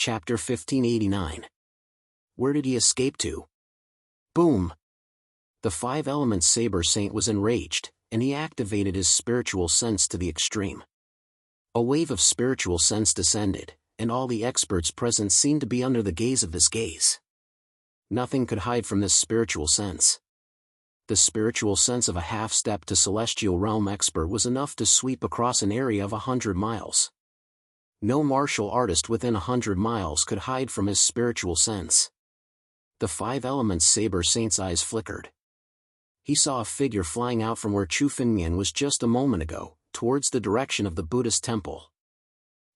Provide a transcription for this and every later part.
Chapter 1589. Where did he escape to? Boom! The five-element Saber Saint was enraged, and he activated his spiritual sense to the extreme. A wave of spiritual sense descended, and all the experts present seemed to be under the gaze of this gaze. Nothing could hide from this spiritual sense. The spiritual sense of a half-step to celestial realm expert was enough to sweep across an area of 100 miles. No martial artist within 100 miles could hide from his spiritual sense. The five-element Saber Saint's eyes flickered. He saw a figure flying out from where Chu Finmian was just a moment ago, towards the direction of the Buddhist temple.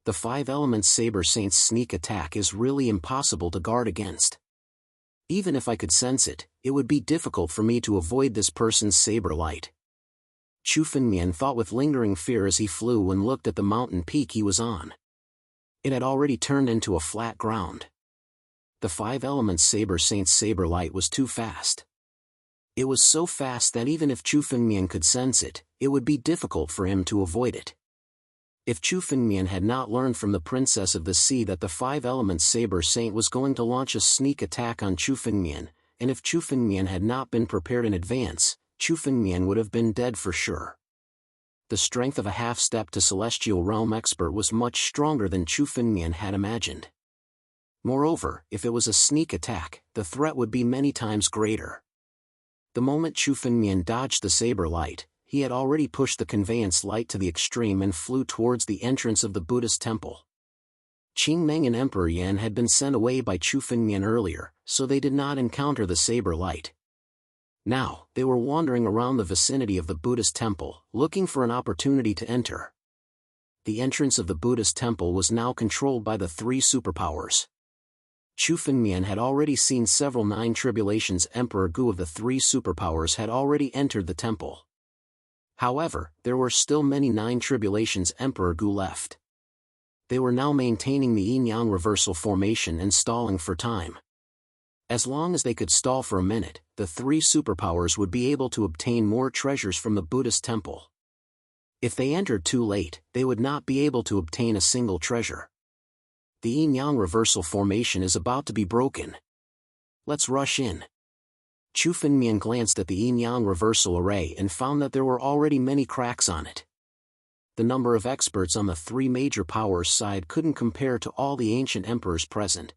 The five-element Saber Saint's sneak attack is really impossible to guard against. Even if I could sense it, it would be difficult for me to avoid this person's saber light. Chu Finmian thought with lingering fear as he flew and looked at the mountain peak he was on. It had already turned into a flat ground. The five-element Saber Saint's saber light was too fast. It was so fast that even if Chu Finmian could sense it, it would be difficult for him to avoid it. If Chu Finmian had not learned from the Princess of the Sea that the five-element Saber Saint was going to launch a sneak attack on Chu Finmian, and if Chu Finmian had not been prepared in advance, Chu Finmian would have been dead for sure. The strength of a half-step to celestial realm expert was much stronger than Chu Finmian had imagined. Moreover, if it was a sneak attack, the threat would be many times greater. The moment Chu Finmian dodged the saber light, he had already pushed the conveyance light to the extreme and flew towards the entrance of the Buddhist temple. Qing Meng and Emperor Yan had been sent away by Chu Finmian earlier, so they did not encounter the saber light. Now, they were wandering around the vicinity of the Buddhist temple, looking for an opportunity to enter. The entrance of the Buddhist temple was now controlled by the three superpowers. Chu Finmian had already seen several Nine Tribulations Emperor Gu of the three superpowers had already entered the temple. However, there were still many Nine Tribulations Emperor Gu left. They were now maintaining the yin-yang reversal formation and stalling for time. As long as they could stall for a minute, the three superpowers would be able to obtain more treasures from the Buddhist temple. If they entered too late, they would not be able to obtain a single treasure. The yin-yang reversal formation is about to be broken. Let's rush in. Chu Finmian glanced at the yin-yang reversal array and found that there were already many cracks on it. The number of experts on the three major powers side couldn't compare to all the ancient emperors present.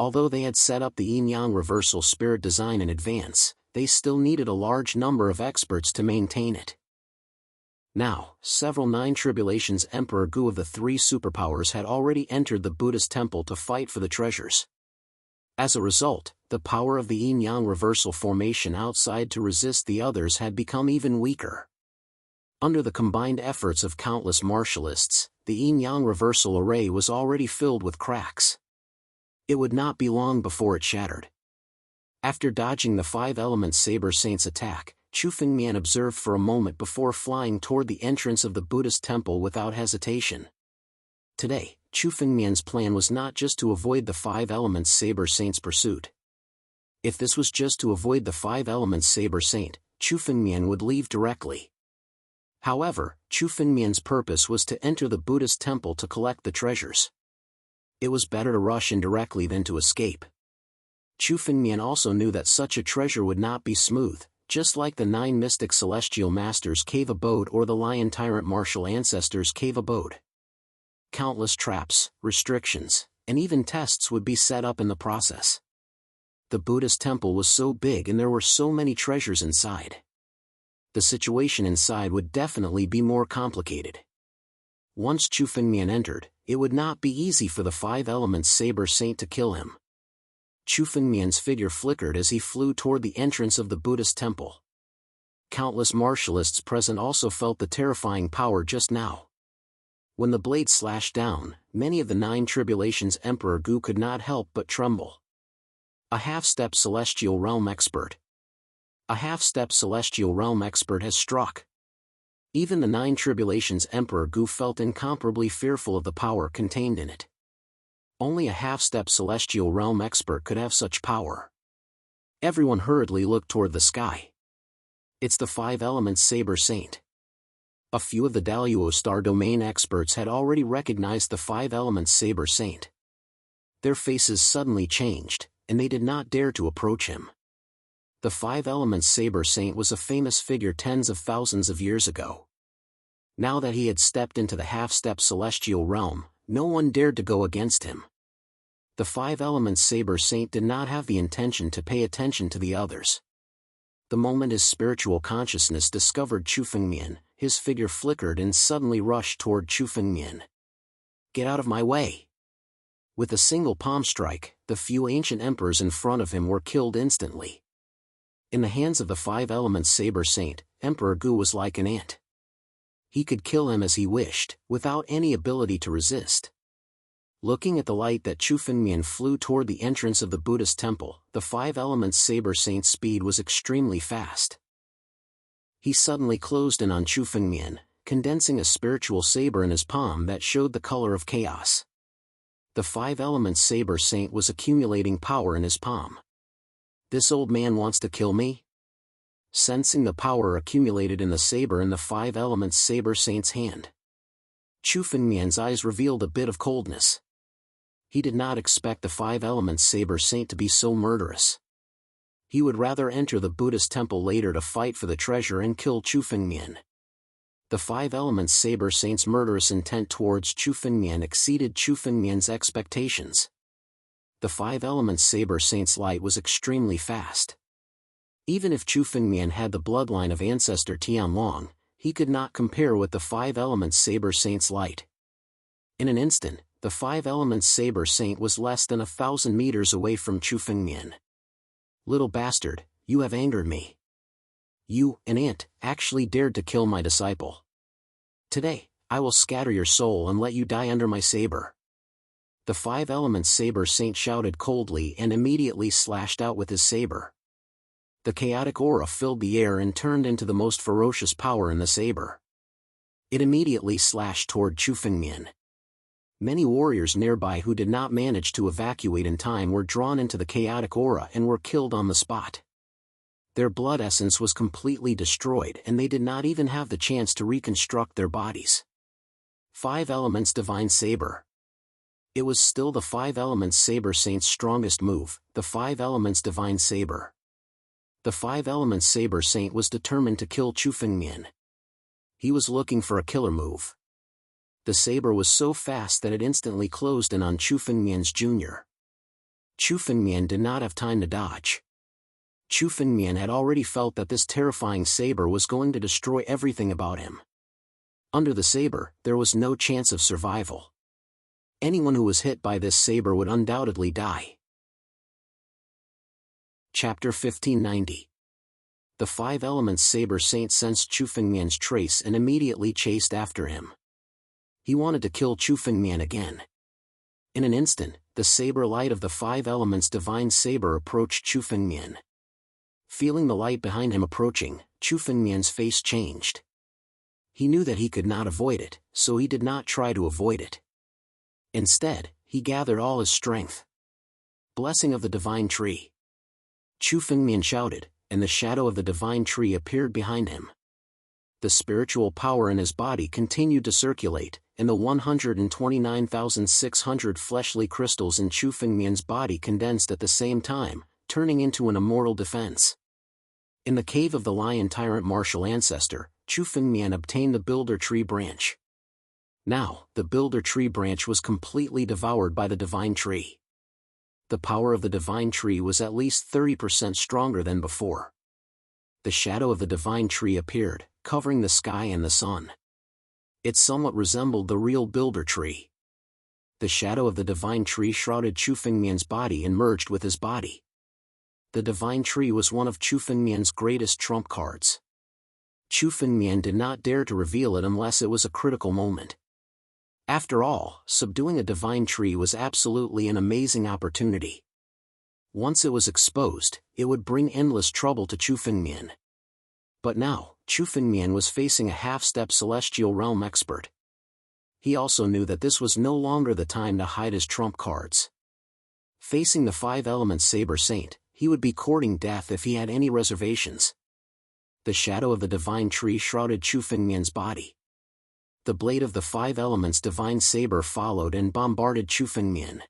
Although they had set up the yin-yang reversal spirit design in advance, they still needed a large number of experts to maintain it. Now, several Nine Tribulations Emperor Gu of the three superpowers had already entered the Buddhist temple to fight for the treasures. As a result, the power of the yin-yang reversal formation outside to resist the others had become even weaker. Under the combined efforts of countless martialists, the yin-yang reversal array was already filled with cracks. It would not be long before it shattered. After dodging the five-element Saber Saint's attack, Chu Finmian observed for a moment before flying toward the entrance of the Buddhist temple without hesitation. Today, Chu Finmian's plan was not just to avoid the five-element Saber Saint's pursuit. If this was just to avoid the five-element Saber Saint, Chu Finmian would leave directly. However, Chu Finmian's purpose was to enter the Buddhist temple to collect the treasures. It was better to rush in directly than to escape. Chu Finmian also knew that such a treasure would not be smooth, just like the Nine Mystic Celestial Masters' cave abode or the Lion Tyrant Martial Ancestors' cave abode. Countless traps, restrictions, and even tests would be set up in the process. The Buddhist temple was so big and there were so many treasures inside. The situation inside would definitely be more complicated. Once Chu Finmian entered, it would not be easy for the five-element Saber Saint to kill him. Chu Finmian's figure flickered as he flew toward the entrance of the Buddhist temple. Countless martialists present also felt the terrifying power just now. When the blade slashed down, many of the Nine Tribulations Emperor Gu could not help but tremble. A half-step celestial realm expert. A half-step celestial realm expert has struck. Even the Nine Tribulations Emperor Gu felt incomparably fearful of the power contained in it. Only a half-step celestial realm expert could have such power. Everyone hurriedly looked toward the sky. It's the five-element Saber Saint. A few of the Daluo Star Domain experts had already recognized the five-element Saber Saint. Their faces suddenly changed, and they did not dare to approach him. The Five Elements Saber Saint was a famous figure tens of thousands of years ago. Now that he had stepped into the half-step celestial realm, no one dared to go against him. The Five Elements Saber Saint did not have the intention to pay attention to the others. The moment his spiritual consciousness discovered Chu Fengmian, his figure flickered and suddenly rushed toward Chu Fengmian. "Get out of my way!" With a single palm strike, the few ancient emperors in front of him were killed instantly. In the hands of the Five Elements Saber Saint, Emperor Gu was like an ant. He could kill him as he wished, without any ability to resist. Looking at the light that Chu Fengmian flew toward the entrance of the Buddhist temple, the Five Elements Saber Saint's speed was extremely fast. He suddenly closed in on Chu Fengmian, condensing a spiritual saber in his palm that showed the color of chaos. The Five Elements Saber Saint was accumulating power in his palm. "This old man wants to kill me?" Sensing the power accumulated in the saber in the Five Elements Saber Saint's hand, Chu Fengmian's eyes revealed a bit of coldness. He did not expect the Five Elements Saber Saint to be so murderous. He would rather enter the Buddhist temple later to fight for the treasure and kill Chu Fengmian. The Five Elements Saber Saint's murderous intent towards Chu Fengmian exceeded Chu Fengmian's expectations. The Five Elements Saber Saint's light was extremely fast. Even if Chu Fengmian had the bloodline of ancestor Jianwang, he could not compare with the Five Elements Saber Saint's light. In an instant, the Five Elements Saber Saint was less than 1,000 meters away from Chu Fengmian. "Little bastard, you have angered me. You, an ant, actually dared to kill my disciple. Today, I will scatter your soul and let you die under my saber." The Five Elements Saber Saint shouted coldly and immediately slashed out with his saber. The chaotic aura filled the air and turned into the most ferocious power in the saber. It immediately slashed toward Chu Fengmian. Many warriors nearby who did not manage to evacuate in time were drawn into the chaotic aura and were killed on the spot. Their blood essence was completely destroyed and they did not even have the chance to reconstruct their bodies. Five Elements Divine Saber. It was still the Five Elements Saber Saint's strongest move, the Five Elements Divine Saber. The Five Elements Saber Saint was determined to kill Chu Fengmian. He was looking for a killer move. The saber was so fast that it instantly closed in on Chu Fengmian's junior. Chu Fengmian did not have time to dodge. Chu Fengmian had already felt that this terrifying saber was going to destroy everything about him. Under the saber, there was no chance of survival. Anyone who was hit by this saber would undoubtedly die. Chapter 1590. The Five Elements Saber Saint sensed Chu Fengmian's trace and immediately chased after him. He wanted to kill Chu Fengmian again. In an instant, the saber light of the Five Elements Divine Saber approached Chu Fengmian. Feeling the light behind him approaching, Chu Fengmian's face changed. He knew that he could not avoid it, so he did not try to avoid it. Instead, he gathered all his strength. "Blessing of the Divine Tree." Chu Fengmian shouted, and the shadow of the divine tree appeared behind him. The spiritual power in his body continued to circulate, and the 129,600 fleshly crystals in Chu Fengmian's body condensed at the same time, turning into an immortal defense. In the cave of the lion tyrant martial ancestor, Chu Fengmian obtained the builder tree branch. Now, the builder tree branch was completely devoured by the divine tree. The power of the divine tree was at least 30% stronger than before. The shadow of the divine tree appeared, covering the sky and the sun. It somewhat resembled the real builder tree. The shadow of the divine tree shrouded Chu Fengmian's body and merged with his body. The divine tree was one of Chu Fengmian's greatest trump cards. Chu Fengmian did not dare to reveal it unless it was a critical moment. After all, subduing a divine tree was absolutely an amazing opportunity. Once it was exposed, it would bring endless trouble to Chu Fengmian. But now, Chu Fengmian was facing a half-step celestial realm expert. He also knew that this was no longer the time to hide his trump cards. Facing the Five Elements Saber Saint, he would be courting death if he had any reservations. The shadow of the divine tree shrouded Chu Fengmian's body. The blade of the Five Elements Divine Saber followed and bombarded Chu Fengmian.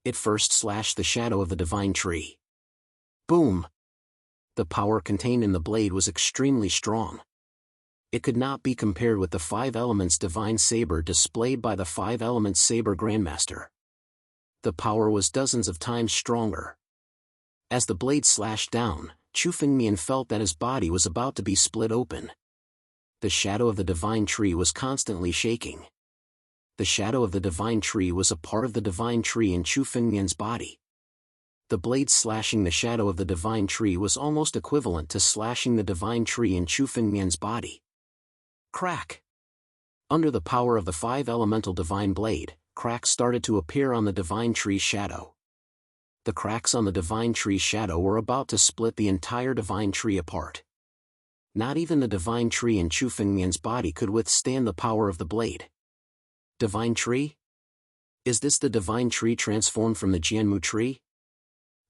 It first slashed the shadow of the divine tree. Boom! The power contained in the blade was extremely strong. It could not be compared with the 5 elements divine saber displayed by the 5 elements saber grandmaster. The power was dozens of times stronger. As the blade slashed down, Chu Fengmian felt that his body was about to be split open. The shadow of the divine tree was constantly shaking. The shadow of the divine tree was a part of the divine tree in Chu Fengmian's body. The blade slashing the shadow of the divine tree was almost equivalent to slashing the divine tree in Chu Fengmian's body. Crack! Under the power of the 5 elemental divine blade, cracks started to appear on the divine tree's shadow. The cracks on the divine tree's shadow were about to split the entire divine tree apart. Not even the divine tree in Chu Fengmian's body could withstand the power of the blade. Divine tree? Is this the divine tree transformed from the Jianmu tree?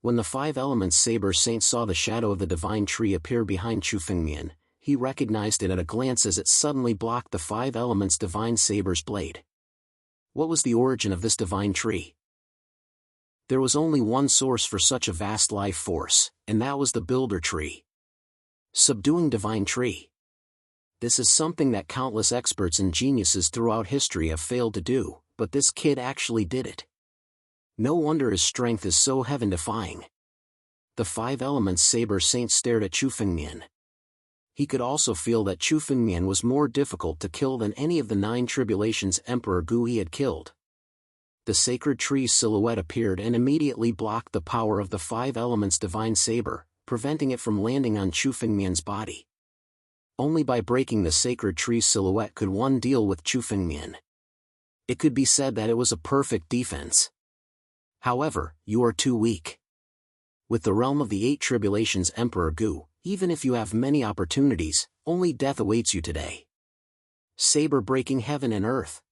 When the 5 elements saber saint saw the shadow of the divine tree appear behind Chu Fengmian, he recognized it at a glance as it suddenly blocked the 5 elements divine saber's blade. What was the origin of this divine tree? There was only one source for such a vast life force, and that was the builder tree. Subduing divine tree. This is something that countless experts and geniuses throughout history have failed to do, but this kid actually did it. No wonder his strength is so heaven-defying. The 5 elements saber saint stared at Chu Fengmian. He could also feel that Chu Fengmian was more difficult to kill than any of the 9 tribulations Emperor Gu he had killed. The sacred tree's silhouette appeared and immediately blocked the power of the 5 elements divine saber, preventing it from landing on Chu Fengmian's body. Only by breaking the sacred tree's silhouette could one deal with Chu Fengmian. It could be said that it was a perfect defense. However, you are too weak. With the realm of the 8 tribulations Emperor Gu, even if you have many opportunities, only death awaits you today. Saber breaking heaven and earth.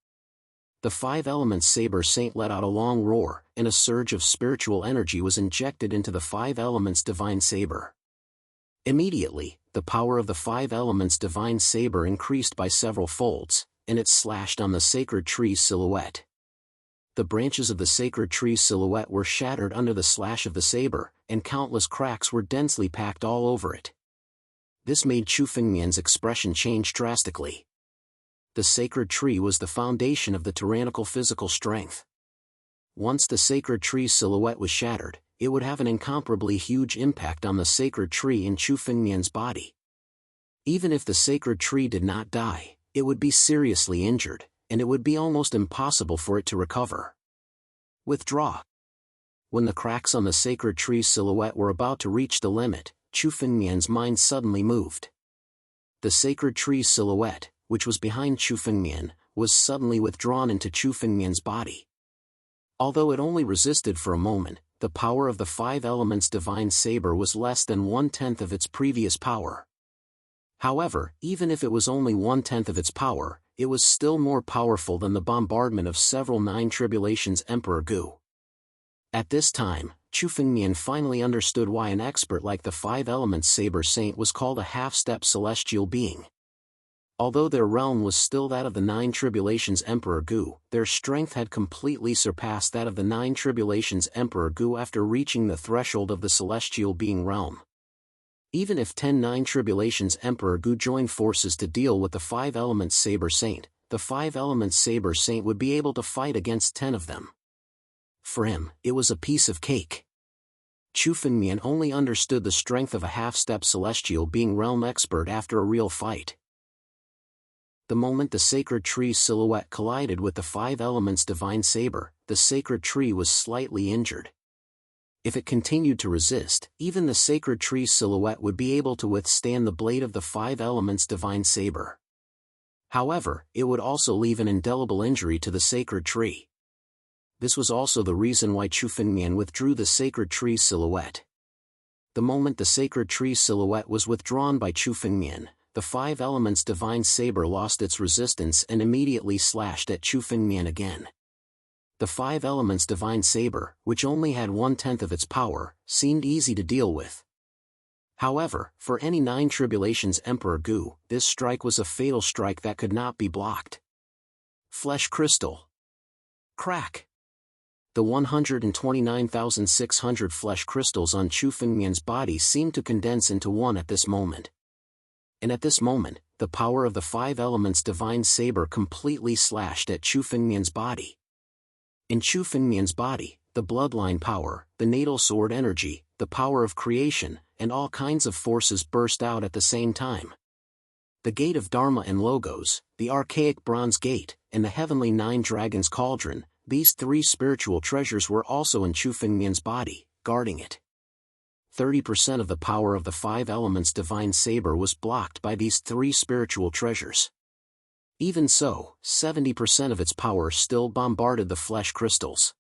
The 5 elements saber saint let out a long roar, and a surge of spiritual energy was injected into the 5 elements divine saber. Immediately, the power of the 5 elements divine saber increased by several folds, and it slashed on the sacred tree's silhouette. The branches of the sacred tree's silhouette were shattered under the slash of the saber, and countless cracks were densely packed all over it. This made Chu Fengmian's expression change drastically. The sacred tree was the foundation of the tyrannical physical strength. Once the sacred tree's silhouette was shattered, it would have an incomparably huge impact on the sacred tree in Chu Fengmian's body. Even if the sacred tree did not die, it would be seriously injured, and it would be almost impossible for it to recover. Withdraw. When the cracks on the sacred tree's silhouette were about to reach the limit, Chu Fengmian's mind suddenly moved. The sacred tree's silhouette, which was behind Chu Fengmian, was suddenly withdrawn into Chu Fengmian's body. Although it only resisted for a moment, the power of the 5 elements divine saber was less than 1/10 of its previous power. However, even if it was only 1/10 of its power, it was still more powerful than the bombardment of several 9 tribulations Emperor Gu. At this time, Chu Fengmian finally understood why an expert like the 5 elements saber saint was called a half-step celestial being. Although their realm was still that of the 9 tribulations Emperor Gu, their strength had completely surpassed that of the 9 tribulations Emperor Gu after reaching the threshold of the celestial being realm. Even if 10 9 tribulations Emperor Gu joined forces to deal with the 5 elements saber saint, the 5 elements saber saint would be able to fight against 10 of them. For him, it was a piece of cake. Chu Fengmian only understood the strength of a half-step celestial being realm expert after a real fight. The moment the sacred tree's silhouette collided with the 5 elements divine saber, the sacred tree was slightly injured. If it continued to resist, even the sacred tree's silhouette would be able to withstand the blade of the 5 elements divine saber. However, it would also leave an indelible injury to the sacred tree. This was also the reason why Chu Fengmian withdrew the sacred tree's silhouette. The moment the sacred tree's silhouette was withdrawn by Chu Fengmian, the 5 elements divine saber lost its resistance and immediately slashed at Chu Fengmian again. The 5 elements divine saber, which only had 1/10 of its power, seemed easy to deal with. However, for any 9 tribulations Emperor Gu, this strike was a fatal strike that could not be blocked. Flesh crystal. Crack. The 129,600 flesh crystals on Chu Fengmian's body seemed to condense into one at this moment. And at this moment, the power of the five elements divine saber completely slashed at Chu Fengmian's body. In Chu Fengmian's body, the bloodline power, the natal sword energy, the power of creation, and all kinds of forces burst out at the same time. The gate of Dharma and Logos, the archaic bronze gate, and the heavenly nine dragons cauldron, these three spiritual treasures were also in Chu Fengmian's body, guarding it. 30% of the power of the five elements divine saber was blocked by these three spiritual treasures. Even so, 70% of its power still bombarded the flesh crystals.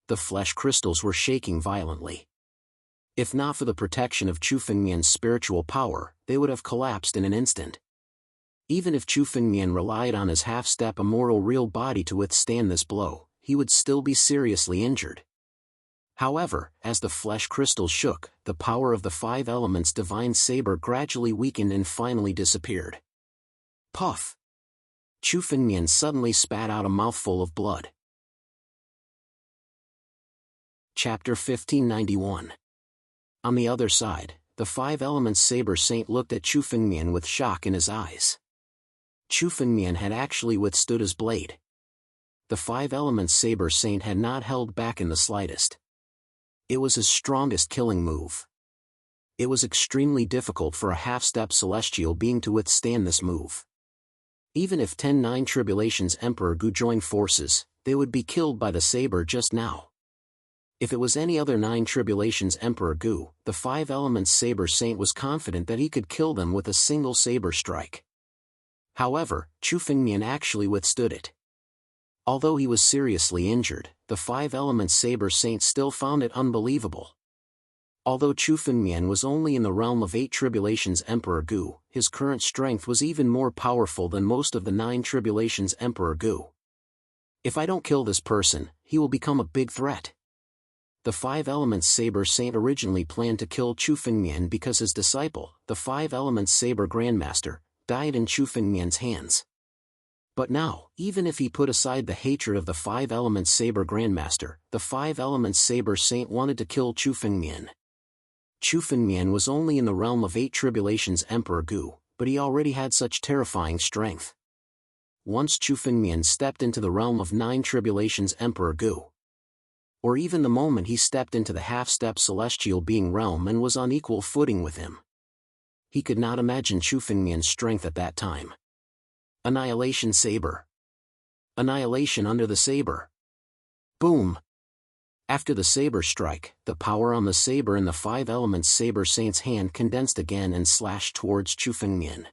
The flesh crystals were shaking violently. If not for the protection of Chu Fengmian's spiritual power, they would have collapsed in an instant. Even if Chu Fengmian relied on his half-step immortal real body to withstand this blow, he would still be seriously injured. However, as the flesh crystals shook, the power of the five elements divine saber gradually weakened and finally disappeared. Puff! Chu Fengmian suddenly spat out a mouthful of blood. Chapter 1591. On the other side, the five elements saber saint looked at Chu Fengmian with shock in his eyes. Chu Fengmian had actually withstood his blade. The five elements saber saint had not held back in the slightest. It was his strongest killing move. It was extremely difficult for a half-step celestial being to withstand this move. Even if 10-9 Tribulations Emperor Gu joined forces, they would be killed by the saber just now. If it was any other 9 Tribulations Emperor Gu, the five elements saber saint was confident that he could kill them with a single saber strike. However, Chu Fengmian actually withstood it. Although he was seriously injured, the five elements saber saint still found it unbelievable. Although Chu Fengmian was only in the realm of 8 Tribulations Emperor Gu, his current strength was even more powerful than most of the 9 Tribulations Emperor Gu. If I don't kill this person, he will become a big threat. The five elements saber saint originally planned to kill Chu Fengmian because his disciple, the five elements saber grandmaster, died in Chu Fengmian's hands. But now, even if he put aside the hatred of the five elements saber grandmaster, the five elements saber saint wanted to kill Chu Fengmian. Chu Fengmian was only in the realm of 8 Tribulations Emperor Gu, but he already had such terrifying strength. Once Chu Fengmian stepped into the realm of 9 Tribulations Emperor Gu, or even the moment he stepped into the half-step celestial being realm and was on equal footing with him, he could not imagine Chu Fengmian's strength at that time. Annihilation Saber. Annihilation under the saber. Boom! After the saber strike, the power on the saber in the five elements saber saint's hand condensed again and slashed towards Chu Fengmian.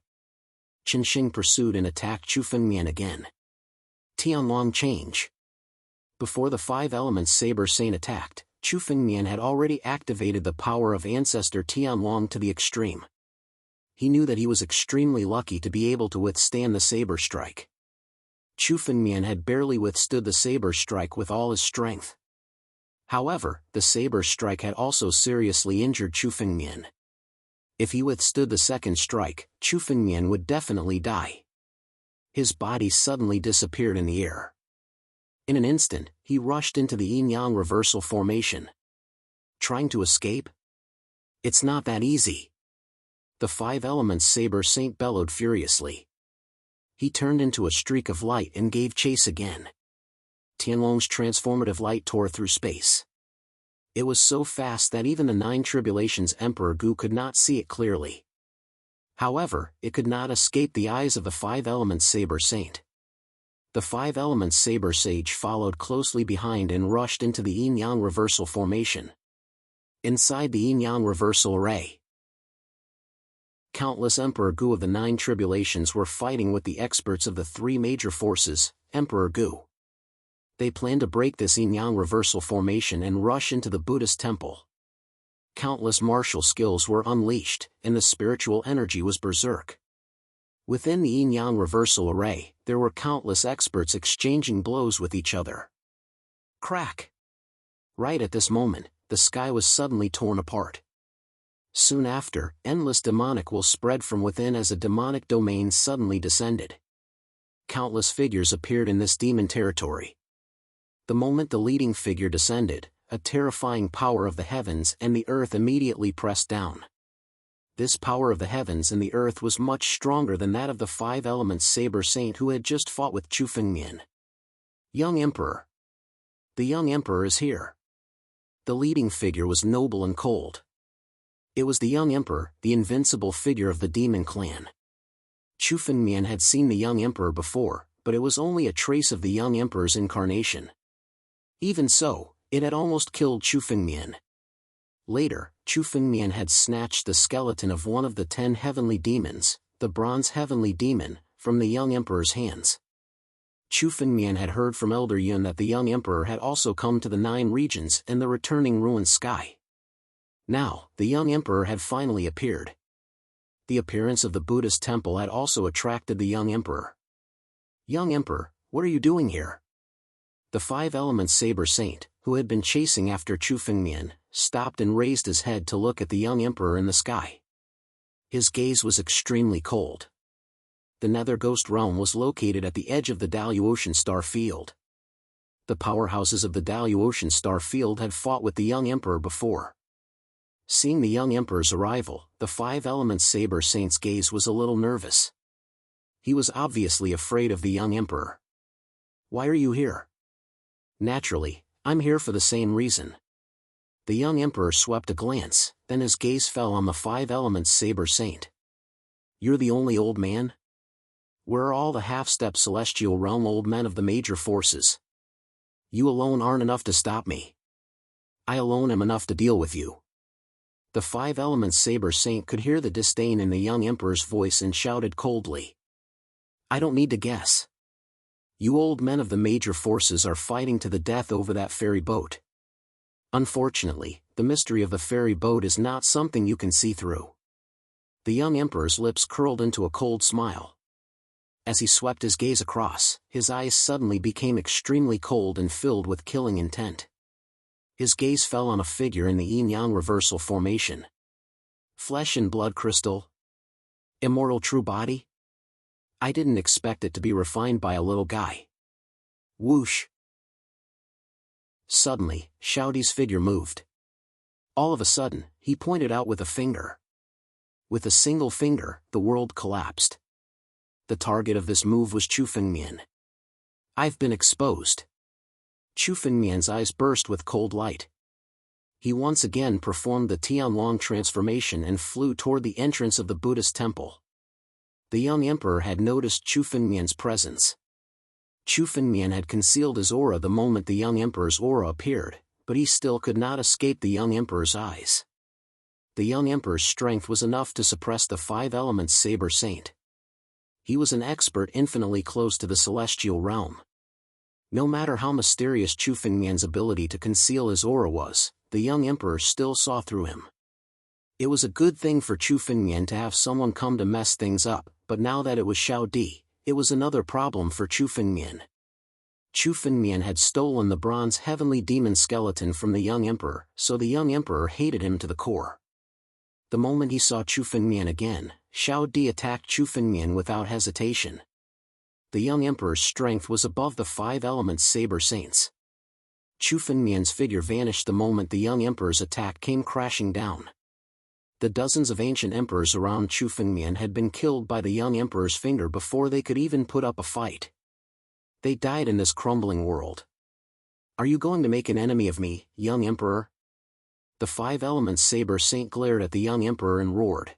Qinsheng pursued and attacked Chu Fengmian again. Jianwang change. Before the five elements saber saint attacked, Chu Fengmian had already activated the power of ancestor Jianwang to the extreme. He knew that he was extremely lucky to be able to withstand the saber strike. Chu Fengmian had barely withstood the saber strike with all his strength. However, the saber strike had also seriously injured Chu Fengmian. If he withstood the second strike, Chu Fengmian would definitely die. His body suddenly disappeared in the air. In an instant, he rushed into the yin-yang reversal formation. Trying to escape? It's not that easy. The five elements saber saint bellowed furiously. He turned into a streak of light and gave chase again. Tianlong's transformative light tore through space. It was so fast that even the 9 Tribulations Emperor Gu could not see it clearly. However, it could not escape the eyes of the five elements saber saint. The five elements saber sage followed closely behind and rushed into the yin-yang reversal formation. Inside the yin-yang reversal array, countless Emperor Gu of the 9 Tribulations were fighting with the experts of the three major forces, Emperor Gu. They planned to break this yin-yang reversal formation and rush into the Buddhist temple. Countless martial skills were unleashed, and the spiritual energy was berserk. Within the yin-yang reversal array, there were countless experts exchanging blows with each other. Crack! Right at this moment, the sky was suddenly torn apart. Soon after, endless demonic will spread from within as a demonic domain suddenly descended. Countless figures appeared in this demon territory. The moment the leading figure descended, a terrifying power of the heavens and the earth immediately pressed down. This power of the heavens and the earth was much stronger than that of the five elements saber saint who had just fought with Chu Fengmian. Young Emperor. The young emperor is here. The leading figure was noble and cold. It was the young emperor, the invincible figure of the demon clan. Chu Fengmian had seen the young emperor before, but it was only a trace of the young emperor's incarnation. Even so, it had almost killed Chu Fengmian. Later, Chu Fengmian had snatched the skeleton of one of the 10 heavenly demons, the bronze heavenly demon, from the young emperor's hands. Chu Fengmian had heard from Elder Yun that the young emperor had also come to the 9 regions and the returning ruined sky. Now, the young emperor had finally appeared. The appearance of the Buddhist temple had also attracted the young emperor. Young emperor, what are you doing here? The five elements saber saint, who had been chasing after Chu Fengmian, stopped and raised his head to look at the young emperor in the sky. His gaze was extremely cold. The Nether Ghost Realm was located at the edge of the Daluotian star field. The powerhouses of the Daluotian star field had fought with the young emperor before. Seeing the young emperor's arrival, the five elements saber saint's gaze was a little nervous. He was obviously afraid of the young emperor. Why are you here? Naturally, I'm here for the same reason. The young emperor swept a glance, then his gaze fell on the five elements saber saint. You're the only old man? Where are all the half-step celestial realm old men of the major forces? You alone aren't enough to stop me. I alone am enough to deal with you. The five elements saber saint could hear the disdain in the young emperor's voice and shouted coldly. I don't need to guess. You old men of the major forces are fighting to the death over that ferry boat. Unfortunately, the mystery of the ferry boat is not something you can see through. The young emperor's lips curled into a cold smile. As he swept his gaze across, his eyes suddenly became extremely cold and filled with killing intent. His gaze fell on a figure in the yin-yang reversal formation. Flesh and blood crystal? Immortal true body? I didn't expect it to be refined by a little guy. Whoosh! Suddenly, Xiaodi's figure moved. All of a sudden, he pointed out with a finger. With a single finger, the world collapsed. The target of this move was Chu Fengmian. I've been exposed. Chu Fengmian's eyes burst with cold light. He once again performed the Jianwang transformation and flew toward the entrance of the Buddhist temple. The young emperor had noticed Chu Fengmian's presence. Chu Fengmian had concealed his aura the moment the young emperor's aura appeared, but he still could not escape the young emperor's eyes. The young emperor's strength was enough to suppress the five elements saber saint. He was an expert infinitely close to the celestial realm. No matter how mysterious Chu Fengmian's ability to conceal his aura was, the young emperor still saw through him. It was a good thing for Chu Fengmian to have someone come to mess things up, but now that it was Xiaodi, it was another problem for Chu Fengmian. Chu Fengmian had stolen the bronze heavenly demon skeleton from the young emperor, so the young emperor hated him to the core. The moment he saw Chu Fengmian again, Xiaodi attacked Chu Fengmian without hesitation. The young emperor's strength was above the five elements saber saints. Chu Fengmian's figure vanished the moment the young emperor's attack came crashing down. The dozens of ancient emperors around Chu Fengmian had been killed by the young emperor's finger before they could even put up a fight. They died in this crumbling world. Are you going to make an enemy of me, young emperor? The five elements saber saint glared at the young emperor and roared.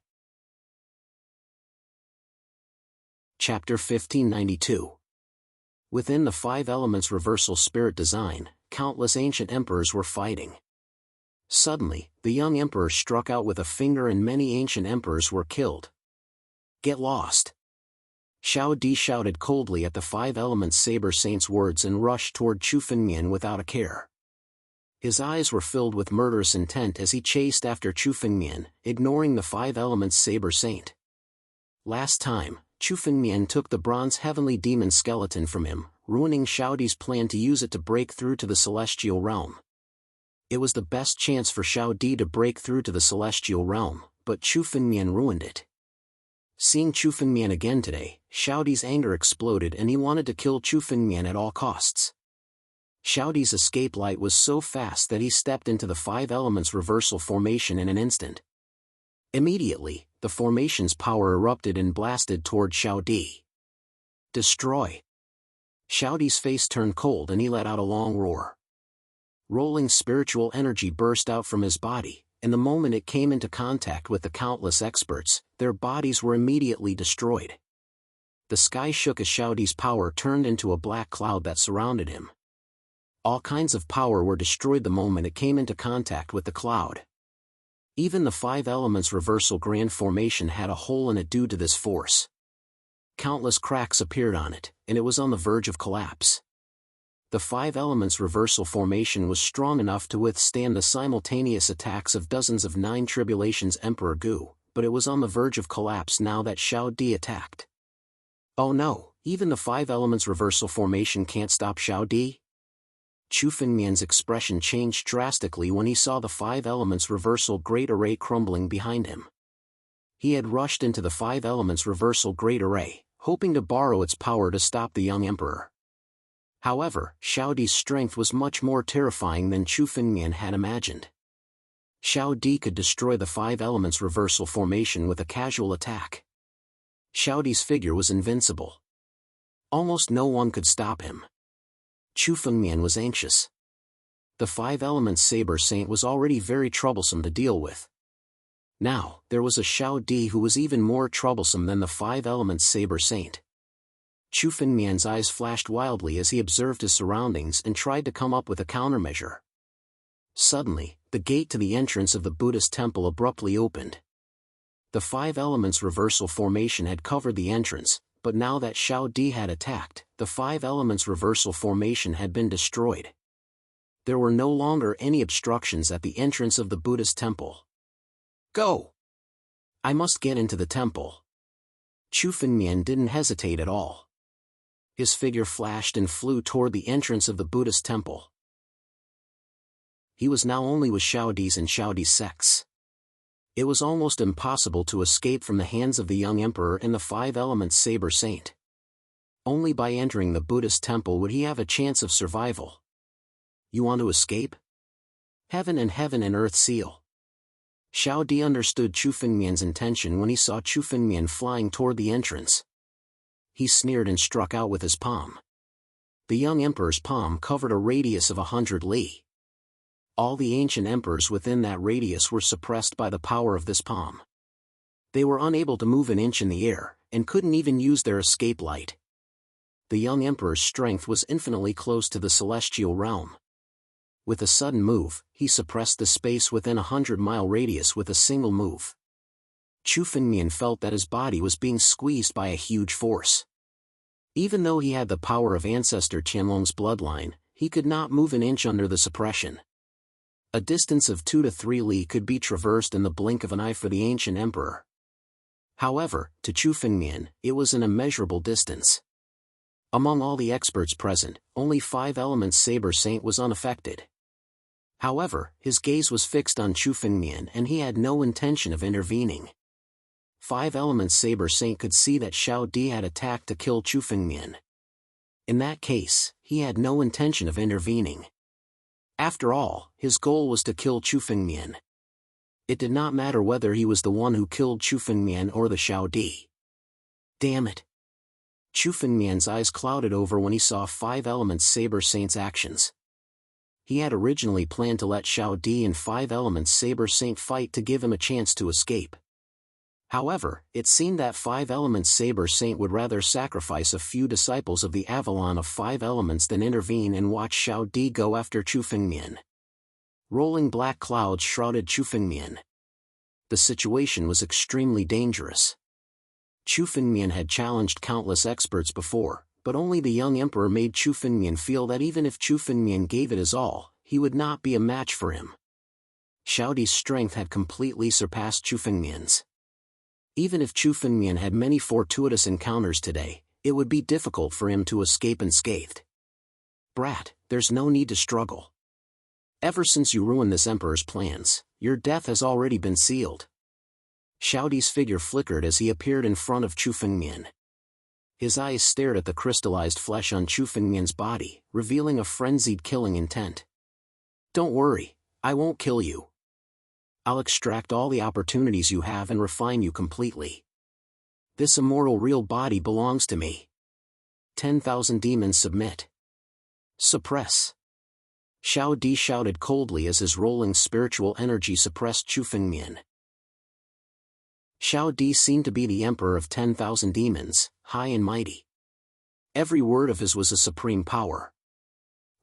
Chapter 1592. Within the five elements reversal spirit design, countless ancient emperors were fighting. Suddenly, the young emperor struck out with a finger and many ancient emperors were killed. Get lost! Xiaodi shouted coldly at the five elements saber saint's words and rushed toward Chu Fengmian without a care. His eyes were filled with murderous intent as he chased after Chu Fengmian, ignoring the five elements saber saint. Last time, Chu Fengmian took the bronze heavenly demon skeleton from him, ruining Xiaodi's plan to use it to break through to the celestial realm. It was the best chance for Xiaodi to break through to the celestial realm, but Chu Fengmian ruined it. Seeing Chu Fengmian again today, Xiaodi's anger exploded and he wanted to kill Chu Fengmian at all costs. Xiaodi's escape light was so fast that he stepped into the five elements reversal formation in an instant. Immediately, the formation's power erupted and blasted toward Xiaodi. Destroy! Xiaodi's face turned cold and he let out a long roar. Rolling spiritual energy burst out from his body, and the moment it came into contact with the countless experts, their bodies were immediately destroyed. The sky shook as Xiaodi's power turned into a black cloud that surrounded him. All kinds of power were destroyed the moment it came into contact with the cloud. Even the five elements reversal grand formation had a hole in it due to this force. Countless cracks appeared on it, and it was on the verge of collapse. The five elements reversal formation was strong enough to withstand the simultaneous attacks of dozens of Nine Tribulations Emperor Gu, but it was on the verge of collapse now that Xiaodi attacked. Oh no, even the five elements reversal formation can't stop Xiaodi? Chu Fengmian's expression changed drastically when he saw the five elements reversal great array crumbling behind him. He had rushed into the five elements reversal great array, hoping to borrow its power to stop the young emperor. However, Xiaodi's strength was much more terrifying than Chu Fengmian had imagined. Xiaodi could destroy the five elements reversal formation with a casual attack. Xiaodi's figure was invincible. Almost no one could stop him. Chu Fengmian was anxious. The five elements Saber Saint was already very troublesome to deal with. Now, there was a Xiaodi who was even more troublesome than the five elements Saber Saint. Chu Fengmian's eyes flashed wildly as he observed his surroundings and tried to come up with a countermeasure. Suddenly, the gate to the entrance of the Buddhist temple abruptly opened. The five elements reversal formation had covered the entrance, but now that Xiaodi had attacked, the five elements reversal formation had been destroyed. There were no longer any obstructions at the entrance of the Buddhist temple. Go! I must get into the temple. Chu Fengmian didn't hesitate at all. His figure flashed and flew toward the entrance of the Buddhist temple. He was now only with Xiaodi's and Xiaodi's sects. It was almost impossible to escape from the hands of the young emperor and the five elements Saber Saint. Only by entering the Buddhist temple would he have a chance of survival. You want to escape? Heaven and earth seal. Xiaodi understood Chu Fengmian's intention when he saw Chu Fengmian flying toward the entrance. He sneered and struck out with his palm. The young emperor's palm covered a radius of 100 li. All the ancient emperors within that radius were suppressed by the power of this palm. They were unable to move an inch in the air, and couldn't even use their escape light. The young emperor's strength was infinitely close to the celestial realm. With a sudden move, he suppressed the space within a 100-mile radius with a single move. Chu Fengmian felt that his body was being squeezed by a huge force. Even though he had the power of ancestor Jianwang's bloodline, he could not move an inch under the suppression. A distance of 2 to 3 li could be traversed in the blink of an eye for the ancient emperor. However, to Chu Fengmian, it was an immeasurable distance. Among all the experts present, only five elements Saber Saint was unaffected. However, his gaze was fixed on Chu Fengmian and he had no intention of intervening. Five elements Saber Saint could see that Xiaodi had attacked to kill Chu Fengmian. In that case, he had no intention of intervening. After all, his goal was to kill Chu Fengmian. It did not matter whether he was the one who killed Chu Fengmian or the Xiaodi. Damn it! Chu Fengmian's eyes clouded over when he saw five elements Saber Saint's actions. He had originally planned to let Xiaodi and five elements Saber Saint fight to give him a chance to escape. However, it seemed that five elements Saber Saint would rather sacrifice a few disciples of the Avalon of five elements than intervene and watch Xiaodi go after Chu Fengmian. Rolling black clouds shrouded Chu Fengmian. The situation was extremely dangerous. Chu Fengmian had challenged countless experts before, but only the young emperor made Chu Fengmian feel that even if Chu Fengmian gave it his all, he would not be a match for him. Xiaodi's strength had completely surpassed Chu Fengmian's. Even if Chu Fengmian had many fortuitous encounters today, it would be difficult for him to escape unscathed. Brat, there's no need to struggle. Ever since you ruined this emperor's plans, your death has already been sealed. Xiaodi's figure flickered as he appeared in front of Chu Fengmian. His eyes stared at the crystallized flesh on Chu Fengmian's body, revealing a frenzied killing intent. "Don't worry, I won't kill you. I'll extract all the opportunities you have and refine you completely. This immortal real body belongs to me. 10,000 demons submit. Suppress." Xiao Di shouted coldly as his rolling spiritual energy suppressed Chu Fengmian. Xiao Di seemed to be the emperor of 10,000 demons, high and mighty. Every word of his was a supreme power.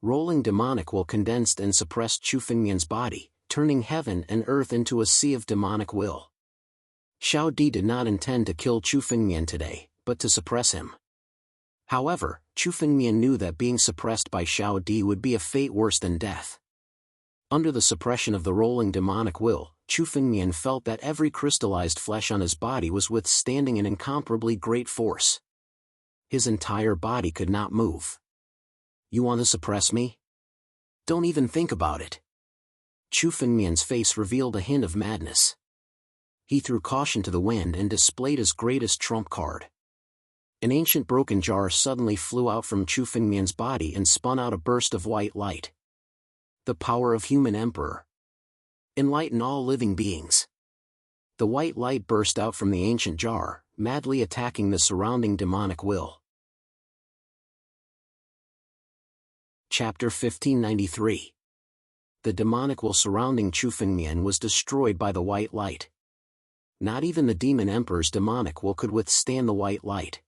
Rolling demonic will condensed and suppressed Chu Fengmian's body, turning heaven and earth into a sea of demonic will. Xiao Di did not intend to kill Chu Fengmian today, but to suppress him. However, Chu Fengmian knew that being suppressed by Xiao Di would be a fate worse than death. Under the suppression of the rolling demonic will, Chu Fengmian felt that every crystallized flesh on his body was withstanding an incomparably great force. His entire body could not move. "You want to suppress me? Don't even think about it." Chu Fengmian's face revealed a hint of madness. He threw caution to the wind and displayed his greatest trump card. An ancient broken jar suddenly flew out from Chu Fengmian's body and spun out a burst of white light. The power of human emperor. Enlighten all living beings. The white light burst out from the ancient jar, madly attacking the surrounding demonic will. Chapter 1593. The demonic will surrounding Chu Fengmian was destroyed by the white light. Not even the demon emperor's demonic will could withstand the white light.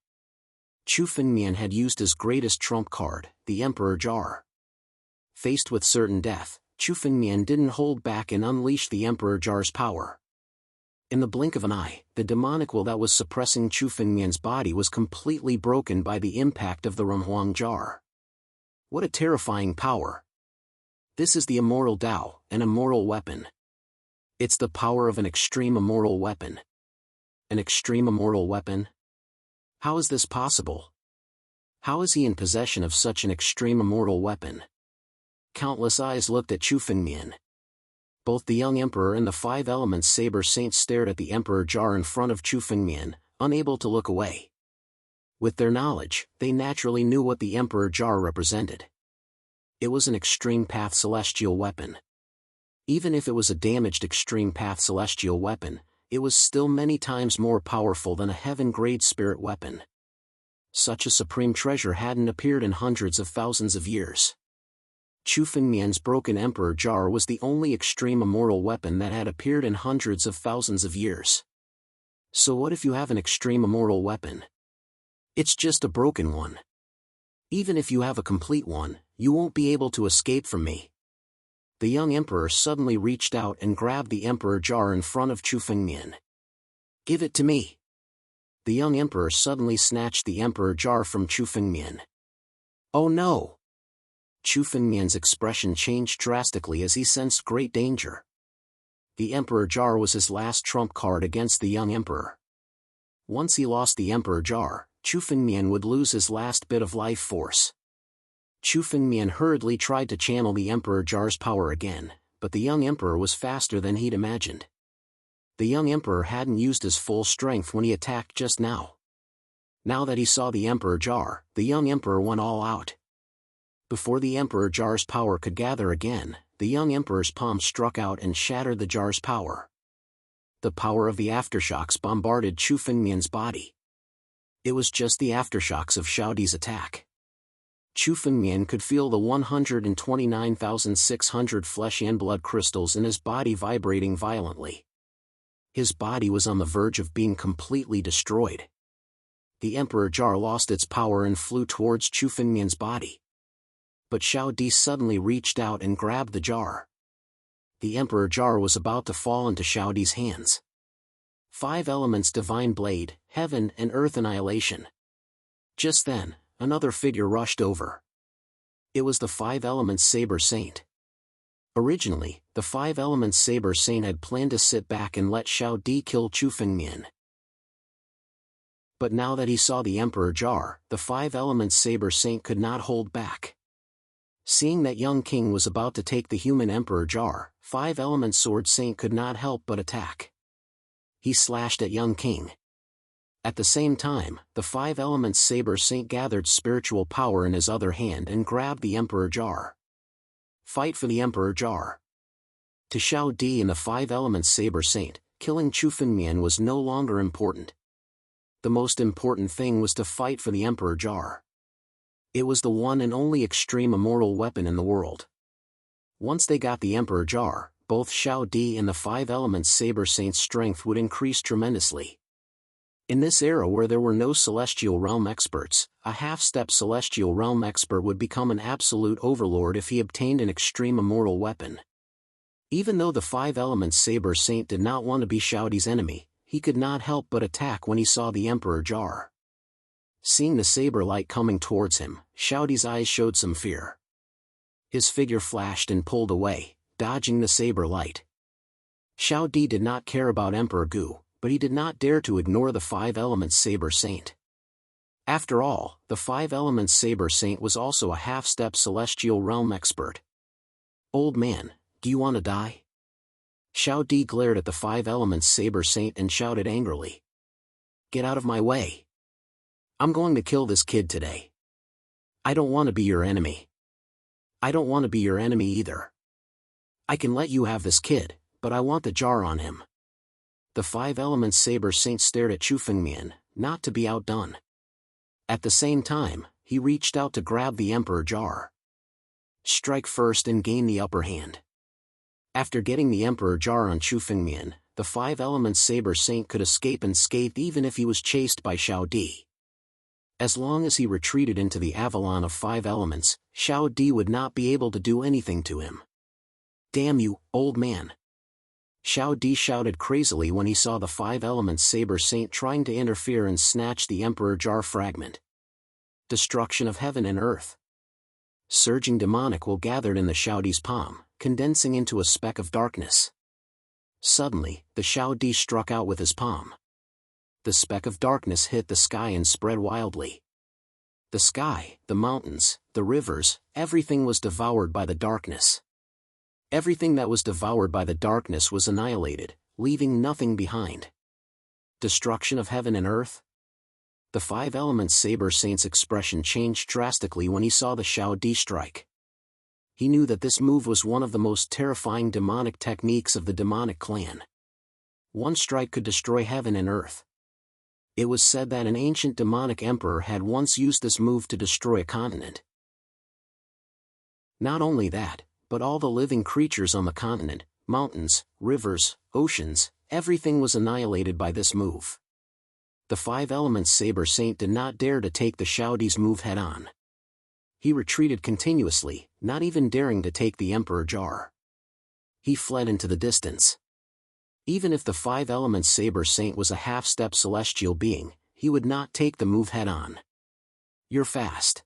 Chu Fengmian had used his greatest trump card, the Emperor Jar. Faced with certain death, Chu Fengmian didn't hold back and unleashed the Emperor Jar's power. In the blink of an eye, the demonic will that was suppressing Chu Fengmian's body was completely broken by the impact of the Renhuang Jar. What a terrifying power! This is the immortal Tao, an immortal weapon. It's the power of an extreme immortal weapon. An extreme immortal weapon? How is this possible? How is he in possession of such an extreme immortal weapon? Countless eyes looked at Chu Fengmian. Both the young emperor and the five elements saber saint stared at the Emperor Jar in front of Chu Fengmian, unable to look away. With their knowledge, they naturally knew what the Emperor Jar represented. It was an extreme path celestial weapon. Even if it was a damaged extreme path celestial weapon, it was still many times more powerful than a heaven-grade spirit weapon. Such a supreme treasure hadn't appeared in hundreds of thousands of years. Chu Fengmian's broken Emperor Jar was the only extreme immortal weapon that had appeared in hundreds of thousands of years. So what if you have an extreme immortal weapon? It's just a broken one. Even if you have a complete one, you won't be able to escape from me. The young emperor suddenly reached out and grabbed the Emperor Jar in front of Chu Fengmian. "Give it to me." The young emperor suddenly snatched the Emperor Jar from Chu Fengmian. "Oh no!" Chu Fengmian's expression changed drastically as he sensed great danger. The Emperor Jar was his last trump card against the young emperor. Once he lost the Emperor Jar, Chu Fengmian would lose his last bit of life force. Chu Fengmian hurriedly tried to channel the Emperor Jar's power again, but the young emperor was faster than he'd imagined. The young emperor hadn't used his full strength when he attacked just now. Now that he saw the Emperor Jar, the young emperor went all out. Before the Emperor Jar's power could gather again, the young emperor's palm struck out and shattered the jar's power. The power of the aftershocks bombarded Chu Fengmian's body. It was just the aftershocks of Xiao Di's attack. Chu Fengmian could feel the 129,600 flesh and blood crystals in his body vibrating violently. His body was on the verge of being completely destroyed. The Emperor Jar lost its power and flew towards Chu Fengmian's body. But Xiao Di suddenly reached out and grabbed the jar. The Emperor Jar was about to fall into Xiao Di's hands. Five elements divine blade, heaven and earth annihilation. Just then, another figure rushed over. It was the five elements saber saint. Originally, the five elements saber saint had planned to sit back and let Xiao Di kill Chu Fengmian. But now that he saw the Emperor Jar, the five elements saber saint could not hold back. Seeing that young king was about to take the human Emperor Jar, five elements sword saint could not help but attack. He slashed at young king. At the same time, the Five Elements Saber Saint gathered spiritual power in his other hand and grabbed the Emperor Jar. Fight for the Emperor Jar. To Xiao Di and the Five Elements Saber Saint, killing Chu Fengmian was no longer important. The most important thing was to fight for the Emperor Jar. It was the one and only extreme immortal weapon in the world. Once they got the Emperor Jar, both Xiao Di and the Five Elements Saber Saint's strength would increase tremendously. In this era where there were no Celestial Realm experts, a half-step Celestial Realm expert would become an absolute overlord if he obtained an extreme immortal weapon. Even though the Five Elements Saber Saint did not want to be Xiao Di's enemy, he could not help but attack when he saw the Emperor Jar. Seeing the saber light coming towards him, Xiao Di's eyes showed some fear. His figure flashed and pulled away, dodging the saber light. Xiao Di did not care about Emperor Gu, but he did not dare to ignore the Five Elements Saber Saint. After all, the Five Elements Saber Saint was also a half-step Celestial Realm expert. "Old man, do you want to die?" Xiao Di glared at the Five Elements Saber Saint and shouted angrily. "Get out of my way. I'm going to kill this kid today. I don't want to be your enemy. I don't want to be your enemy either. I can let you have this kid, but I want the jar on him." The Five Elements Saber Saint stared at Chu Fengmian, not to be outdone. At the same time, he reached out to grab the Emperor Jar. Strike first and gain the upper hand. After getting the Emperor Jar on Chu Fengmian, the Five Elements Saber Saint could escape unscathed even if he was chased by Xiao Di. As long as he retreated into the Avalon of Five Elements, Xiao Di would not be able to do anything to him. "Damn you, old man!" Xiao Di shouted crazily when he saw the Five Elements Saber Saint trying to interfere and snatch the Emperor Jar fragment. Destruction of heaven and earth. Surging demonic will gathered in the Xiao Di's palm, condensing into a speck of darkness. Suddenly, the Xiao Di struck out with his palm. The speck of darkness hit the sky and spread wildly. The sky, the mountains, the rivers, everything was devoured by the darkness. Everything that was devoured by the darkness was annihilated, leaving nothing behind. Destruction of heaven and earth? The Five Elements Saber Saint's expression changed drastically when he saw the Xiao Di strike. He knew that this move was one of the most terrifying demonic techniques of the demonic clan. One strike could destroy heaven and earth. It was said that an ancient demonic emperor had once used this move to destroy a continent. Not only that, but all the living creatures on the continent, mountains, rivers, oceans, everything was annihilated by this move. The Five Elements Saber Saint did not dare to take the Xiao Di's move head-on. He retreated continuously, not even daring to take the Emperor Jar. He fled into the distance. Even if the Five Elements Saber Saint was a half-step celestial being, he would not take the move head-on. "You're fast."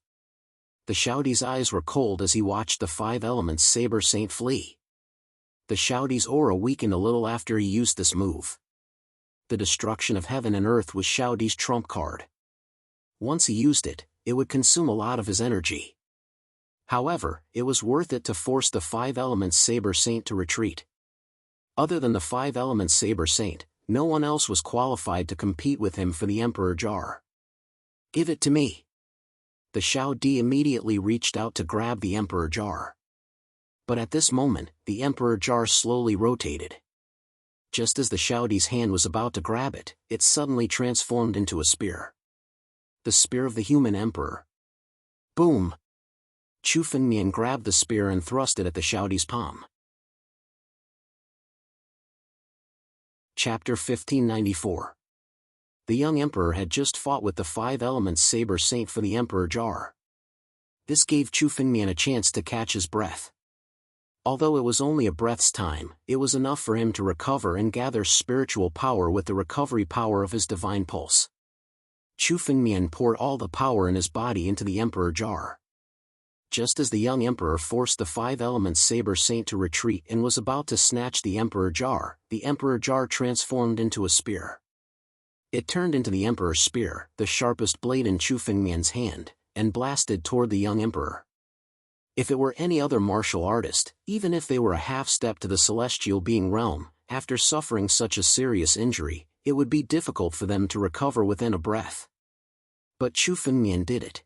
The Xiao Di's eyes were cold as he watched the Five Elements Saber Saint flee. The Xiao Di's aura weakened a little after he used this move. The destruction of heaven and earth was Xiao Di's trump card. Once he used it, it would consume a lot of his energy. However, it was worth it to force the Five Elements Saber Saint to retreat. Other than the Five Elements Saber Saint, no one else was qualified to compete with him for the Emperor Jar. "Give it to me." The Xiao Di immediately reached out to grab the Emperor Jar. But at this moment, the Emperor Jar slowly rotated. Just as the Xiao Di's hand was about to grab it, it suddenly transformed into a spear. The spear of the human emperor. Boom! Chu Fengmian grabbed the spear and thrust it at the Xiao Di's palm. Chapter 1594. The young emperor had just fought with the Five Elements Saber Saint for the Emperor Jar. This gave Chu Fengmian a chance to catch his breath. Although it was only a breath's time, it was enough for him to recover and gather spiritual power with the recovery power of his divine pulse. Chu Fengmian poured all the power in his body into the Emperor Jar. Just as the young emperor forced the Five Elements Saber Saint to retreat and was about to snatch the Emperor Jar transformed into a spear. It turned into the Emperor's spear, the sharpest blade in Chu Fengmian's hand, and blasted toward the young emperor. If it were any other martial artist, even if they were a half-step to the celestial being realm, after suffering such a serious injury, it would be difficult for them to recover within a breath. But Chu Fengmian did it.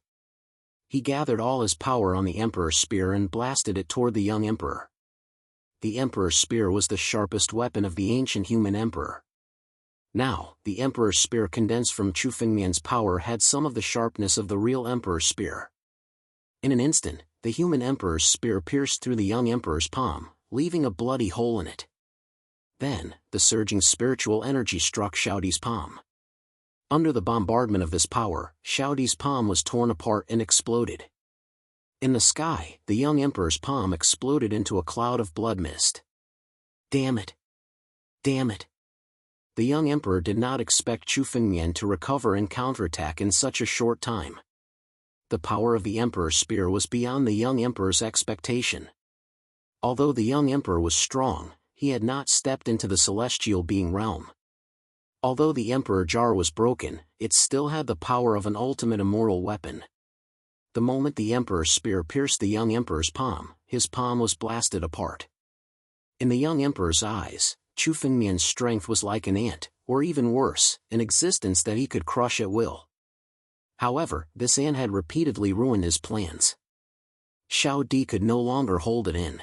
He gathered all his power on the Emperor's spear and blasted it toward the young emperor. The Emperor's spear was the sharpest weapon of the ancient human emperor. Now, the Emperor's spear condensed from Chu Fengmian's power had some of the sharpness of the real Emperor's spear. In an instant, the human Emperor's spear pierced through the young Emperor's palm, leaving a bloody hole in it. Then, the surging spiritual energy struck Xiaodi's palm. Under the bombardment of this power, Xiaodi's palm was torn apart and exploded. In the sky, the young Emperor's palm exploded into a cloud of blood mist. Damn it! Damn it! The young emperor did not expect Chu Fengmian to recover and counterattack in such a short time. The power of the emperor's spear was beyond the young emperor's expectation. Although the young emperor was strong, he had not stepped into the celestial being realm. Although the emperor jar was broken, it still had the power of an ultimate immortal weapon. The moment the emperor's spear pierced the young emperor's palm, his palm was blasted apart. In the young emperor's eyes, Chu Fengmian's strength was like an ant, or even worse, an existence that he could crush at will. However, this ant had repeatedly ruined his plans. Xiao Di could no longer hold it in.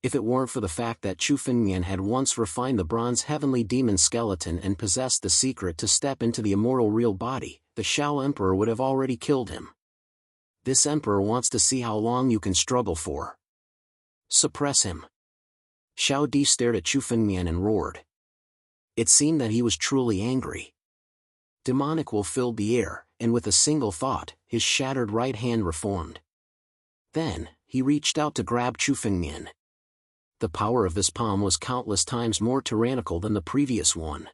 If it weren't for the fact that Chu Fengmian had once refined the bronze heavenly demon skeleton and possessed the secret to step into the immortal real body, the Xiao Emperor would have already killed him. This emperor wants to see how long you can struggle for. Suppress him. Xiao Di stared at Chu Fengmian and roared. It seemed that he was truly angry. Demonic will filled the air, and with a single thought, his shattered right hand reformed. Then, he reached out to grab Chu Fengmian. The power of this palm was countless times more tyrannical than the previous one.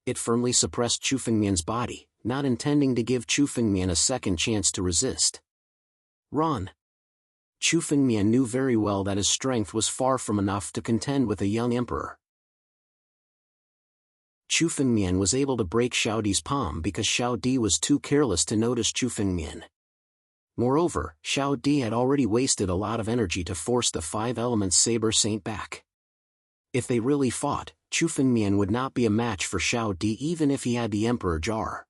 It firmly suppressed Chu Fengmian's body, not intending to give Chu Fengmian a second chance to resist. Run! Chu Fengmian knew very well that his strength was far from enough to contend with a young emperor. Chu Fengmian was able to break Xiao Di's palm because Xiao Di was too careless to notice Chu Fengmian. Moreover, Xiao Di had already wasted a lot of energy to force the Five Elements Saber Saint back. If they really fought, Chu Fengmian would not be a match for Xiao Di even if he had the Emperor Jar.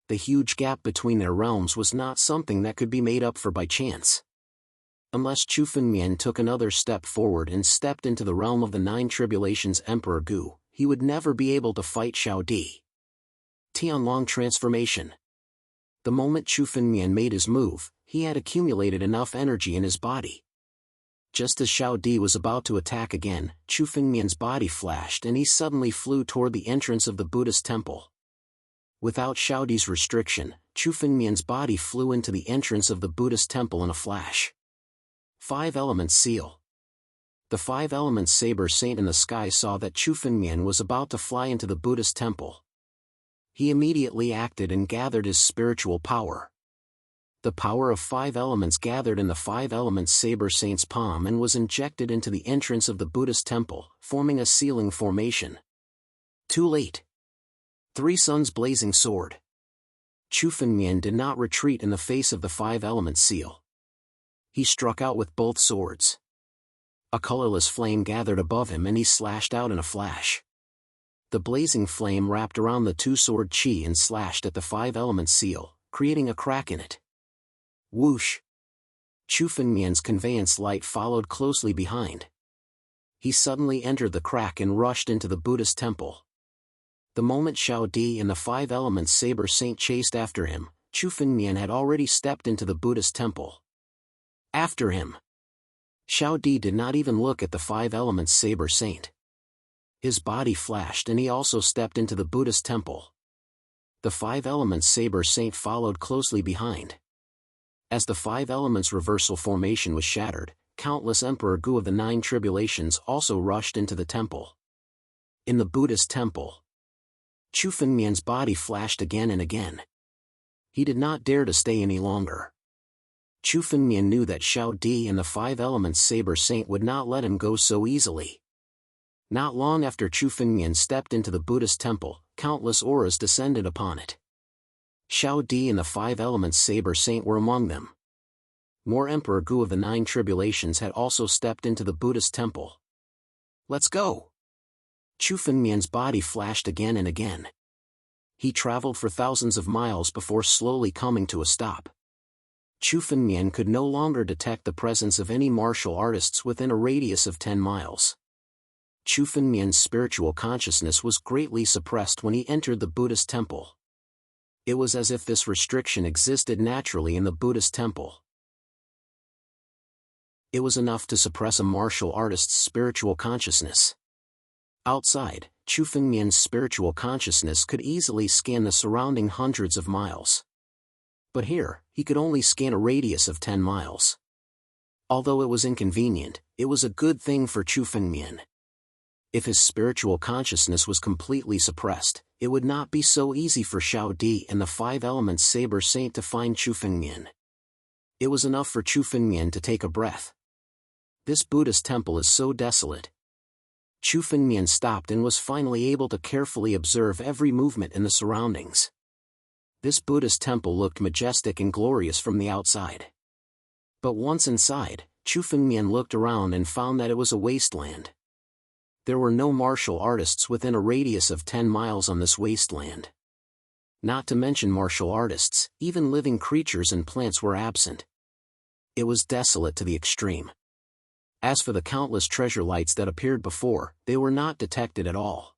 The huge gap between their realms was not something that could be made up for by chance. Unless Chu Fengmian took another step forward and stepped into the realm of the Nine Tribulations Emperor Gu, he would never be able to fight Xiao Di. Tianlong transformation. The moment Chu Fengmian made his move, he had accumulated enough energy in his body. Just as Xiao Di was about to attack again, Chu Fengmian's body flashed and he suddenly flew toward the entrance of the Buddhist temple. Without Xiao Di's restriction, Chu Fengmian's body flew into the entrance of the Buddhist temple in a flash. Five Elements Seal. The Five Elements Saber Saint in the sky saw that Chu Fengmian was about to fly into the Buddhist temple. He immediately acted and gathered his spiritual power. The power of five elements gathered in the Five Elements Saber Saint's palm and was injected into the entrance of the Buddhist temple, forming a sealing formation. Too late. Three Suns Blazing Sword. Chu Fengmian did not retreat in the face of the Five Elements seal. He struck out with both swords. A colorless flame gathered above him and he slashed out in a flash. The blazing flame wrapped around the two-sword chi and slashed at the Five Elements seal, creating a crack in it. Whoosh! Chu Fengmian's conveyance light followed closely behind. He suddenly entered the crack and rushed into the Buddhist temple. The moment Xiao Di and the Five Elements Saber Saint chased after him, Chu Fengmian had already stepped into the Buddhist temple. After him! Xiao Di did not even look at the Five Elements Saber Saint. His body flashed and he also stepped into the Buddhist temple. The Five Elements Saber Saint followed closely behind. As the Five Elements reversal formation was shattered, countless Emperor Gu of the Nine Tribulations also rushed into the temple. In the Buddhist temple, Chu Fengmian's body flashed again and again. He did not dare to stay any longer. Chu Fengmian knew that Xiao Di and the Five Elements Saber Saint would not let him go so easily. Not long after Chu Fengmian stepped into the Buddhist temple, countless auras descended upon it. Xiao Di and the Five Elements Saber Saint were among them. More Emperor Gu of the Nine Tribulations had also stepped into the Buddhist temple. Let's go! Chu Fengmian's body flashed again and again. He traveled for thousands of miles before slowly coming to a stop. Chu Fengmian could no longer detect the presence of any martial artists within a radius of 10 miles. Chu Fengmian's spiritual consciousness was greatly suppressed when he entered the Buddhist temple. It was as if this restriction existed naturally in the Buddhist temple. It was enough to suppress a martial artist's spiritual consciousness. Outside, Chu Fengmian's spiritual consciousness could easily scan the surrounding hundreds of miles. But here, he could only scan a radius of 10 miles. Although it was inconvenient, it was a good thing for Chu Fengmian. If his spiritual consciousness was completely suppressed, it would not be so easy for Xiao Di and the Five Elements Saber Saint to find Chu Fengmian. It was enough for Chu Fengmian to take a breath. This Buddhist temple is so desolate. Chu Fengmian stopped and was finally able to carefully observe every movement in the surroundings. This Buddhist temple looked majestic and glorious from the outside. But once inside, Chu Fengmian looked around and found that it was a wasteland. There were no martial artists within a radius of 10 miles on this wasteland. Not to mention martial artists, even living creatures and plants were absent. It was desolate to the extreme. As for the countless treasure lights that appeared before, they were not detected at all.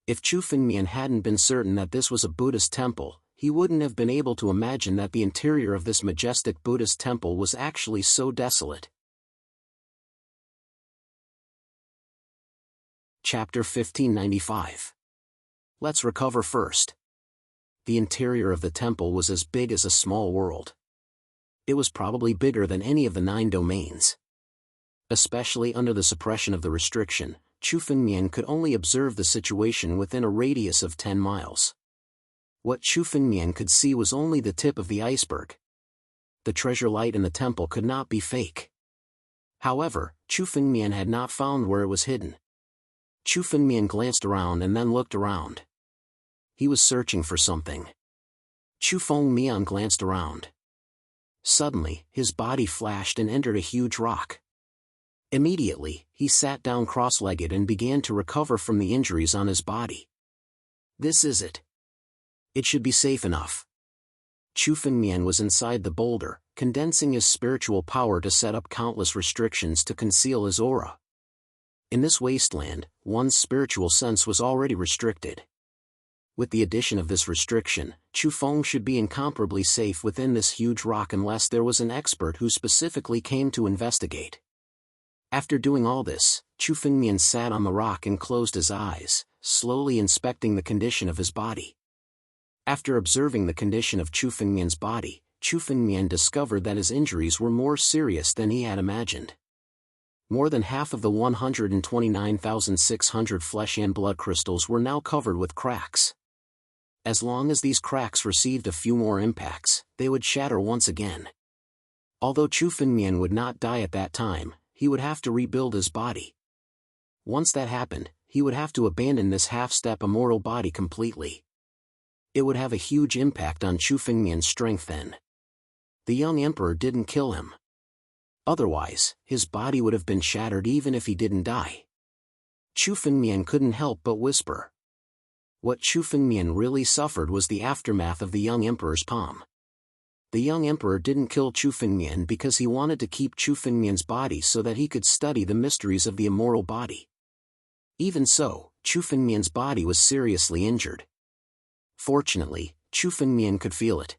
If Chu Fengmian hadn't been certain that this was a Buddhist temple, he wouldn't have been able to imagine that the interior of this majestic Buddhist temple was actually so desolate. Chapter 1595. Let's recover first. The interior of the temple was as big as a small world. It was probably bigger than any of the 9 domains. Especially under the suppression of the restriction, Chu Fengmian could only observe the situation within a radius of 10 miles. What Chu Fengmian could see was only the tip of the iceberg. The treasure light in the temple could not be fake. However, Chu Fengmian had not found where it was hidden. Chu Fengmian glanced around and then looked around. He was searching for something. Chu Fengmian glanced around. Suddenly, his body flashed and entered a huge rock. Immediately, he sat down cross-legged and began to recover from the injuries on his body. This is it. It should be safe enough. Chu Fengmian was inside the boulder, condensing his spiritual power to set up countless restrictions to conceal his aura. In this wasteland, one's spiritual sense was already restricted. With the addition of this restriction, Chu Feng should be incomparably safe within this huge rock unless there was an expert who specifically came to investigate. After doing all this, Chu Fengmian sat on the rock and closed his eyes, slowly inspecting the condition of his body. After observing the condition of Chu Fengmian's body, Chu Fengmian discovered that his injuries were more serious than he had imagined. More than half of the 129,600 flesh and blood crystals were now covered with cracks. As long as these cracks received a few more impacts, they would shatter once again. Although Chu Fengmian would not die at that time, he would have to rebuild his body. Once that happened, he would have to abandon this half-step immortal body completely. It would have a huge impact on Chu Fengmian's strength then. The young emperor didn't kill him. Otherwise, his body would have been shattered even if he didn't die. Chu Fengmian couldn't help but whisper. What Chu Fengmian really suffered was the aftermath of the young emperor's palm. The young emperor didn't kill Chu Fengmian because he wanted to keep Chu Fengmian's body so that he could study the mysteries of the immortal body. Even so, Chu Fengmian's body was seriously injured. Fortunately, Chu Fengmian could feel it.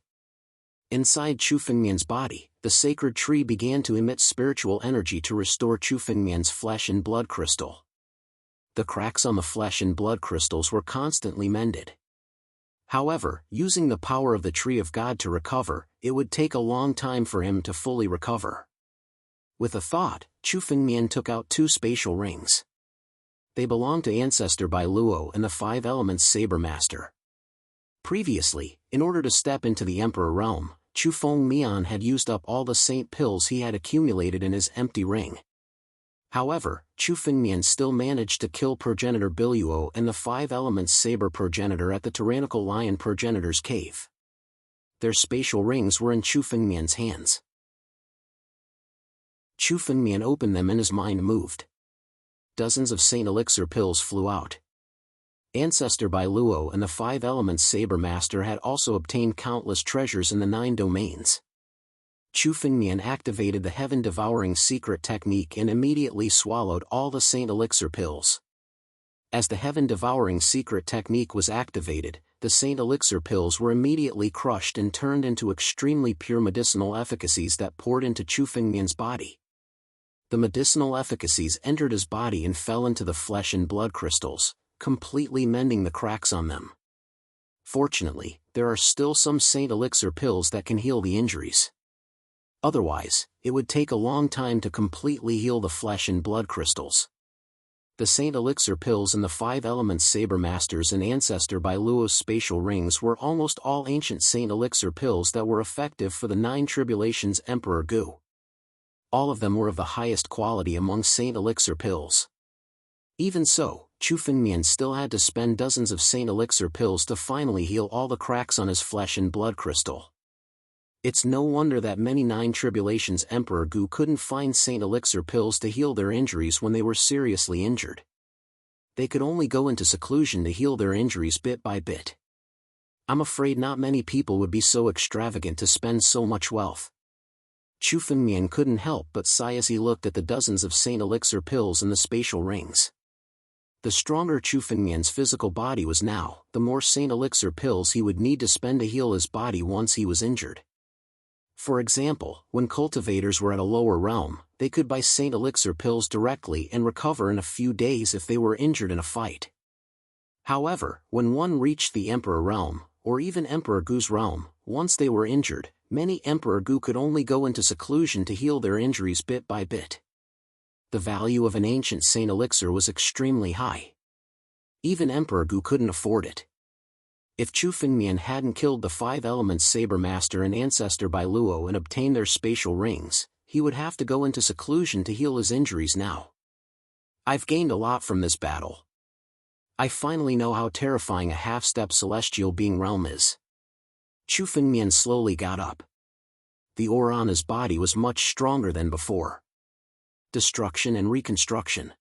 Inside Chu Fengmian's body, the sacred tree began to emit spiritual energy to restore Chu Fengmian's flesh and blood crystal. The cracks on the flesh and blood crystals were constantly mended. However, using the power of the Tree of God to recover, it would take a long time for him to fully recover. With a thought, Chu Fengmian took out 2 spatial rings. They belonged to Ancestor Bai Luo and the 5 Elements Saber Master. Previously, in order to step into the Emperor realm, Chu Fengmian had used up all the saint pills he had accumulated in his empty ring. However, Chu Fengmian still managed to kill Progenitor Biluo and the 5 Elements Saber Progenitor at the Tyrannical Lion Progenitor's cave. Their spatial rings were in Chu Fengmian's hands. Chu Fengmian opened them and his mind moved. dozens of Saint Elixir pills flew out. Ancestor Bai Luo and the 5 Elements Saber Master had also obtained countless treasures in the 9 domains. Chu Fengmian activated the heaven-devouring secret technique and immediately swallowed all the Saint Elixir pills. As the heaven-devouring secret technique was activated, the Saint Elixir pills were immediately crushed and turned into extremely pure medicinal efficacies that poured into Chu Fengmian's body. The medicinal efficacies entered his body and fell into the flesh and blood crystals, completely mending the cracks on them. Fortunately, there are still some Saint Elixir pills that can heal the injuries. Otherwise, it would take a long time to completely heal the flesh and blood crystals. The Saint Elixir pills and the 5 Elements Saber Masters and Ancestor Bai Luo's spatial rings were almost all ancient Saint Elixir pills that were effective for the 9 Tribulations Emperor Gu. All of them were of the highest quality among Saint Elixir pills. Even so, Chu Fengmian still had to spend dozens of Saint Elixir pills to finally heal all the cracks on his flesh and blood crystal. It's no wonder that many 9 Tribulations Emperor Gu couldn't find Saint Elixir pills to heal their injuries when they were seriously injured. They could only go into seclusion to heal their injuries bit by bit. I'm afraid not many people would be so extravagant to spend so much wealth. Chu Fengmian couldn't help but sigh as he looked at the dozens of Saint Elixir pills and the spatial rings. The stronger Chu Fengmian's physical body was now, the more Saint Elixir pills he would need to spend to heal his body once he was injured. For example, when cultivators were at a lower realm, they could buy Saint Elixir pills directly and recover in a few days if they were injured in a fight. However, when one reached the Emperor realm, or even Emperor Gu's realm, once they were injured, many Emperor Gu could only go into seclusion to heal their injuries bit by bit. The value of an ancient Saint Elixir was extremely high. Even Emperor Gu couldn't afford it. If Chu Fengmian hadn't killed the 5 Elements Saber Master and Ancestor Bai Luo and obtained their spatial rings, he would have to go into seclusion to heal his injuries now. I've gained a lot from this battle. I finally know how terrifying a half-step celestial being realm is. Chu Fengmian slowly got up. The aura on his body was much stronger than before. Destruction and reconstruction.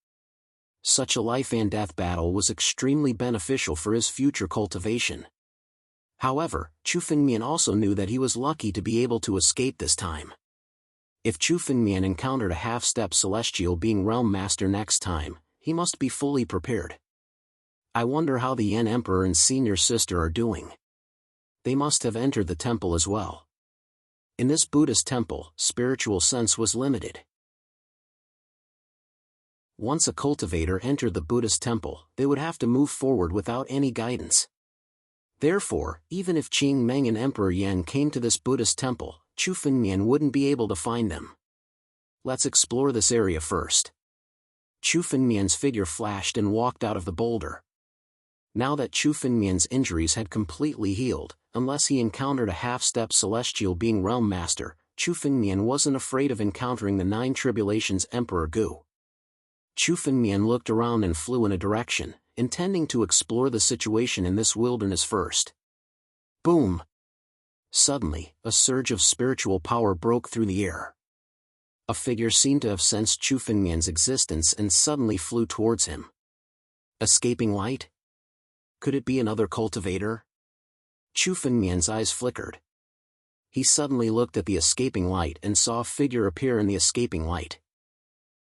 Such a life and death battle was extremely beneficial for his future cultivation. However, Chu Fengmian also knew that he was lucky to be able to escape this time. If Chu Fengmian encountered a half-step celestial being realm master next time, he must be fully prepared. I wonder how the Yan Emperor and senior sister are doing. They must have entered the temple as well. In this Buddhist temple, spiritual sense was limited. Once a cultivator entered the Buddhist temple, they would have to move forward without any guidance. Therefore, even if Qing Meng and Emperor Yan came to this Buddhist temple, Chu Fengmian wouldn't be able to find them. Let's explore this area first. Chu Fengmian's figure flashed and walked out of the boulder. Now that Chu Fengmian's injuries had completely healed, unless he encountered a half-step celestial being realm master, Chu Fengmian wasn't afraid of encountering the 9 Tribulations Emperor Gu. Chu Fengmian looked around and flew in a direction, intending to explore the situation in this wilderness first. Boom! Suddenly, a surge of spiritual power broke through the air. A figure seemed to have sensed Chu Fengmian's existence and suddenly flew towards him. Escaping light? Could it be another cultivator? Chu Fengmian's eyes flickered. He suddenly looked at the escaping light and saw a figure appear in the escaping light.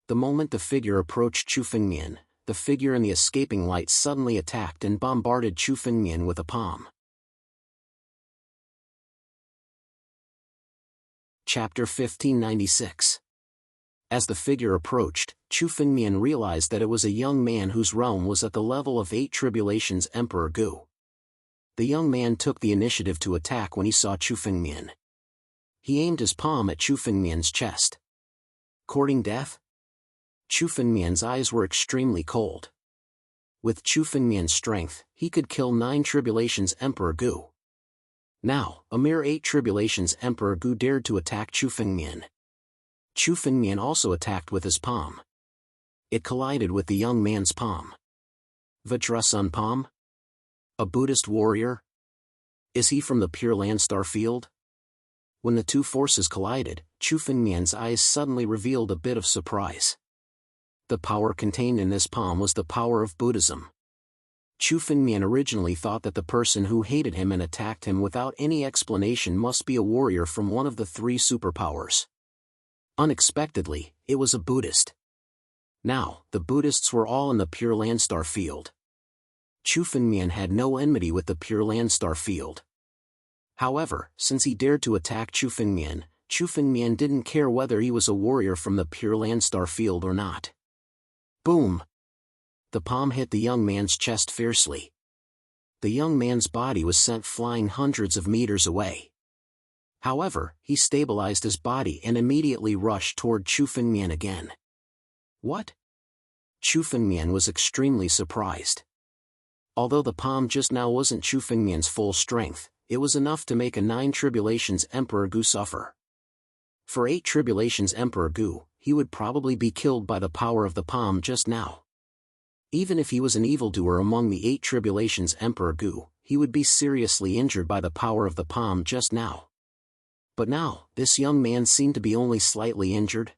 The moment the figure approached Chu Fengmian, the figure in the escaping light suddenly attacked and bombarded Chu Fengmian with a palm. Chapter 1596. As the figure approached, Chu Fengmian realized that it was a young man whose realm was at the level of 8 Tribulations Emperor Gu. The young man took the initiative to attack when he saw Chu Fengmian. He aimed his palm at Chu Fengmian's chest. Courting death? Chu Fengmian's eyes were extremely cold. With Chu Fengmian's strength, he could kill 9 Tribulations Emperor Gu. Now, a mere 8 Tribulations Emperor Gu dared to attack Chu Fengmian. Chu Fengmian also attacked with his palm. It collided with the young man's palm. Vajrasun palm? A Buddhist warrior? Is he from the Pure Land Star Field? When the two forces collided, Chu Fengmian's eyes suddenly revealed a bit of surprise. The power contained in this palm was the power of Buddhism. Chu Fengmian originally thought that the person who hated him and attacked him without any explanation must be a warrior from one of the three superpowers. Unexpectedly, it was a Buddhist. Now, the Buddhists were all in the Pure Land Star Field. Chu Fengmian had no enmity with the Pure Land Star Field. However, since he dared to attack Chu Fengmian didn't care whether he was a warrior from the Pure Land Star Field or not. Boom! The palm hit the young man's chest fiercely. The young man's body was sent flying hundreds of meters away. However, he stabilized his body and immediately rushed toward Chu Fengmian again. What? Chu Fengmian was extremely surprised. Although the palm just now wasn't Chu Fengmian's full strength, it was enough to make a 9 Tribulations Emperor Gu suffer. For 8 Tribulations Emperor Gu, he would probably be killed by the power of the palm just now. Even if he was an evildoer among the 8 Tribulations Emperor Gu, he would be seriously injured by the power of the palm just now. But now, this young man seemed to be only slightly injured.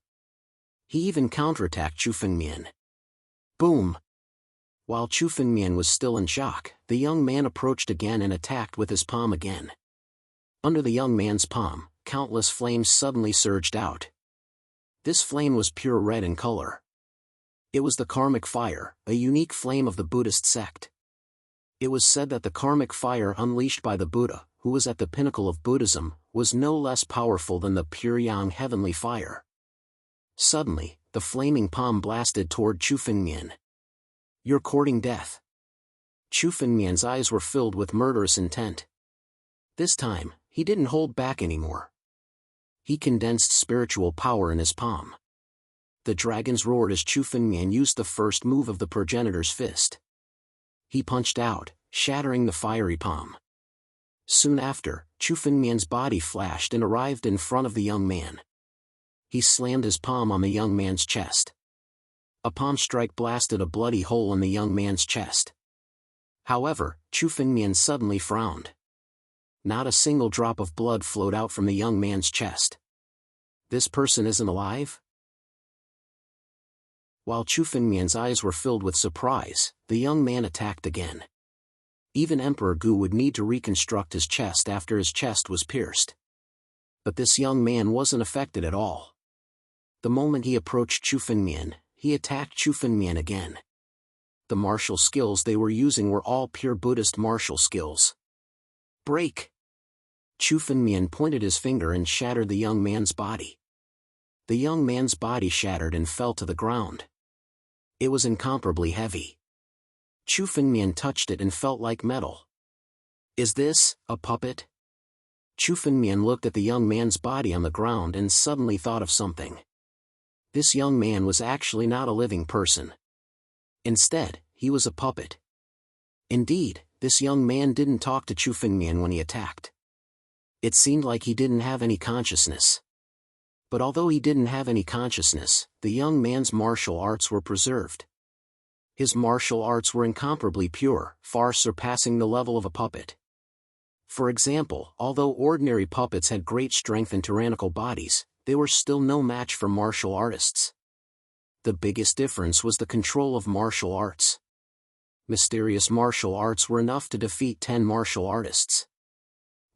He even counterattacked Chu Fengmian. Boom! While Chu Fengmian was still in shock, the young man approached again and attacked with his palm again. Under the young man's palm, countless flames suddenly surged out. This flame was pure red in color. It was the karmic fire, a unique flame of the Buddhist sect. It was said that the karmic fire unleashed by the Buddha, who was at the pinnacle of Buddhism, was no less powerful than the pure yang heavenly fire. Suddenly, the flaming palm blasted toward Chu Fengmian. You're courting death. Chu Fengmian's eyes were filled with murderous intent. This time, he didn't hold back anymore. He condensed spiritual power in his palm. The dragons roared as Chu Fengmian used the first move of the progenitor's fist. He punched out, shattering the fiery palm. Soon after, Chu Fengmian's body flashed and arrived in front of the young man. He slammed his palm on the young man's chest. A palm strike blasted a bloody hole in the young man's chest. However, Chu Fengmian suddenly frowned. Not a single drop of blood flowed out from the young man's chest. This person isn't alive? While Chu Fengmian's eyes were filled with surprise, the young man attacked again. Even Emperor Gu would need to reconstruct his chest after his chest was pierced. But this young man wasn't affected at all. The moment he approached Chu Fengmian, he attacked Chu Fengmian again. The martial skills they were using were all pure Buddhist martial skills. Break! Chu Fengmian pointed his finger and shattered the young man's body. The young man's body shattered and fell to the ground. It was incomparably heavy. Chu Fengmian touched it and felt like metal. Is this a puppet? Chu Fengmian looked at the young man's body on the ground and suddenly thought of something. This young man was actually not a living person. Instead, he was a puppet. Indeed, this young man didn't talk to Chu Fengmian when he attacked. It seemed like he didn't have any consciousness. But although he didn't have any consciousness, the young man's martial arts were preserved. His martial arts were incomparably pure, far surpassing the level of a puppet. For example, although ordinary puppets had great strength and tyrannical bodies, they were still no match for martial artists. The biggest difference was the control of martial arts. Mysterious martial arts were enough to defeat 10 martial artists.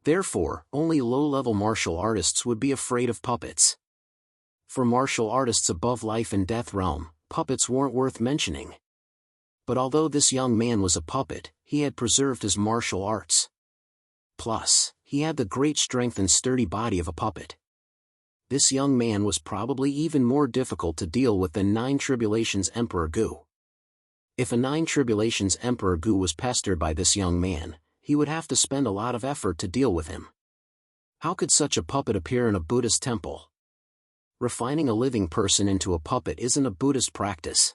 Therefore, only low-level martial artists would be afraid of puppets. For martial artists above life and death realm, puppets weren't worth mentioning. But although this young man was a puppet, he had preserved his martial arts. Plus, he had the great strength and sturdy body of a puppet. This young man was probably even more difficult to deal with than 9 Tribulations Emperor Gu. If a 9 Tribulations Emperor Gu was pestered by this young man, he would have to spend a lot of effort to deal with him. How could such a puppet appear in a Buddhist temple? Refining a living person into a puppet isn't a Buddhist practice.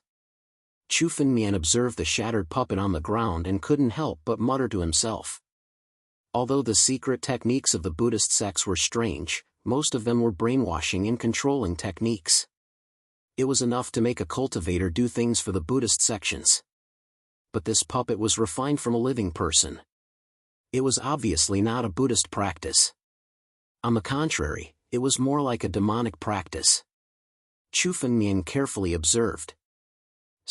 Chu Fengmian observed the shattered puppet on the ground and couldn't help but mutter to himself. Although the secret techniques of the Buddhist sects were strange, most of them were brainwashing and controlling techniques. It was enough to make a cultivator do things for the Buddhist sections. But this puppet was refined from a living person. It was obviously not a Buddhist practice. On the contrary, it was more like a demonic practice. Chu Fengmian carefully observed.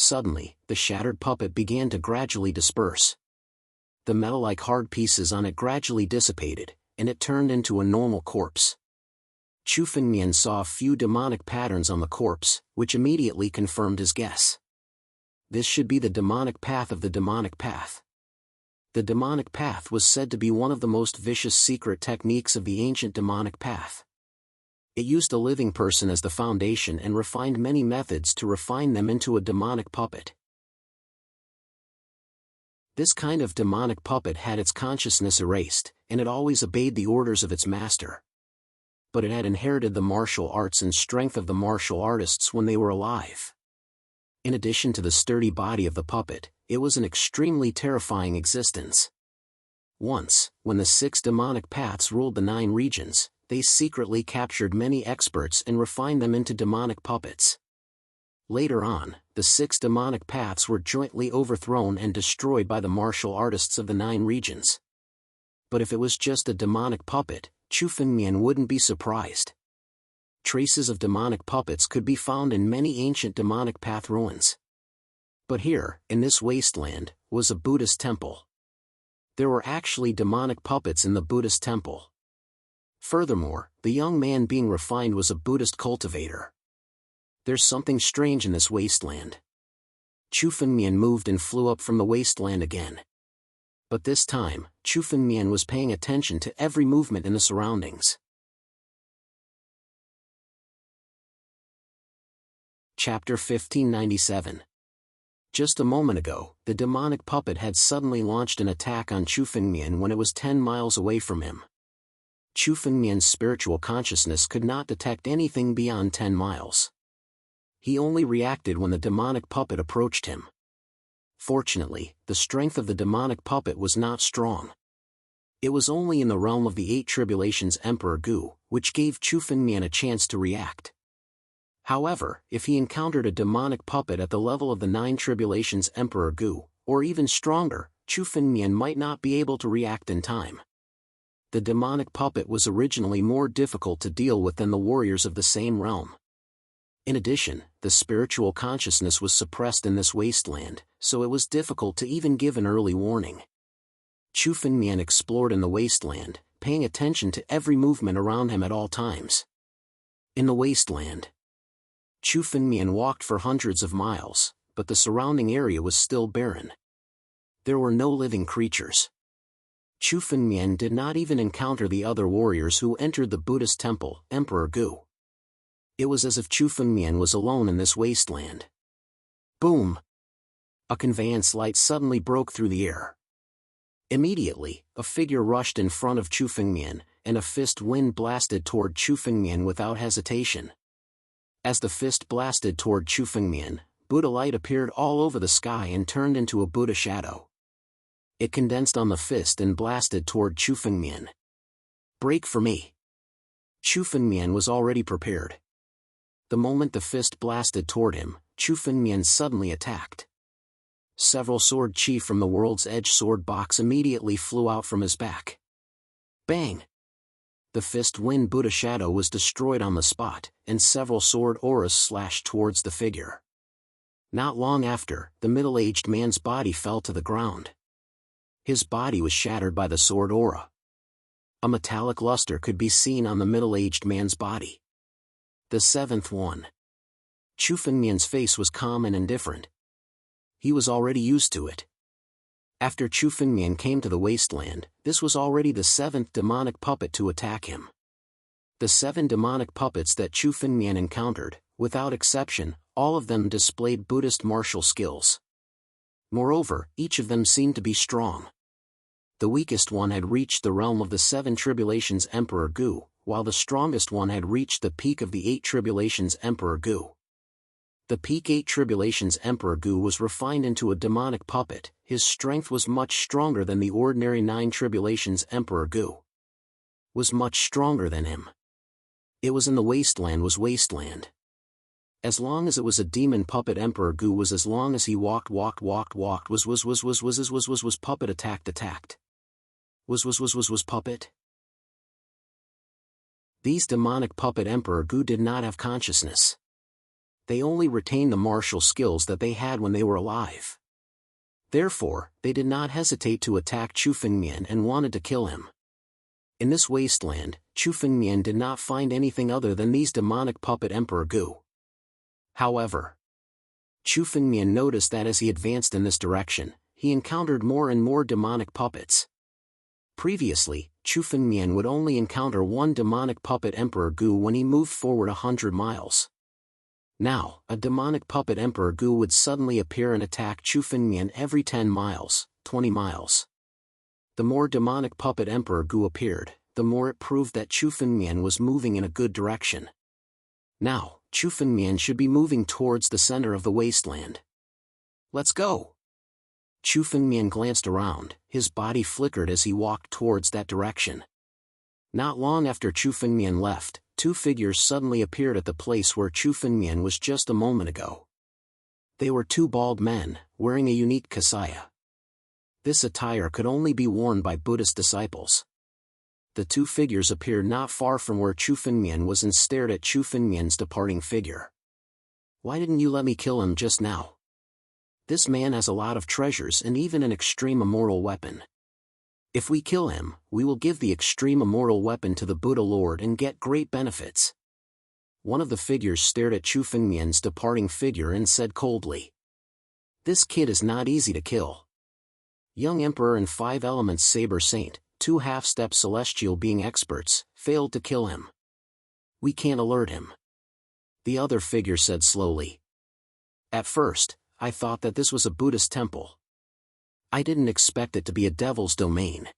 Suddenly, the shattered puppet began to gradually disperse. The metal-like hard pieces on it gradually dissipated, and it turned into a normal corpse. Chu Fengmian saw a few demonic patterns on the corpse, which immediately confirmed his guess. This should be the demonic path of the demonic path. The demonic path was said to be one of the most vicious secret techniques of the ancient demonic path. It used a living person as the foundation and refined many methods to refine them into a demonic puppet. This kind of demonic puppet had its consciousness erased, and it always obeyed the orders of its master. But it had inherited the martial arts and strength of the martial artists when they were alive. In addition to the sturdy body of the puppet, it was an extremely terrifying existence. Once, when the 6 demonic paths ruled the 9 regions, they secretly captured many experts and refined them into demonic puppets. Later on, the 6 demonic paths were jointly overthrown and destroyed by the martial artists of the 9 regions. But if it was just a demonic puppet, Chu Fengmian wouldn't be surprised. Traces of demonic puppets could be found in many ancient demonic path ruins. But here, in this wasteland, was a Buddhist temple. There were actually demonic puppets in the Buddhist temple. Furthermore, the young man being refined was a Buddhist cultivator. There's something strange in this wasteland. Chu Fengmian moved and flew up from the wasteland again. But this time, Chu Fengmian was paying attention to every movement in the surroundings. Chapter 1597. Just a moment ago, the demonic puppet had suddenly launched an attack on Chu Fengmian when it was 10 miles away from him. Chu Fengmian's spiritual consciousness could not detect anything beyond 10 miles. He only reacted when the demonic puppet approached him. Fortunately, the strength of the demonic puppet was not strong. It was only in the realm of the 8 tribulations Emperor Gu, which gave Chu Fengmian a chance to react. However, if he encountered a demonic puppet at the level of the 9 tribulations Emperor Gu, or even stronger, Chu Fengmian might not be able to react in time. The demonic puppet was originally more difficult to deal with than the warriors of the same realm. In addition, the spiritual consciousness was suppressed in this wasteland, so it was difficult to even give an early warning. Chu Fengmian explored in the wasteland, paying attention to every movement around him at all times. In the wasteland, Chu Fengmian walked for hundreds of miles, but the surrounding area was still barren. There were no living creatures. Chu Fengmian did not even encounter the other warriors who entered the Buddhist temple, Emperor Gu. It was as if Chu Fengmian was alone in this wasteland. Boom! A conveyance light suddenly broke through the air. Immediately, a figure rushed in front of Chu Fengmian, and a fist wind blasted toward Chu Fengmian without hesitation. As the fist blasted toward Chu Fengmian, Buddha light appeared all over the sky and turned into a Buddha shadow. It condensed on the fist and blasted toward Chu Fengmian. Break for me! Chu Fengmian was already prepared. The moment the fist blasted toward him, Chu Fengmian suddenly attacked. Several sword chi from the world's edge sword box immediately flew out from his back. Bang! The fist wind Buddha shadow was destroyed on the spot, and several sword auras slashed towards the figure. Not long after, the middle-aged man's body fell to the ground. His body was shattered by the sword aura. A metallic luster could be seen on the middle-aged man's body. The 7th one. Chu Fengmian's face was calm and indifferent. He was already used to it. After Chu Fengmian came to the wasteland, this was already the 7th demonic puppet to attack him. The 7 demonic puppets that Chu Fengmian encountered, without exception, all of them displayed Buddhist martial skills. Moreover, each of them seemed to be strong. The weakest one had reached the realm of the 7 tribulations Emperor Gu, while the strongest one had reached the peak of the 8 tribulations Emperor Gu. The peak 8 tribulations Emperor Gu was refined into a demonic puppet. His strength was much stronger than the ordinary 9 tribulations Emperor Gu. Was much stronger than him. It was in the wasteland was wasteland. As long as it was a demon puppet Emperor Gu was as long as he walked was puppet attacked. Was puppet. These demonic puppet Emperor Gu did not have consciousness. they only retained the martial skills that they had when they were alive. Therefore, they did not hesitate to attack Chu Fengmian and wanted to kill him. In this wasteland, Chu Fengmian did not find anything other than these demonic puppet Emperor Gu. However, Chu Fengmian noticed that as he advanced in this direction, he encountered more and more demonic puppets. Previously, Chu Fengmian would only encounter one demonic puppet Emperor Gu when he moved forward 100 miles. Now, a demonic puppet Emperor Gu would suddenly appear and attack Chu Fengmian every 10 miles, 20 miles. The more demonic puppet Emperor Gu appeared, the more it proved that Chu Fengmian was moving in a good direction. Now, Chu Fengmian should be moving towards the center of the wasteland. Let's go! Chu Fengmian glanced around, his body flickered as he walked towards that direction. Not long after Chu Fengmian left, two figures suddenly appeared at the place where Chu Fengmian was just a moment ago. They were two bald men, wearing a unique kasaya. This attire could only be worn by Buddhist disciples. The two figures appeared not far from where Chu Fengmian was and stared at Chu Fengmian's departing figure. "Why didn't you let me kill him just now? This man has a lot of treasures and even an extreme immortal weapon. If we kill him, we will give the extreme immortal weapon to the Buddha Lord and get great benefits." One of the figures stared at Chu Fengmian's departing figure and said coldly, "This kid is not easy to kill. Young Emperor and 5 Elements Saber Saint, 2 half-step celestial being experts, failed to kill him. We can't alert him." The other figure said slowly, "At first, I thought that this was a Buddhist temple. I didn't expect it to be a devil's domain.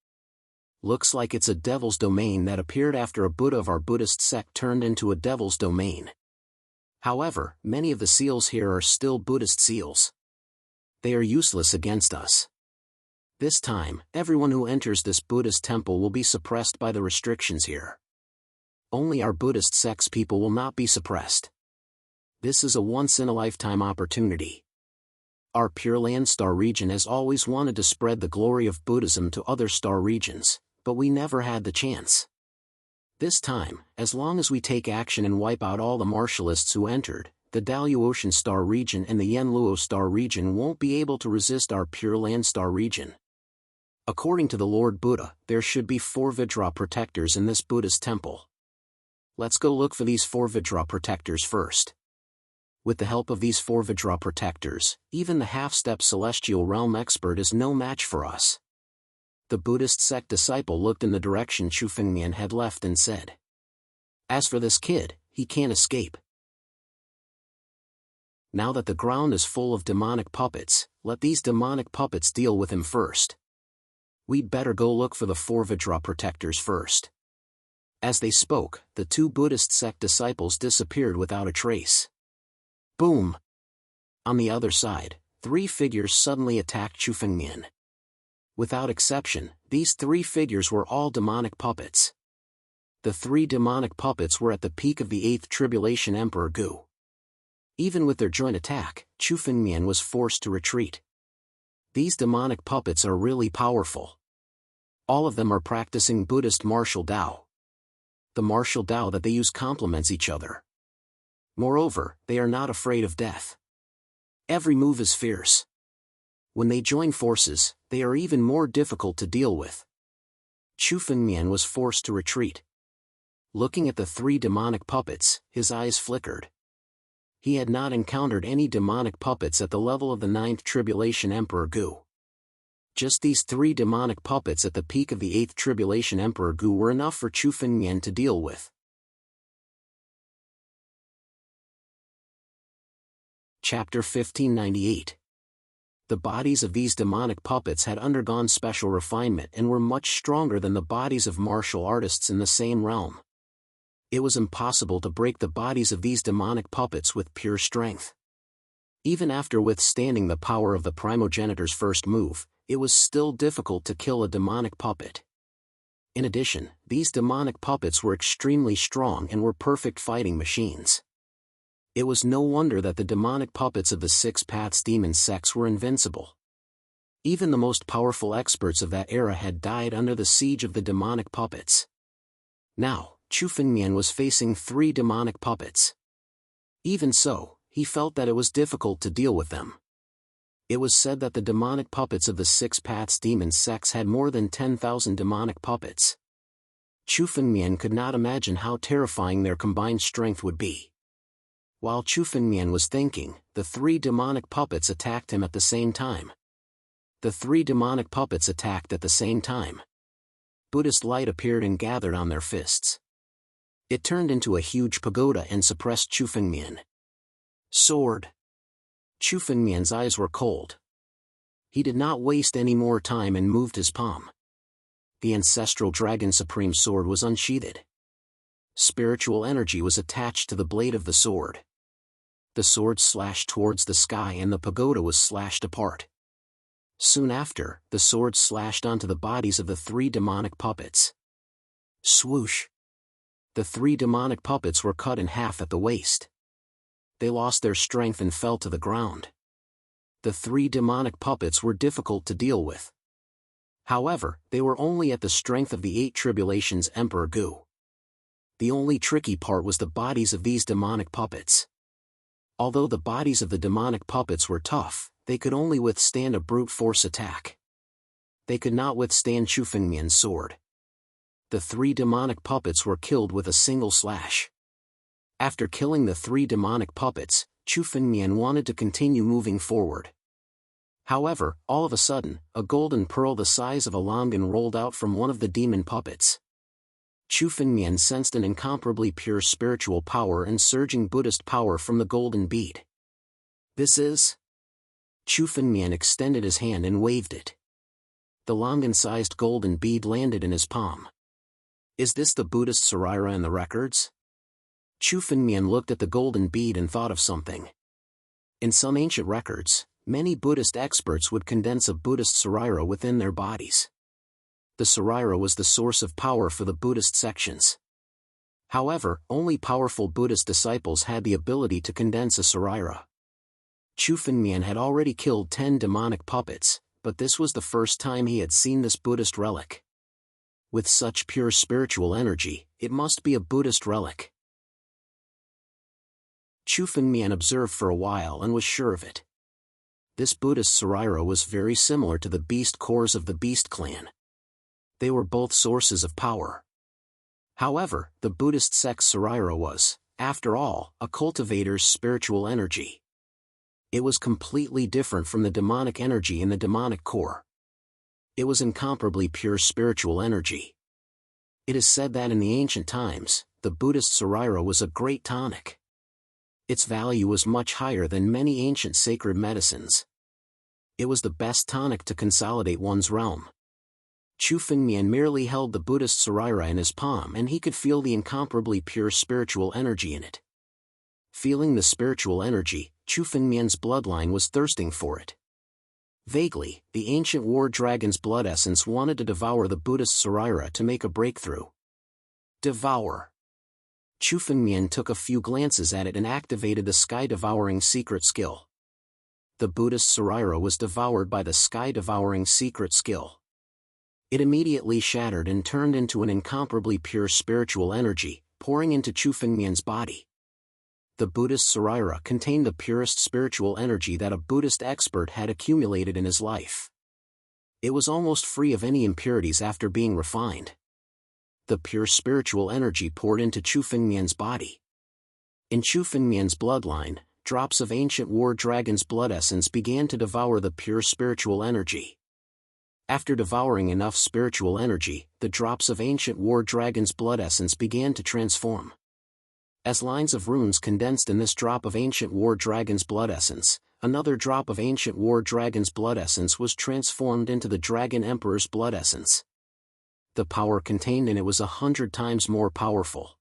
Looks like it's a devil's domain that appeared after a Buddha of our Buddhist sect turned into a devil's domain. However, many of the seals here are still Buddhist seals. They are useless against us. This time, everyone who enters this Buddhist temple will be suppressed by the restrictions here. Only our Buddhist sect's people will not be suppressed. This is a once-in-a-lifetime opportunity. Our Pure Land star region has always wanted to spread the glory of Buddhism to other star regions, but we never had the chance. This time, as long as we take action and wipe out all the martialists who entered, the Dalyu Ocean star region and the Yenluo star region won't be able to resist our Pure Land star region. According to the Lord Buddha, there should be 4 Vajra protectors in this Buddhist temple. Let's go look for these 4 Vajra protectors first. With the help of these 4 Vajra protectors, even the half-step celestial realm expert is no match for us." The Buddhist sect disciple looked in the direction Chu Fengmian had left and said, "As for this kid, he can't escape. Now that the ground is full of demonic puppets, let these demonic puppets deal with him first. We'd better go look for the 4 Vajra protectors first." As they spoke, the 2 Buddhist sect disciples disappeared without a trace. Boom! On the other side, 3 figures suddenly attacked Chu Fengmian. Without exception, these 3 figures were all demonic puppets. The 3 demonic puppets were at the peak of the 8th Tribulation Emperor Gu. Even with their joint attack, Chu Fengmian was forced to retreat. These demonic puppets are really powerful. All of them are practicing Buddhist martial Tao. The martial Tao that they use complements each other. Moreover, they are not afraid of death. Every move is fierce. When they join forces, they are even more difficult to deal with. Chu Fengmian was forced to retreat. Looking at the 3 demonic puppets, his eyes flickered. He had not encountered any demonic puppets at the level of the 9th Tribulation Emperor Gu. Just these 3 demonic puppets at the peak of the 8th Tribulation Emperor Gu were enough for Chu Fengmian to deal with. Chapter 1598. The bodies of these demonic puppets had undergone special refinement and were much stronger than the bodies of martial artists in the same realm. It was impossible to break the bodies of these demonic puppets with pure strength. Even after withstanding the power of the primogenitor's first move, it was still difficult to kill a demonic puppet. In addition, these demonic puppets were extremely strong and were perfect fighting machines. It was no wonder that the demonic puppets of the 6 Paths demon sects were invincible. Even the most powerful experts of that era had died under the siege of the demonic puppets. Now, Chu Fengmian was facing 3 demonic puppets. Even so, he felt that it was difficult to deal with them. It was said that the demonic puppets of the Six Paths demon sects had more than 10,000 demonic puppets. Chu Fengmian could not imagine how terrifying their combined strength would be. While Chu Fengmian was thinking, the 3 demonic puppets attacked him at the same time. The 3 demonic puppets attacked at the same time. Buddhist light appeared and gathered on their fists. It turned into a huge pagoda and suppressed Chu Fengmian. Sword. Chu Fengmian's eyes were cold. He did not waste any more time and moved his palm. The ancestral dragon supreme sword was unsheathed. Spiritual energy was attached to the blade of the sword. The sword slashed towards the sky and the pagoda was slashed apart. Soon after, the sword slashed onto the bodies of the 3 demonic puppets. Swoosh! The 3 demonic puppets were cut in half at the waist. They lost their strength and fell to the ground. The 3 demonic puppets were difficult to deal with. However, they were only at the strength of the 8 tribulations Emperor Gu. The only tricky part was the bodies of these demonic puppets. Although the bodies of the demonic puppets were tough, they could only withstand a brute force attack. They could not withstand Chu Fengmian's sword. The 3 demonic puppets were killed with a single slash. After killing the 3 demonic puppets, Chu Fengmian wanted to continue moving forward. However, all of a sudden, a golden pearl the size of a longan rolled out from one of the demon puppets. Chu Fengmian sensed an incomparably pure spiritual power and surging Buddhist power from the golden bead. This is... Chu Fengmian extended his hand and waved it. The longan-sized golden bead landed in his palm. Is this the Buddhist Sarira in the records? Chu Fengmian looked at the golden bead and thought of something. In some ancient records, many Buddhist experts would condense a Buddhist Sarira within their bodies. The Sarira was the source of power for the Buddhist sections. However, only powerful Buddhist disciples had the ability to condense a Sarira. Chu Fengmian had already killed 10 demonic puppets, but this was the first time he had seen this Buddhist relic. With such pure spiritual energy, it must be a Buddhist relic. Chu Fengmian observed for a while and was sure of it. This Buddhist Sarira was very similar to the beast cores of the Beast clan. They were both sources of power. However, the Buddhist sect's Sarira was, after all, a cultivator's spiritual energy. It was completely different from the demonic energy in the demonic core. It was incomparably pure spiritual energy. It is said that in the ancient times, the Buddhist Sarira was a great tonic. Its value was much higher than many ancient sacred medicines. It was the best tonic to consolidate one's realm. Chu Fengmian merely held the Buddhist Sarira in his palm and he could feel the incomparably pure spiritual energy in it. Feeling the spiritual energy, Chu Fengmian's bloodline was thirsting for it. Vaguely, the ancient war dragon's blood essence wanted to devour the Buddhist Sarira to make a breakthrough. Devour. Chu Fengmian took a few glances at it and activated the sky-devouring secret skill. The Buddhist Sarira was devoured by the sky-devouring secret skill. It immediately shattered and turned into an incomparably pure spiritual energy, pouring into Chu Fengmian's body. The Buddhist Sarira contained the purest spiritual energy that a Buddhist expert had accumulated in his life. It was almost free of any impurities after being refined. The pure spiritual energy poured into Chu Fengmian's body. In Chu Fengmian's bloodline, drops of ancient war dragon's blood essence began to devour the pure spiritual energy. After devouring enough spiritual energy, the drops of ancient war dragon's blood essence began to transform. As lines of runes condensed in this drop of ancient war dragon's blood essence, another drop of ancient war dragon's blood essence was transformed into the Dragon Emperor's blood essence. The power contained in it was 100 times more powerful.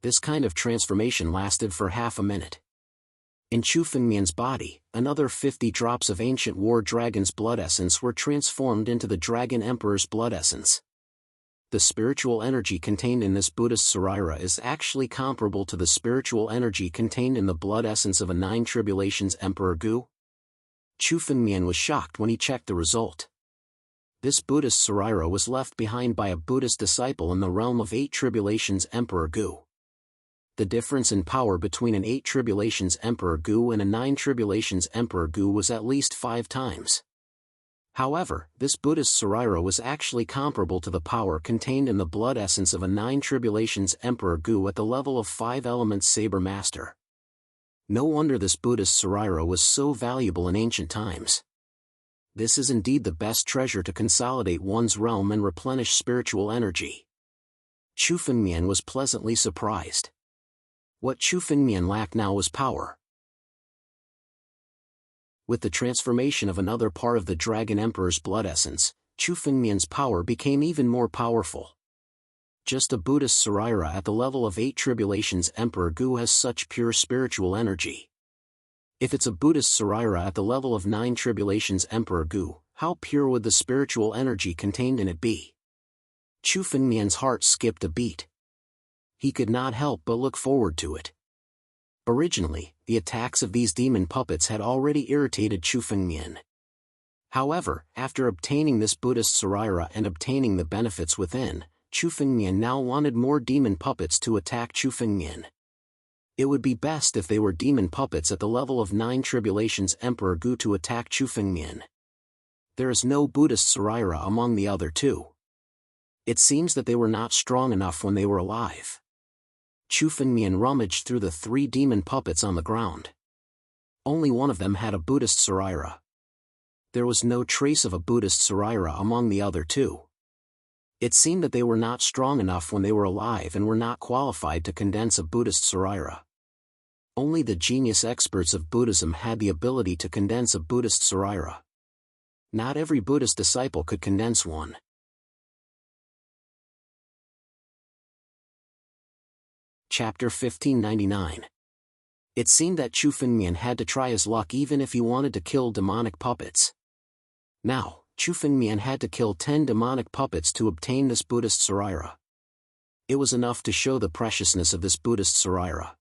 This kind of transformation lasted for half a minute. In Chu Fengmian's body, another 50 drops of ancient war dragon's blood essence were transformed into the Dragon Emperor's blood essence. The spiritual energy contained in this Buddhist Sarira is actually comparable to the spiritual energy contained in the blood essence of a 9 tribulations Emperor Gu. Chu Fengmian was shocked when he checked the result. This Buddhist Sarira was left behind by a Buddhist disciple in the realm of 8 tribulations Emperor Gu. The difference in power between an 8 tribulations Emperor Gu and a 9 tribulations Emperor Gu was at least 5 times. However, this Buddhist Saraira was actually comparable to the power contained in the blood essence of a 9 tribulations Emperor Gu at the level of 5 elements Saber Master. No wonder this Buddhist Saraira was so valuable in ancient times. This is indeed the best treasure to consolidate one's realm and replenish spiritual energy. Chu Fengmian was pleasantly surprised. What Chu Fengmian lacked now was power. With the transformation of another part of the Dragon Emperor's blood essence, Chu Fengmian's power became even more powerful. Just a Buddhist Saraira at the level of 8 tribulations Emperor Gu has such pure spiritual energy. If it's a Buddhist Saraira at the level of 9 tribulations Emperor Gu, how pure would the spiritual energy contained in it be? Chu Fengmian's heart skipped a beat. He could not help but look forward to it. Originally, the attacks of these demon puppets had already irritated Chu Fengmian. However, after obtaining this Buddhist Saraira and obtaining the benefits within, Chu Fengmian now wanted more demon puppets to attack Chu Fengmian. It would be best if they were demon puppets at the level of 9 tribulations Emperor Gu to attack Chu Fengmian. There is no Buddhist Saraira among the other two. It seems that they were not strong enough when they were alive. Chu Fengmian rummaged through the 3 demon puppets on the ground. Only one of them had a Buddhist Saraira. There was no trace of a Buddhist Saraira among the other two. It seemed that they were not strong enough when they were alive and were not qualified to condense a Buddhist Saraira. Only the genius experts of Buddhism had the ability to condense a Buddhist Saraira. Not every Buddhist disciple could condense one. Chapter 1599. It seemed that Chu Fengmian had to try his luck even if he wanted to kill demonic puppets. Now, Chu Fengmian had to kill 10 demonic puppets to obtain this Buddhist Saraira. It was enough to show the preciousness of this Buddhist Saraira.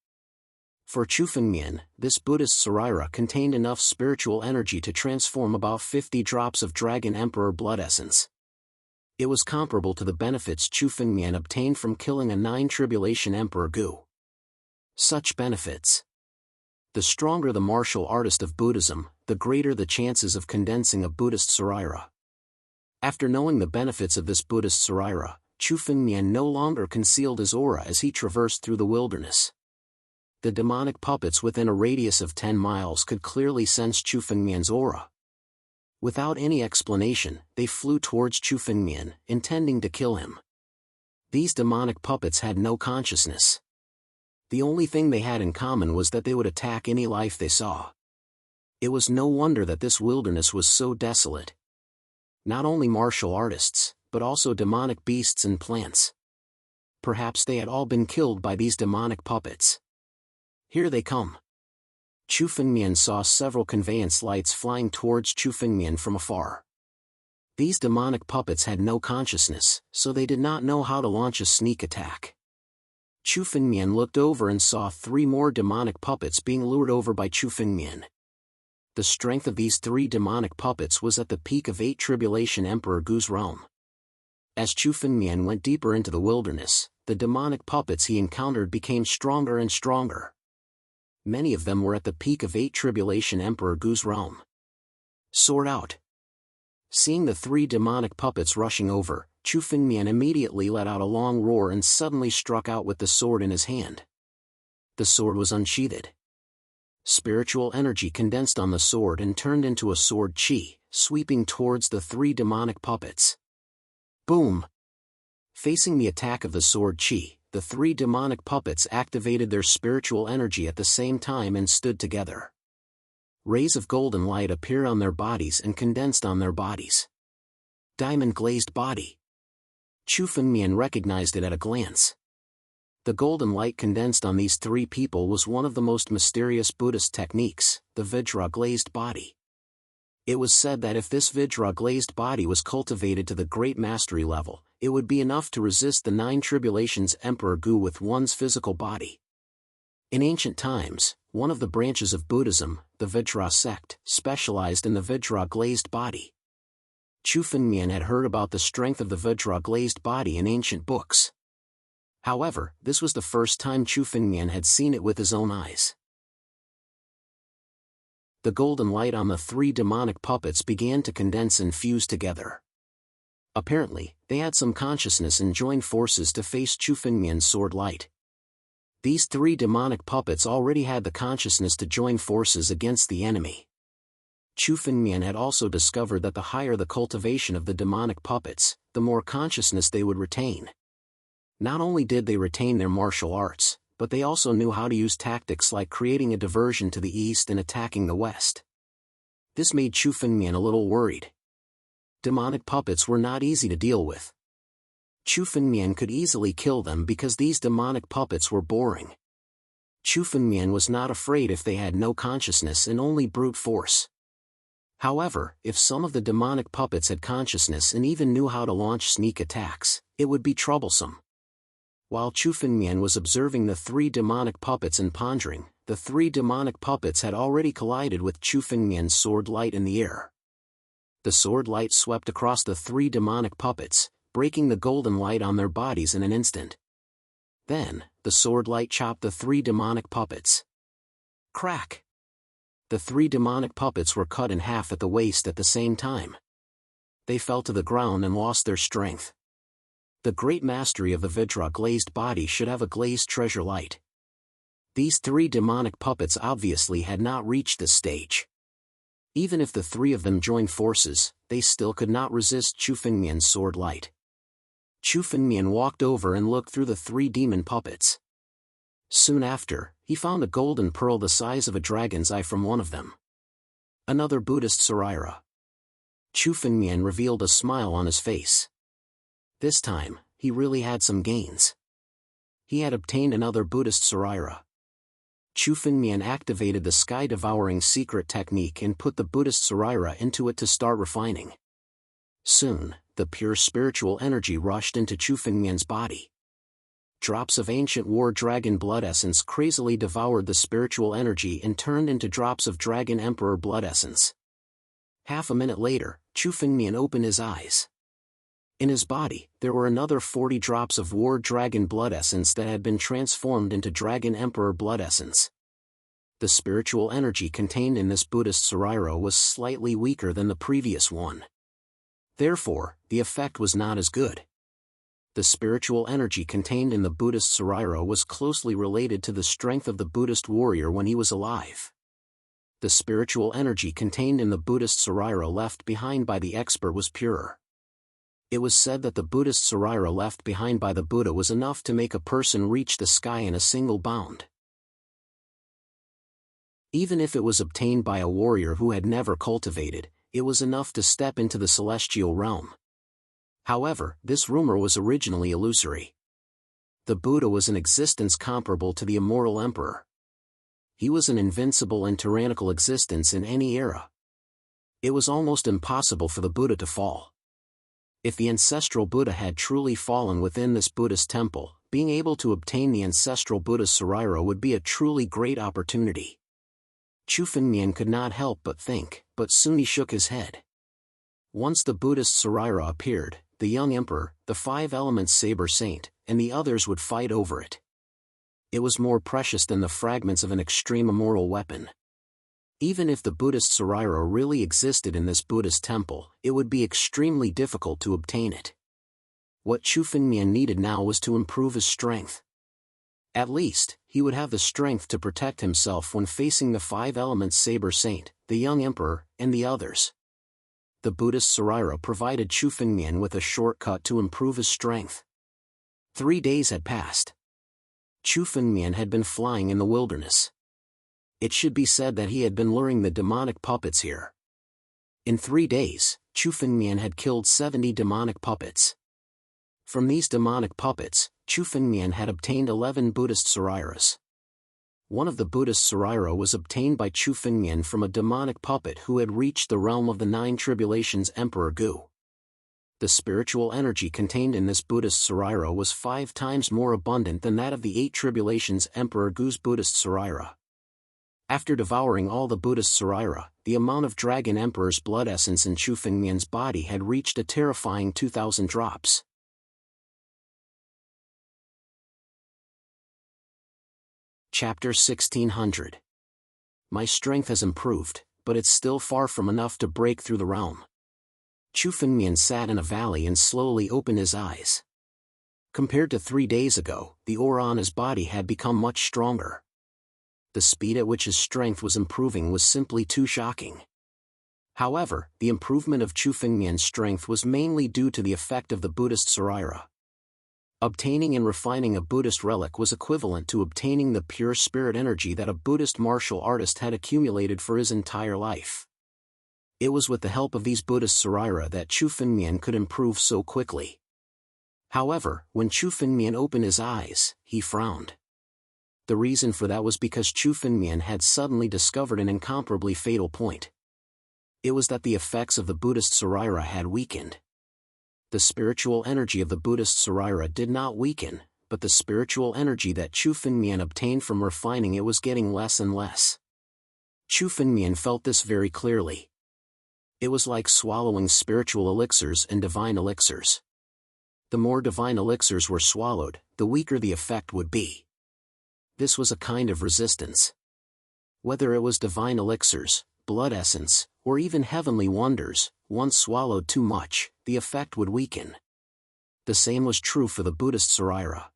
For Chu Fengmian, this Buddhist Saraira contained enough spiritual energy to transform about 50 drops of Dragon Emperor blood essence. It was comparable to the benefits Chu Fengmian obtained from killing a 9 tribulation Emperor Gu. Such benefits. The stronger the martial artist of Buddhism, the greater the chances of condensing a Buddhist Saraira. After knowing the benefits of this Buddhist Saraira, Chu Fengmian no longer concealed his aura as he traversed through the wilderness. The demonic puppets within a radius of 10 miles could clearly sense Chu Fengmian's aura. Without any explanation, they flew towards Chu Fengmian, intending to kill him. These demonic puppets had no consciousness. The only thing they had in common was that they would attack any life they saw. It was no wonder that this wilderness was so desolate. Not only martial artists, but also demonic beasts and plants. Perhaps they had all been killed by these demonic puppets. Here they come. Chu Fengmian saw several conveyance lights flying towards Chu Fengmian from afar. These demonic puppets had no consciousness, so they did not know how to launch a sneak attack. Chu Fengmian looked over and saw 3 more demonic puppets being lured over by Chu Fengmian. The strength of these 3 demonic puppets was at the peak of 8 tribulation Emperor Gu's realm. As Chu Fengmian went deeper into the wilderness, the demonic puppets he encountered became stronger and stronger. Many of them were at the peak of 8 tribulation Emperor Gu's realm. Sword out. Seeing the 3 demonic puppets rushing over, Chu Fengmian immediately let out a long roar and suddenly struck out with the sword in his hand. The sword was unsheathed. Spiritual energy condensed on the sword and turned into a sword chi, sweeping towards the 3 demonic puppets. Boom! Facing the attack of the sword chi, the 3 demonic puppets activated their spiritual energy at the same time and stood together. Rays of golden light appeared on their bodies and condensed on their bodies. Diamond-glazed body. Chu Fengmian recognized it at a glance. The golden light condensed on these 3 people was one of the most mysterious Buddhist techniques, the Vajra-glazed body. It was said that if this Vajra-glazed body was cultivated to the great mastery level, it would be enough to resist the 9 tribulations Emperor Gu with one's physical body. In ancient times, one of the branches of Buddhism, the Vajra sect, specialized in the Vajra-glazed body. Chu Fengmian had heard about the strength of the Vajra-glazed body in ancient books. However, this was the first time Chu Fengmian had seen it with his own eyes. The golden light on the 3 demonic puppets began to condense and fuse together. Apparently, they had some consciousness and joined forces to face Chu Fengmian's sword light. These 3 demonic puppets already had the consciousness to join forces against the enemy. Chu Fengmian had also discovered that the higher the cultivation of the demonic puppets, the more consciousness they would retain. Not only did they retain their martial arts, but they also knew how to use tactics like creating a diversion to the east and attacking the west. This made Chu Fengmian a little worried. Demonic puppets were not easy to deal with. Chu Fengmian could easily kill them because these demonic puppets were boring. Chu Fengmian was not afraid if they had no consciousness and only brute force. However, if some of the demonic puppets had consciousness and even knew how to launch sneak attacks, it would be troublesome. While Chu Fengmian was observing the 3 demonic puppets and pondering, the 3 demonic puppets had already collided with Chu Fengmian's sword light in the air. The sword light swept across the 3 demonic puppets, breaking the golden light on their bodies in an instant. Then, the sword light chopped the 3 demonic puppets. Crack! The 3 demonic puppets were cut in half at the waist at the same time. They fell to the ground and lost their strength. The great mastery of the Vidra glazed body should have a glazed treasure light. These 3 demonic puppets obviously had not reached this stage. Even if the 3 of them joined forces, they still could not resist Chu Fengmian's sword light. Chu Fengmian walked over and looked through the 3 demon puppets. Soon after, he found a golden pearl the size of a dragon's eye from one of them. Another Buddhist Saraira. Chu Fengmian revealed a smile on his face. This time, he really had some gains. He had obtained another Buddhist Saraira. Chu Fengmian activated the sky-devouring secret technique and put the Buddhist Saraira into it to start refining. Soon, the pure spiritual energy rushed into Chu Fengmian's body. Drops of ancient war dragon blood essence crazily devoured the spiritual energy and turned into drops of dragon emperor blood essence. Half a minute later, Chu Fengmian opened his eyes. In his body, there were another 40 drops of war dragon blood essence that had been transformed into dragon emperor blood essence. The spiritual energy contained in this Buddhist Saraira was slightly weaker than the previous one. Therefore, the effect was not as good. The spiritual energy contained in the Buddhist Saraira was closely related to the strength of the Buddhist warrior when he was alive. The spiritual energy contained in the Buddhist Saraira left behind by the expert was purer. It was said that the Buddhist Saraira left behind by the Buddha was enough to make a person reach the sky in a single bound. Even if it was obtained by a warrior who had never cultivated, it was enough to step into the celestial realm. However, this rumor was originally illusory. The Buddha was an existence comparable to the immortal emperor. He was an invincible and tyrannical existence in any era. It was almost impossible for the Buddha to fall. If the ancestral Buddha had truly fallen within this Buddhist temple, being able to obtain the ancestral Buddha's Saraira would be a truly great opportunity. Chu Fengmian could not help but think, but soon he shook his head. Once the Buddhist Saraira appeared, the young emperor, the 5 elements saber saint, and the others would fight over it. It was more precious than the fragments of an extreme immoral weapon. Even if the Buddhist Saraira really existed in this Buddhist temple, it would be extremely difficult to obtain it. What Chu Fengmian needed now was to improve his strength. At least, he would have the strength to protect himself when facing the 5 elements saber saint, the young emperor, and the others. The Buddhist Saraira provided Chu Fengmian with a shortcut to improve his strength. 3 days had passed. Chu Fengmian had been flying in the wilderness. It should be said that he had been luring the demonic puppets here. In 3 days, Chu Fengmian had killed 70 demonic puppets. From these demonic puppets, Chu Fengmian had obtained 11 Buddhist Sarairas. One of the Buddhist Saraira was obtained by Chu Fengmian from a demonic puppet who had reached the realm of the 9 tribulations Emperor Gu. The spiritual energy contained in this Buddhist Saraira was 5 times more abundant than that of the 8 tribulations Emperor Gu's Buddhist Saraira. After devouring all the Buddhist Saraira, the amount of Dragon Emperor's blood essence in Chu Fengmian's body had reached a terrifying 2,000 drops. Chapter 1600. My strength has improved, but it's still far from enough to break through the realm. Chu Fengmian sat in a valley and slowly opened his eyes. Compared to 3 days ago, the aura on his body had become much stronger. The speed at which his strength was improving was simply too shocking. However, the improvement of Chu Fengmian's strength was mainly due to the effect of the Buddhist Saraira. Obtaining and refining a Buddhist relic was equivalent to obtaining the pure spirit energy that a Buddhist martial artist had accumulated for his entire life. It was with the help of these Buddhist Saraira that Chu Fengmian could improve so quickly. However, when Chu Fengmian opened his eyes, he frowned. The reason for that was because Chu Fengmian had suddenly discovered an incomparably fatal point. It was that the effects of the Buddhist Saraira had weakened. The spiritual energy of the Buddhist Saraira did not weaken, but the spiritual energy that Chu Fengmian obtained from refining it was getting less and less. Chu Fengmian felt this very clearly. It was like swallowing spiritual elixirs and divine elixirs. The more divine elixirs were swallowed, the weaker the effect would be. This was a kind of resistance. Whether it was divine elixirs, blood essence, or even heavenly wonders, once swallowed too much, the effect would weaken. The same was true for the Buddhist Saraira.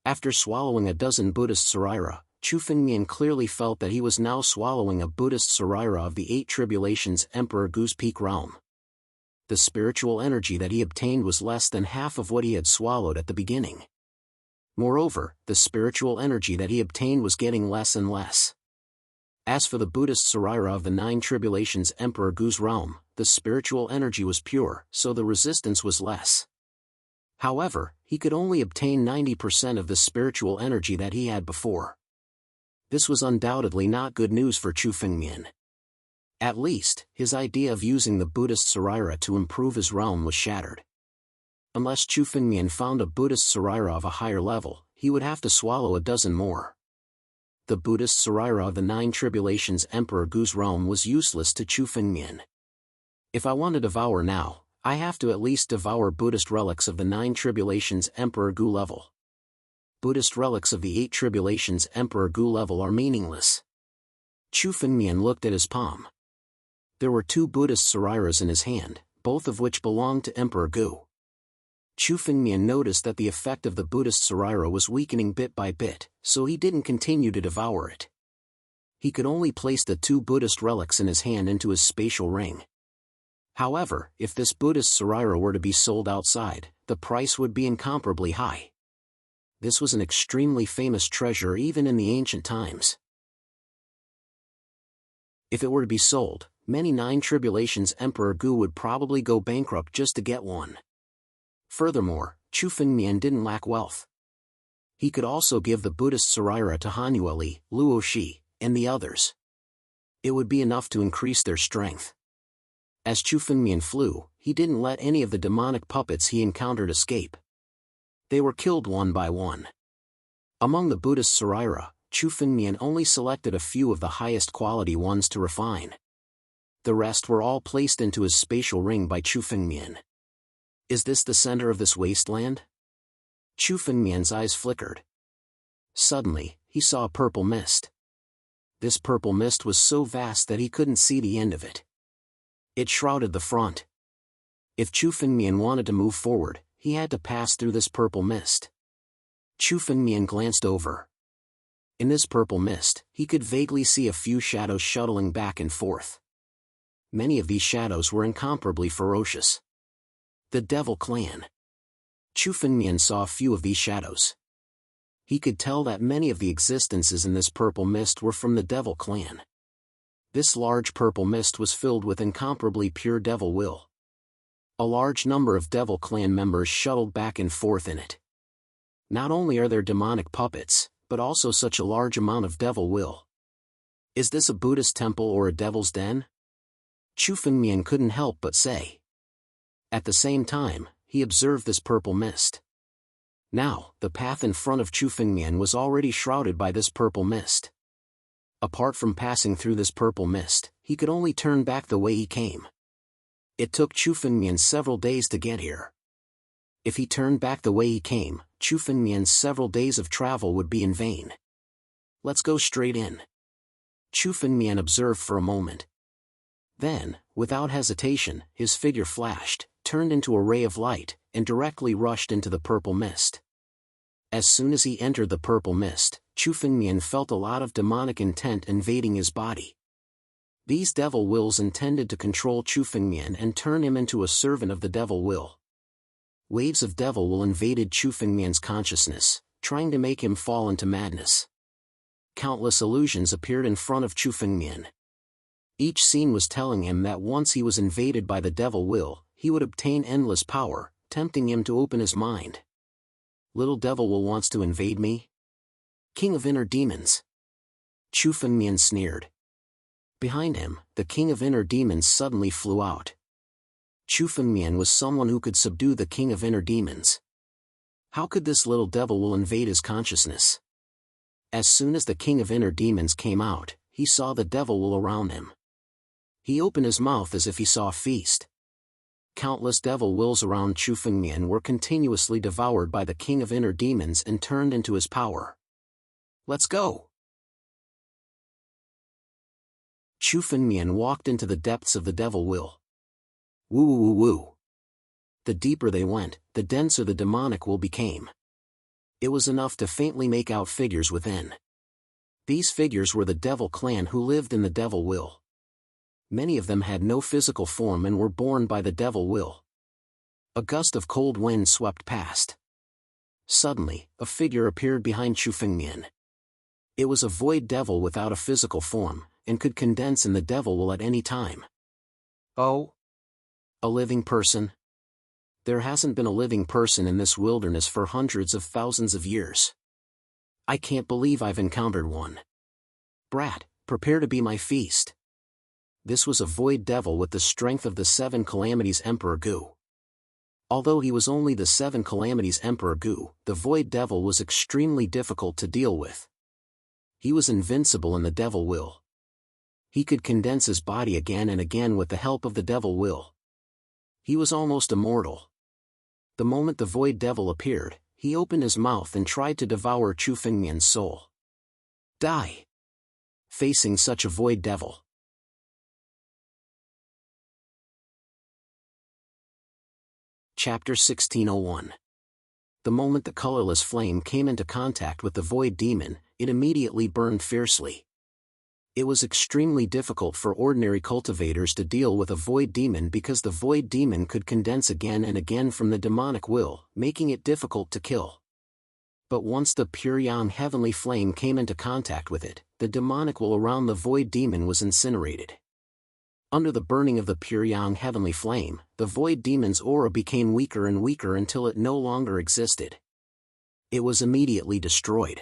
After swallowing a dozen Buddhist Saraira, Chu Fengmian clearly felt that he was now swallowing a Buddhist Saraira of the 8 Tribulations Emperor Gu's peak realm. The spiritual energy that he obtained was less than half of what he had swallowed at the beginning. Moreover, the spiritual energy that he obtained was getting less and less. As for the Buddhist Saraira of the 9 Tribulations Emperor Gu's realm, the spiritual energy was pure, so the resistance was less. However, he could only obtain 90% of the spiritual energy that he had before. This was undoubtedly not good news for Chu Fengmian. At least, his idea of using the Buddhist Saraira to improve his realm was shattered. Unless Chu Fengmian found a Buddhist Saraira of a higher level, he would have to swallow a dozen more. The Buddhist Saraira of the 9 Tribulations Emperor Gu's realm was useless to Chu Fengmian. If I want to devour now, I have to at least devour Buddhist relics of the 9 Tribulations Emperor Gu level. Buddhist relics of the 8 Tribulations Emperor Gu level are meaningless. Chu Fengmian looked at his palm. There were 2 Buddhist Sarairas in his hand, both of which belonged to Emperor Gu. Chu Fengmian noticed that the effect of the Buddhist Saraira was weakening bit by bit, so he didn't continue to devour it. He could only place the 2 Buddhist relics in his hand into his spatial ring. However, if this Buddhist Saraira were to be sold outside, the price would be incomparably high. This was an extremely famous treasure even in the ancient times. If it were to be sold, many 9 Tribulations Emperor Gu would probably go bankrupt just to get one. Furthermore, Chu Fengmian didn't lack wealth. He could also give the Buddhist Saraira to Hanueli, Luoshi, and the others. It would be enough to increase their strength. As Chu Fengmian flew, he didn't let any of the demonic puppets he encountered escape. They were killed one by one. Among the Buddhist Saraira, Chu Fengmian only selected a few of the highest quality ones to refine. The rest were all placed into his spatial ring by Chu Fengmian. Is this the center of this wasteland? Chu Fengmian's eyes flickered. Suddenly, he saw a purple mist. This purple mist was so vast that he couldn't see the end of it. It shrouded the front. If Chu Fengmian wanted to move forward, he had to pass through this purple mist. Chu Fengmian glanced over. In this purple mist, he could vaguely see a few shadows shuttling back and forth. Many of these shadows were incomparably ferocious. The Devil Clan. Chu Fengmian saw a few of these shadows. He could tell that many of the existences in this purple mist were from the Devil Clan. This large purple mist was filled with incomparably pure devil will. A large number of Devil Clan members shuttled back and forth in it. Not only are there demonic puppets, but also such a large amount of devil will. Is this a Buddhist temple or a devil's den? Chu Fengmian couldn't help but say. At the same time, he observed this purple mist. Now, the path in front of Chu Fengmian was already shrouded by this purple mist. Apart from passing through this purple mist, he could only turn back the way he came. It took Chu Fengmian several days to get here. If he turned back the way he came, Chu Fengmian's several days of travel would be in vain. Let's go straight in. Chu Fengmian observed for a moment. Then, without hesitation, his figure flashed, turned into a ray of light, and directly rushed into the purple mist. As soon as he entered the purple mist, Chu Fengmian felt a lot of demonic intent invading his body. These devil wills intended to control Chu Fengmian and turn him into a servant of the devil will. Waves of devil will invaded Chu Fengmian's consciousness, trying to make him fall into madness. Countless illusions appeared in front of Chu Fengmian. Each scene was telling him that once he was invaded by the devil will, he would obtain endless power, tempting him to open his mind. Little devil will wants to invade me? King of inner demons. Chu Fengmian sneered. Behind him, the king of inner demons suddenly flew out. Chu Fengmian was someone who could subdue the king of inner demons. How could this little devil will invade his consciousness? As soon as the king of inner demons came out, he saw the devil will around him. He opened his mouth as if he saw a feast. Countless devil wills around Chu Fengmian were continuously devoured by the king of inner demons and turned into his power. Let's go! Chu Fengmian walked into the depths of the devil will. Woo woo woo woo. The deeper they went, the denser the demonic will became. It was enough to faintly make out figures within. These figures were the devil clan who lived in the devil will. Many of them had no physical form and were born by the devil will. A gust of cold wind swept past. Suddenly, a figure appeared behind Chu Fengmian. It was a void devil without a physical form, and could condense in the devil will at any time. Oh? A living person? There hasn't been a living person in this wilderness for hundreds of thousands of years. I can't believe I've encountered one. Brat, prepare to be my feast. This was a void devil with the strength of the 7 Calamities Emperor Gu. Although he was only the 7 Calamities Emperor Gu, the void devil was extremely difficult to deal with. He was invincible in the devil will. He could condense his body again and again with the help of the devil will. He was almost immortal. The moment the void devil appeared, he opened his mouth and tried to devour Chu Fengmian's soul. Die! Facing such a void devil. Chapter 1601. The moment the colorless flame came into contact with the void demon, it immediately burned fiercely. It was extremely difficult for ordinary cultivators to deal with a void demon because the void demon could condense again and again from the demonic will, making it difficult to kill. But once the pure yang heavenly flame came into contact with it, the demonic will around the void demon was incinerated. Under the burning of the pure yang heavenly flame, the void demon's aura became weaker and weaker until it no longer existed. It was immediately destroyed.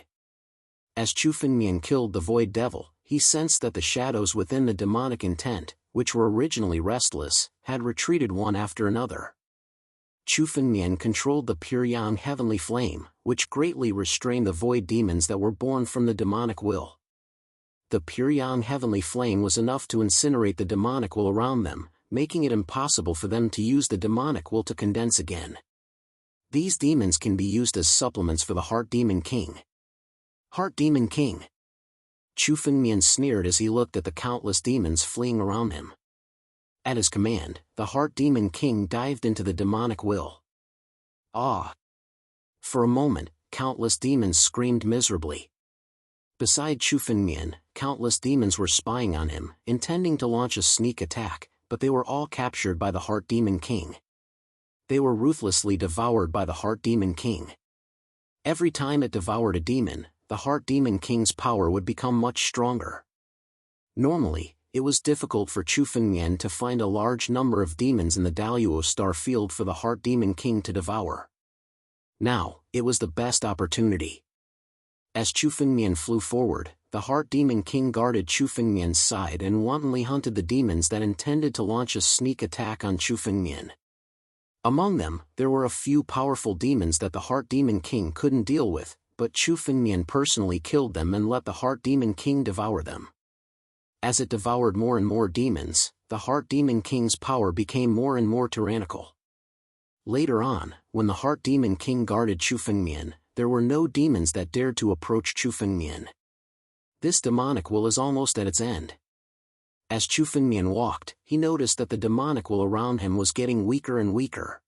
As Chu Fengmian killed the void devil, he sensed that the shadows within the demonic intent, which were originally restless, had retreated one after another. Chu Fengmian controlled the pure yang heavenly flame, which greatly restrained the void demons that were born from the demonic will. The pure yang heavenly flame was enough to incinerate the demonic will around them, making it impossible for them to use the demonic will to condense again. These demons can be used as supplements for the Heart Demon King. Heart Demon King! Chu Fengmian sneered as he looked at the countless demons fleeing around him. At his command, the Heart Demon King dived into the demonic will. Ah! For a moment, countless demons screamed miserably. Beside Chu Fengmian, countless demons were spying on him, intending to launch a sneak attack, but they were all captured by the Heart Demon King. They were ruthlessly devoured by the Heart Demon King. Every time it devoured a demon, the Heart Demon King's power would become much stronger. Normally, it was difficult for Chu Fengmian to find a large number of demons in the Daluo star field for the Heart Demon King to devour. Now, it was the best opportunity. As Chu Fengmian flew forward, the Heart Demon King guarded Chu Fengmian's side and wantonly hunted the demons that intended to launch a sneak attack on Chu Fengmian. Among them, there were a few powerful demons that the Heart Demon King couldn't deal with, but Chu Fengmian personally killed them and let the Heart Demon King devour them. As it devoured more and more demons, the Heart Demon King's power became more and more tyrannical. Later on, when the Heart Demon King guarded Chu Fengmian, there were no demons that dared to approach Chu Fengmian. This demonic will is almost at its end. As Chu Fengmian walked, he noticed that the demonic will around him was getting weaker and weaker.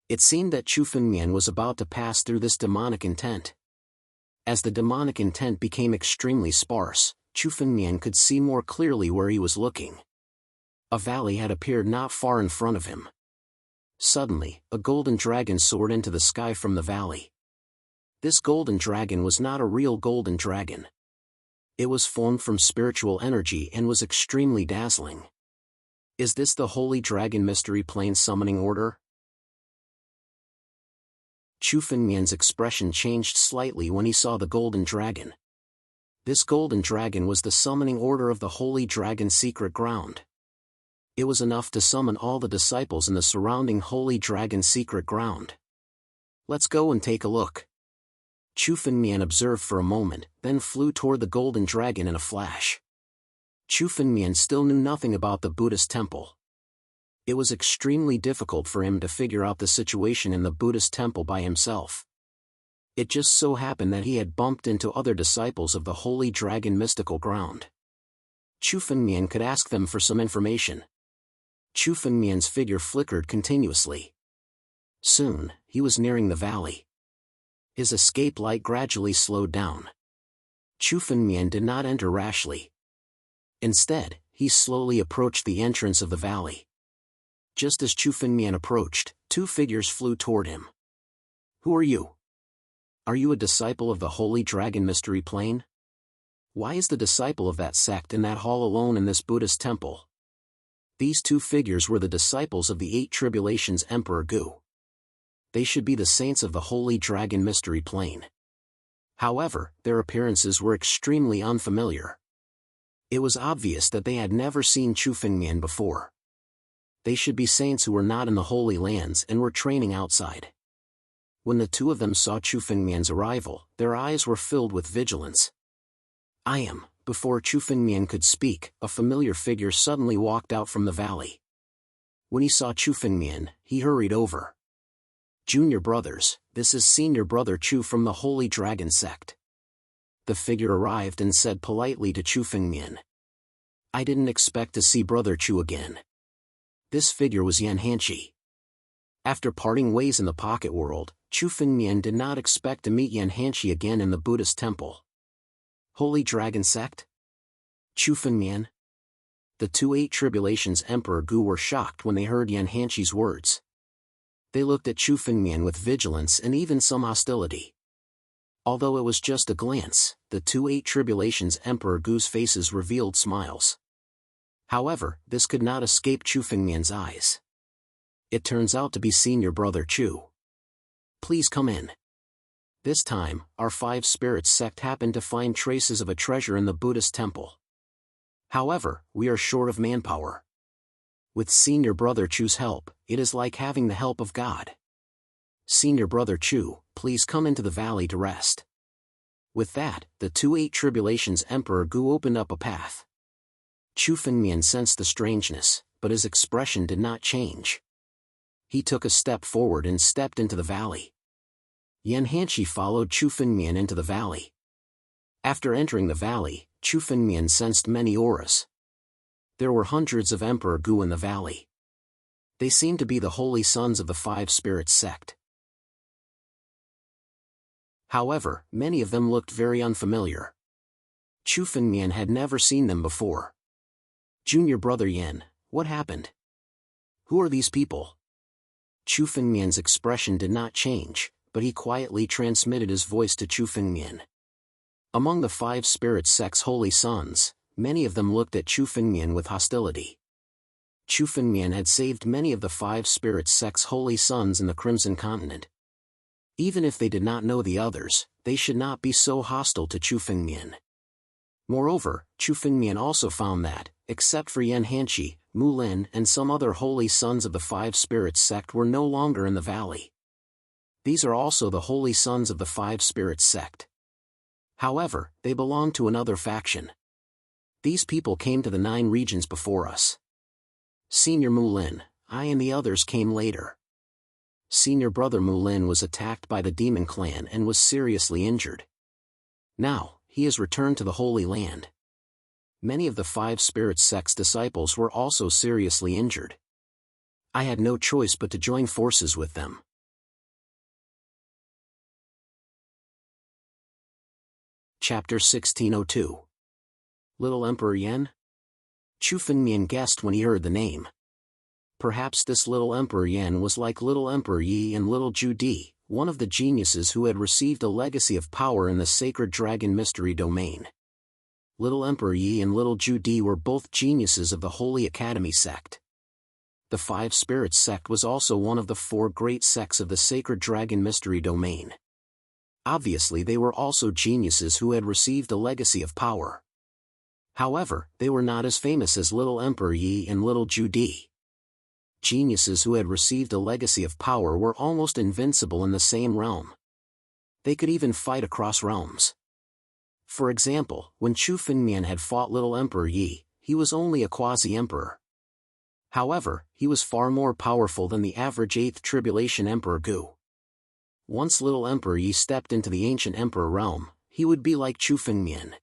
It seemed that Chu Fengmian was about to pass through this demonic intent. As the demonic intent became extremely sparse, Chu Fengmian could see more clearly where he was looking. A valley had appeared not far in front of him. Suddenly, a golden dragon soared into the sky from the valley. This golden dragon was not a real golden dragon. It was formed from spiritual energy and was extremely dazzling. Is this the Holy Dragon Mystery Plane Summoning Order? Chu Fengmian's expression changed slightly when he saw the golden dragon. This golden dragon was the summoning order of the Holy Dragon Secret Ground. It was enough to summon all the disciples in the surrounding Holy Dragon Secret Ground. Let's go and take a look. Chu Fengmian observed for a moment, then flew toward the golden dragon in a flash. Chu Fengmian still knew nothing about the Buddhist temple. It was extremely difficult for him to figure out the situation in the Buddhist temple by himself. It just so happened that he had bumped into other disciples of the Holy Dragon Mystical Ground. Chu Fengmian could ask them for some information. Chu Fengmian's figure flickered continuously. Soon, he was nearing the valley. His escape light gradually slowed down. Chu Fengmian did not enter rashly. Instead, he slowly approached the entrance of the valley. Just as Chu Fengmian approached, two figures flew toward him. Who are you? Are you a disciple of the Holy Dragon Mystery Plane? Why is the disciple of that sect in that hall alone in this Buddhist temple? These two figures were the disciples of the Eight Tribulations Emperor Gu. They should be the saints of the Holy Dragon Mystery Plane. However, their appearances were extremely unfamiliar. It was obvious that they had never seen Chu Fengmian before. They should be saints who were not in the Holy Lands and were training outside. When the two of them saw Chu Fengmian's arrival, their eyes were filled with vigilance. I am. Before Chu Fengmian could speak, a familiar figure suddenly walked out from the valley. When he saw Chu Fengmian, he hurried over. Junior brothers, this is Senior Brother Chu from the Holy Dragon Sect. The figure arrived and said politely to Chu Fengmian. I didn't expect to see Brother Chu again. This figure was Yan Hanqi. After parting ways in the pocket world, Chu Fengmian did not expect to meet Yan Hanqi again in the Buddhist temple. Holy Dragon Sect? Chu Fengmian? The two Eight Tribulations Emperor Gu were shocked when they heard Yan Hanqi's words. They looked at Chu Fengmian with vigilance and even some hostility. Although it was just a glance, the two Eight Tribulations Emperor Gu's faces revealed smiles. However, this could not escape Chu Fengmian's eyes. It turns out to be Senior Brother Chu. Please come in. This time, our Five Spirits sect happened to find traces of a treasure in the Buddhist temple. However, we are short of manpower. With Senior Brother Chu's help, it is like having the help of God. Senior Brother Chu, please come into the valley to rest. With that, the two Eight Tribulations Emperor Gu opened up a path. Chu Fengmian sensed the strangeness, but his expression did not change. He took a step forward and stepped into the valley. Yan Hanqi followed Chu Fengmian into the valley. After entering the valley, Chu Fengmian sensed many auras. There were hundreds of Emperor Gu in the valley. They seemed to be the holy sons of the Five Spirits sect. However, many of them looked very unfamiliar. Chu Fengmian had never seen them before. Junior Brother Yan, what happened? Who are these people? Chu Fengmian's expression did not change, but he quietly transmitted his voice to Chu Fengmian. Among the Five Spirits sect's holy sons, many of them looked at Chu Fengmian with hostility. Chu Fengmian had saved many of the Five Spirits sect's holy sons in the Crimson Continent. Even if they did not know the others, they should not be so hostile to Chu Fengmian. Moreover, Chu Fengmian also found that, except for Yan Hanqi, Mu Lin and some other holy sons of the Five Spirits sect were no longer in the valley. These are also the holy sons of the Five Spirits sect. However, they belong to another faction. These people came to the 9 regions before us. Senior Mu Lin, I and the others came later. Senior Brother Mu Lin was attacked by the Demon Clan and was seriously injured. Now, he has returned to the Holy Land. Many of the Five Spirits sect's disciples were also seriously injured. I had no choice but to join forces with them. Chapter 1602. Little Emperor Yan? Chu Fengmian guessed when he heard the name. Perhaps this Little Emperor Yan was like Little Emperor Yi and Little Ju Di, one of the geniuses who had received a legacy of power in the sacred dragon mystery domain. Little Emperor Yi and Little Ju Di were both geniuses of the Holy Academy sect. The Five Spirits sect was also one of the four great sects of the sacred dragon mystery domain. Obviously they were also geniuses who had received a legacy of power. However, they were not as famous as Little Emperor Yi and Little Ju Di. Geniuses who had received a legacy of power were almost invincible in the same realm. They could even fight across realms. For example, when Chu Fengmian had fought Little Emperor Yi, he was only a quasi-emperor. However, he was far more powerful than the average 8th Tribulation Emperor Gu. Once Little Emperor Yi stepped into the ancient emperor realm, he would be like Chu Fengmian.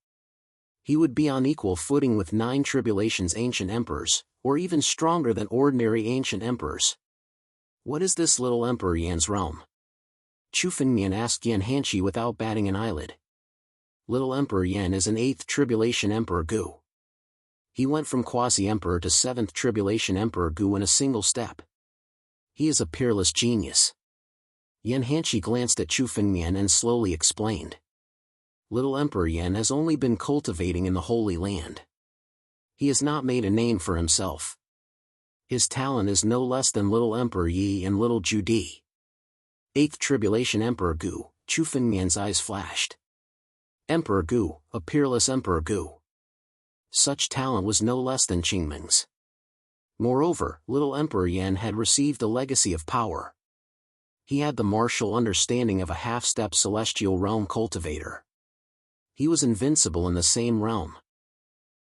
He would be on equal footing with 9 Tribulation's ancient emperors, or even stronger than ordinary ancient emperors. What is this Little Emperor Yan's realm? Chu Fengmian asked Yan Hanshi without batting an eyelid. Little Emperor Yan is an 8th Tribulation Emperor Gu. He went from quasi-emperor to 7th Tribulation Emperor Gu in a single step. He is a peerless genius. Yan Hanshi glanced at Chu Fengmian and slowly explained. Little Emperor Yan has only been cultivating in the Holy Land. He has not made a name for himself. His talent is no less than Little Emperor Yi and Little Ju Di. 8th Tribulation Emperor Gu, Chu Fengmian's eyes flashed. Emperor Gu, a peerless Emperor Gu. Such talent was no less than Qingming's. Moreover, Little Emperor Yan had received a legacy of power. He had the martial understanding of a half-step celestial realm cultivator. He was invincible in the same realm.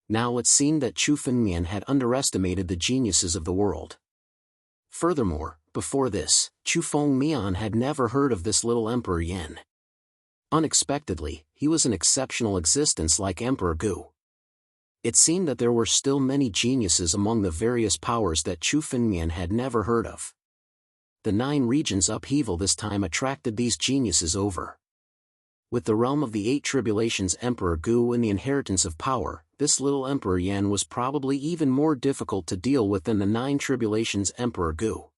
Now it seemed that Chu Fengmian had underestimated the geniuses of the world. Furthermore, before this, Chu Fengmian had never heard of this Little Emperor Yan. Unexpectedly, he was an exceptional existence like Emperor Gu. It seemed that there were still many geniuses among the various powers that Chu Fengmian had never heard of. The 9 regions upheaval this time attracted these geniuses over. With the realm of the 8 Tribulations Emperor Gu and the inheritance of power, this Little Emperor Yan was probably even more difficult to deal with than the 9 Tribulations Emperor Gu.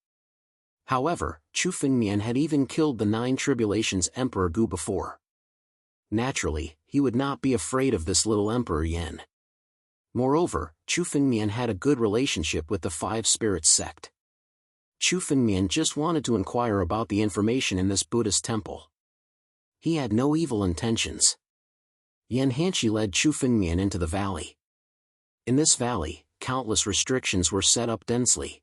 However, Chu Fengmian had even killed the 9 Tribulations Emperor Gu before. Naturally, he would not be afraid of this Little Emperor Yan. Moreover, Chu Fengmian had a good relationship with the Five Spirits sect. Chu Fengmian just wanted to inquire about the information in this Buddhist temple. He had no evil intentions. Yan Hanshi led Chu Fengmian into the valley. In this valley, countless restrictions were set up densely.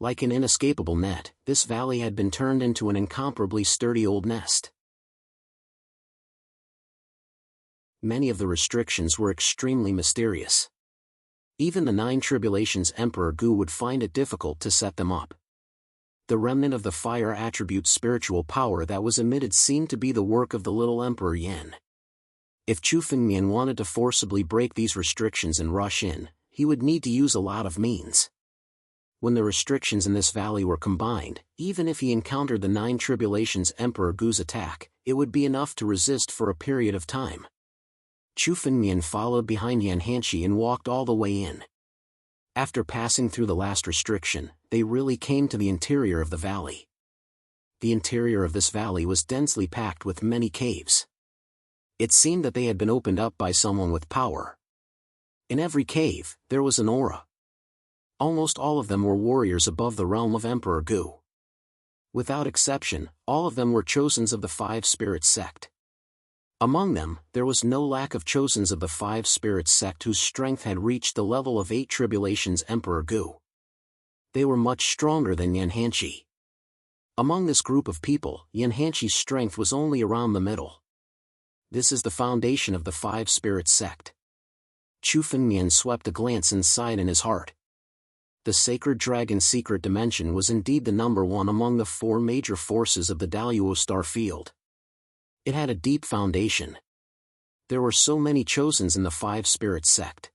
Like an inescapable net, this valley had been turned into an incomparably sturdy old nest. Many of the restrictions were extremely mysterious. Even the 9 Tribulations Emperor Gu would find it difficult to set them up. The remnant of the fire attribute spiritual power that was emitted seemed to be the work of the Little Emperor Yan. If Chu Fengmian wanted to forcibly break these restrictions and rush in, he would need to use a lot of means. When the restrictions in this valley were combined, even if he encountered the 9 Tribulations Emperor Gu's attack, it would be enough to resist for a period of time. Chu Fengmian followed behind Yan Hanshi and walked all the way in. After passing through the last restriction, they really came to the interior of the valley. The interior of this valley was densely packed with many caves. It seemed that they had been opened up by someone with power. In every cave, there was an aura. Almost all of them were warriors above the realm of Emperor Gu. Without exception, all of them were chosens of the Five Spirits sect. Among them, there was no lack of chosens of the Five Spirits sect whose strength had reached the level of 8 Tribulations Emperor Gu. They were much stronger than Yan Hanshi. Among this group of people, Yan Hanshi's strength was only around the middle. This is the foundation of the Five Spirits sect. Chu Fengmian swept a glance inside in his heart. The sacred dragon secret dimension was indeed the number 1 among the 4 major forces of the Daluo star field. It had a deep foundation. There were so many chosens in the Five Spirits sect.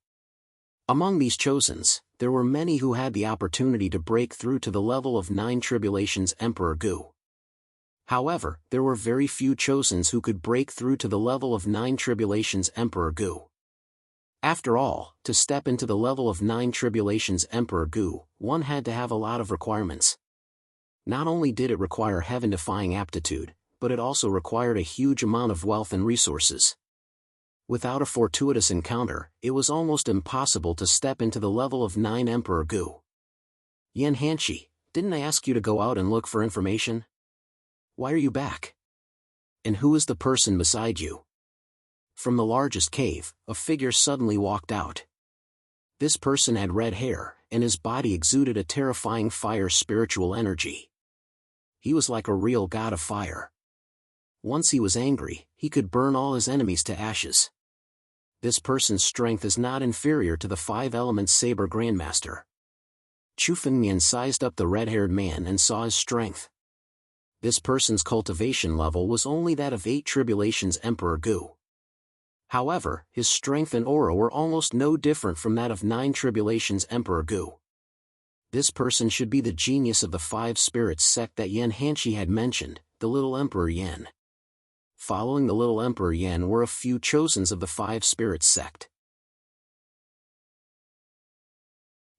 Among these chosens, there were many who had the opportunity to break through to the level of 9 Tribulations Emperor Gu. However, there were very few chosens who could break through to the level of 9 Tribulations Emperor Gu. After all, to step into the level of 9 Tribulations Emperor Gu, one had to have a lot of requirements. Not only did it require heaven-defying aptitude, but it also required a huge amount of wealth and resources. Without a fortuitous encounter, it was almost impossible to step into the level of 9 Emperor Gu. Yan Hanshi, didn't I ask you to go out and look for information? Why are you back? And who is the person beside you? From the largest cave, a figure suddenly walked out. This person had red hair, and his body exuded a terrifying fire spiritual energy. He was like a real god of fire. Once he was angry, he could burn all his enemies to ashes. This person's strength is not inferior to the 5 Elements Saber Grandmaster. Chu Fengmian sized up the red-haired man and saw his strength. This person's cultivation level was only that of 8 Tribulations Emperor Gu. However, his strength and aura were almost no different from that of 9 Tribulations Emperor Gu. This person should be the genius of the 5 Spirits sect that Yan Hanshi had mentioned, the Little Emperor Yan. Following the Little Emperor Yan were a few chosens of the 5 Spirits sect.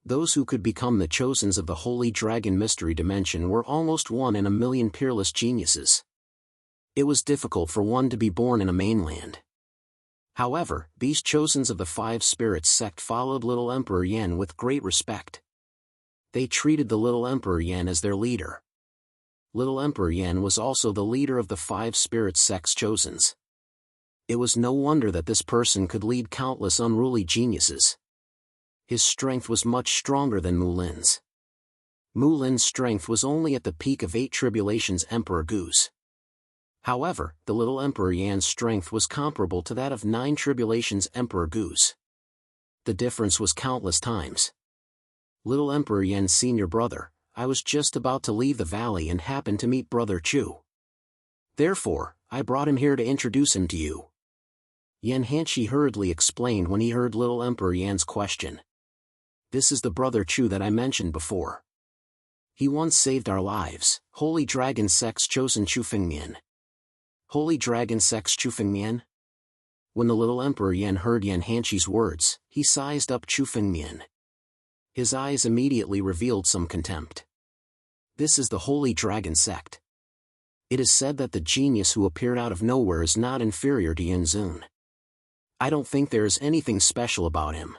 Those who could become the chosens of the Holy Dragon Mystery Dimension were almost 1 in a million peerless geniuses. It was difficult for one to be born in a mainland. However, these chosens of the 5 Spirits sect followed Little Emperor Yan with great respect. They treated the Little Emperor Yan as their leader. Little Emperor Yan was also the leader of the 5 Spirits sect's chosens. It was no wonder that this person could lead countless unruly geniuses. His strength was much stronger than Mulin's. Mulin's strength was only at the peak of 8 Tribulations Emperor Gu's. However, the Little Emperor Yan's strength was comparable to that of 9 Tribulations Emperor Gu's. The difference was countless times. Little Emperor Yan's senior brother, I was just about to leave the valley and happened to meet Brother Chu. Therefore, I brought him here to introduce him to you. Yan Hanshi hurriedly explained when he heard Little Emperor Yan's question. This is the Brother Chu that I mentioned before. He once saved our lives, Holy Dragon Sect's chosen Chu Fengmian. Holy Dragon Sect's Chu Fengmian? When the Little Emperor Yan heard Yan Hanshi's words, he sized up Chu Fengmian. His eyes immediately revealed some contempt. This is the Holy Dragon Sect. It is said that the genius who appeared out of nowhere is not inferior to Yin Zun. I don't think there is anything special about him.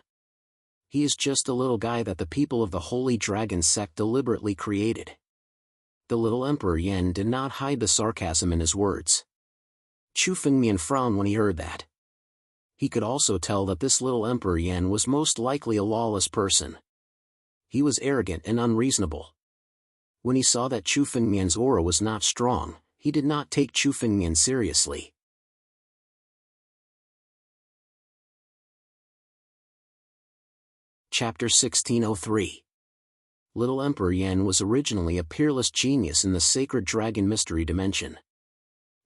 He is just a little guy that the people of the Holy Dragon Sect deliberately created. The Little Emperor Yan did not hide the sarcasm in his words. Chu Fengmian frowned when he heard that. He could also tell that this Little Emperor Yan was most likely a lawless person. He was arrogant and unreasonable. When he saw that Chu Fengmian's aura was not strong, he did not take Chu Fengmian seriously. Chapter 1603. Little Emperor Yan was originally a peerless genius in the Sacred Dragon Mystery Dimension.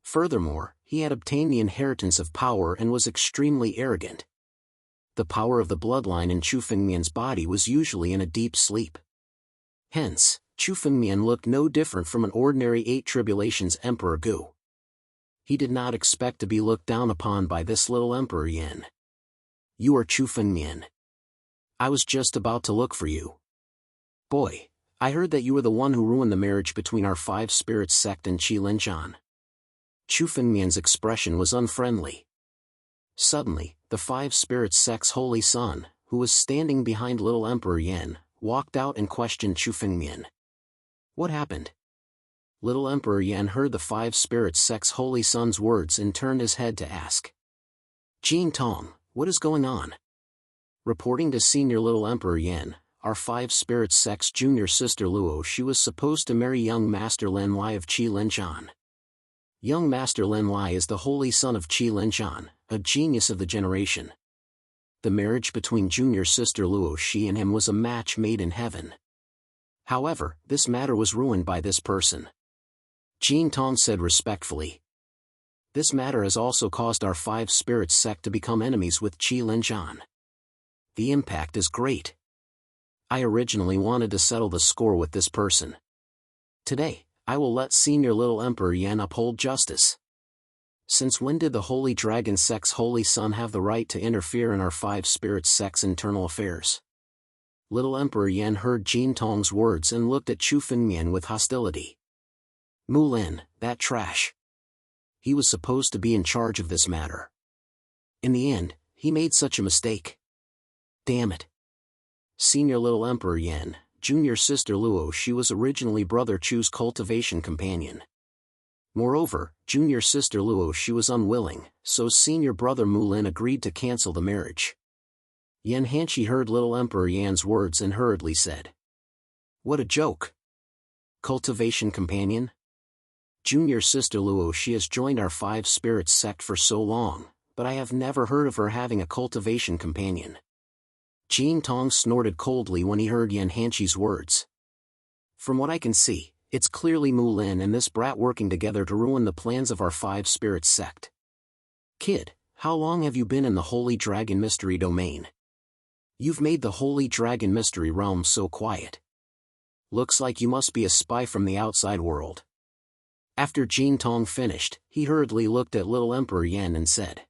Furthermore, he had obtained the inheritance of power and was extremely arrogant. The power of the bloodline in Chu Fengmian's body was usually in a deep sleep. Hence, Chu Fengmian looked no different from an ordinary 8 Tribulations Emperor Gu. He did not expect to be looked down upon by this Little Emperor Yan. You are Chu Fengmian. I was just about to look for you. Boy, I heard that you were the one who ruined the marriage between our 5 Spirits sect and Qi Linshan. Chu Fengmian's expression was unfriendly. Suddenly, the 5 Spirits sect's holy son, who was standing behind Little Emperor Yan, walked out and questioned Chu Fengmian. What happened? Little Emperor Yan heard the 5 Spirits sect's holy son's words and turned his head to ask. Jin Tong, what is going on? Reporting to Senior Little Emperor Yan, our 5 Spirits sect's junior sister Luo, she was supposed to marry young Master Lin Lai of Qi Linshan. Young Master Lin Lai is the holy son of Qi Linshan, a genius of the generation. The marriage between junior sister Luo Shi and him was a match made in heaven. However, this matter was ruined by this person. Jin Tong said respectfully. This matter has also caused our five spirits sect to become enemies with Qi Linzhan. The impact is great. I originally wanted to settle the score with this person. Today, I will let Senior Little Emperor Yan uphold justice. Since when did the Holy Dragon Sect's Holy Son have the right to interfere in our five spirits sect's internal affairs? Little Emperor Yan heard Jin Tong's words and looked at Chu Fengmian with hostility. Mulin, that trash. He was supposed to be in charge of this matter. In the end, he made such a mistake. Damn it. Senior Little Emperor Yan, junior sister Luo, she was originally Brother Chu's cultivation companion. Moreover, junior sister Luo, she was unwilling, so senior brother Mulin agreed to cancel the marriage. Yan Hanshi heard Little Emperor Yan's words and hurriedly said, "What a joke. Cultivation companion? Junior sister Luo, she has joined our five spirits sect for so long, but I have never heard of her having a cultivation companion." Jin Tong snorted coldly when he heard Yan Hanshi's words. From what I can see, it's clearly Mulin and this brat working together to ruin the plans of our five spirits sect. Kid, how long have you been in the Holy Dragon Mystery Domain? You've made the Holy Dragon Mystery Realm so quiet. Looks like you must be a spy from the outside world. After Jin Tong finished, he hurriedly looked at Little Emperor Yan and said,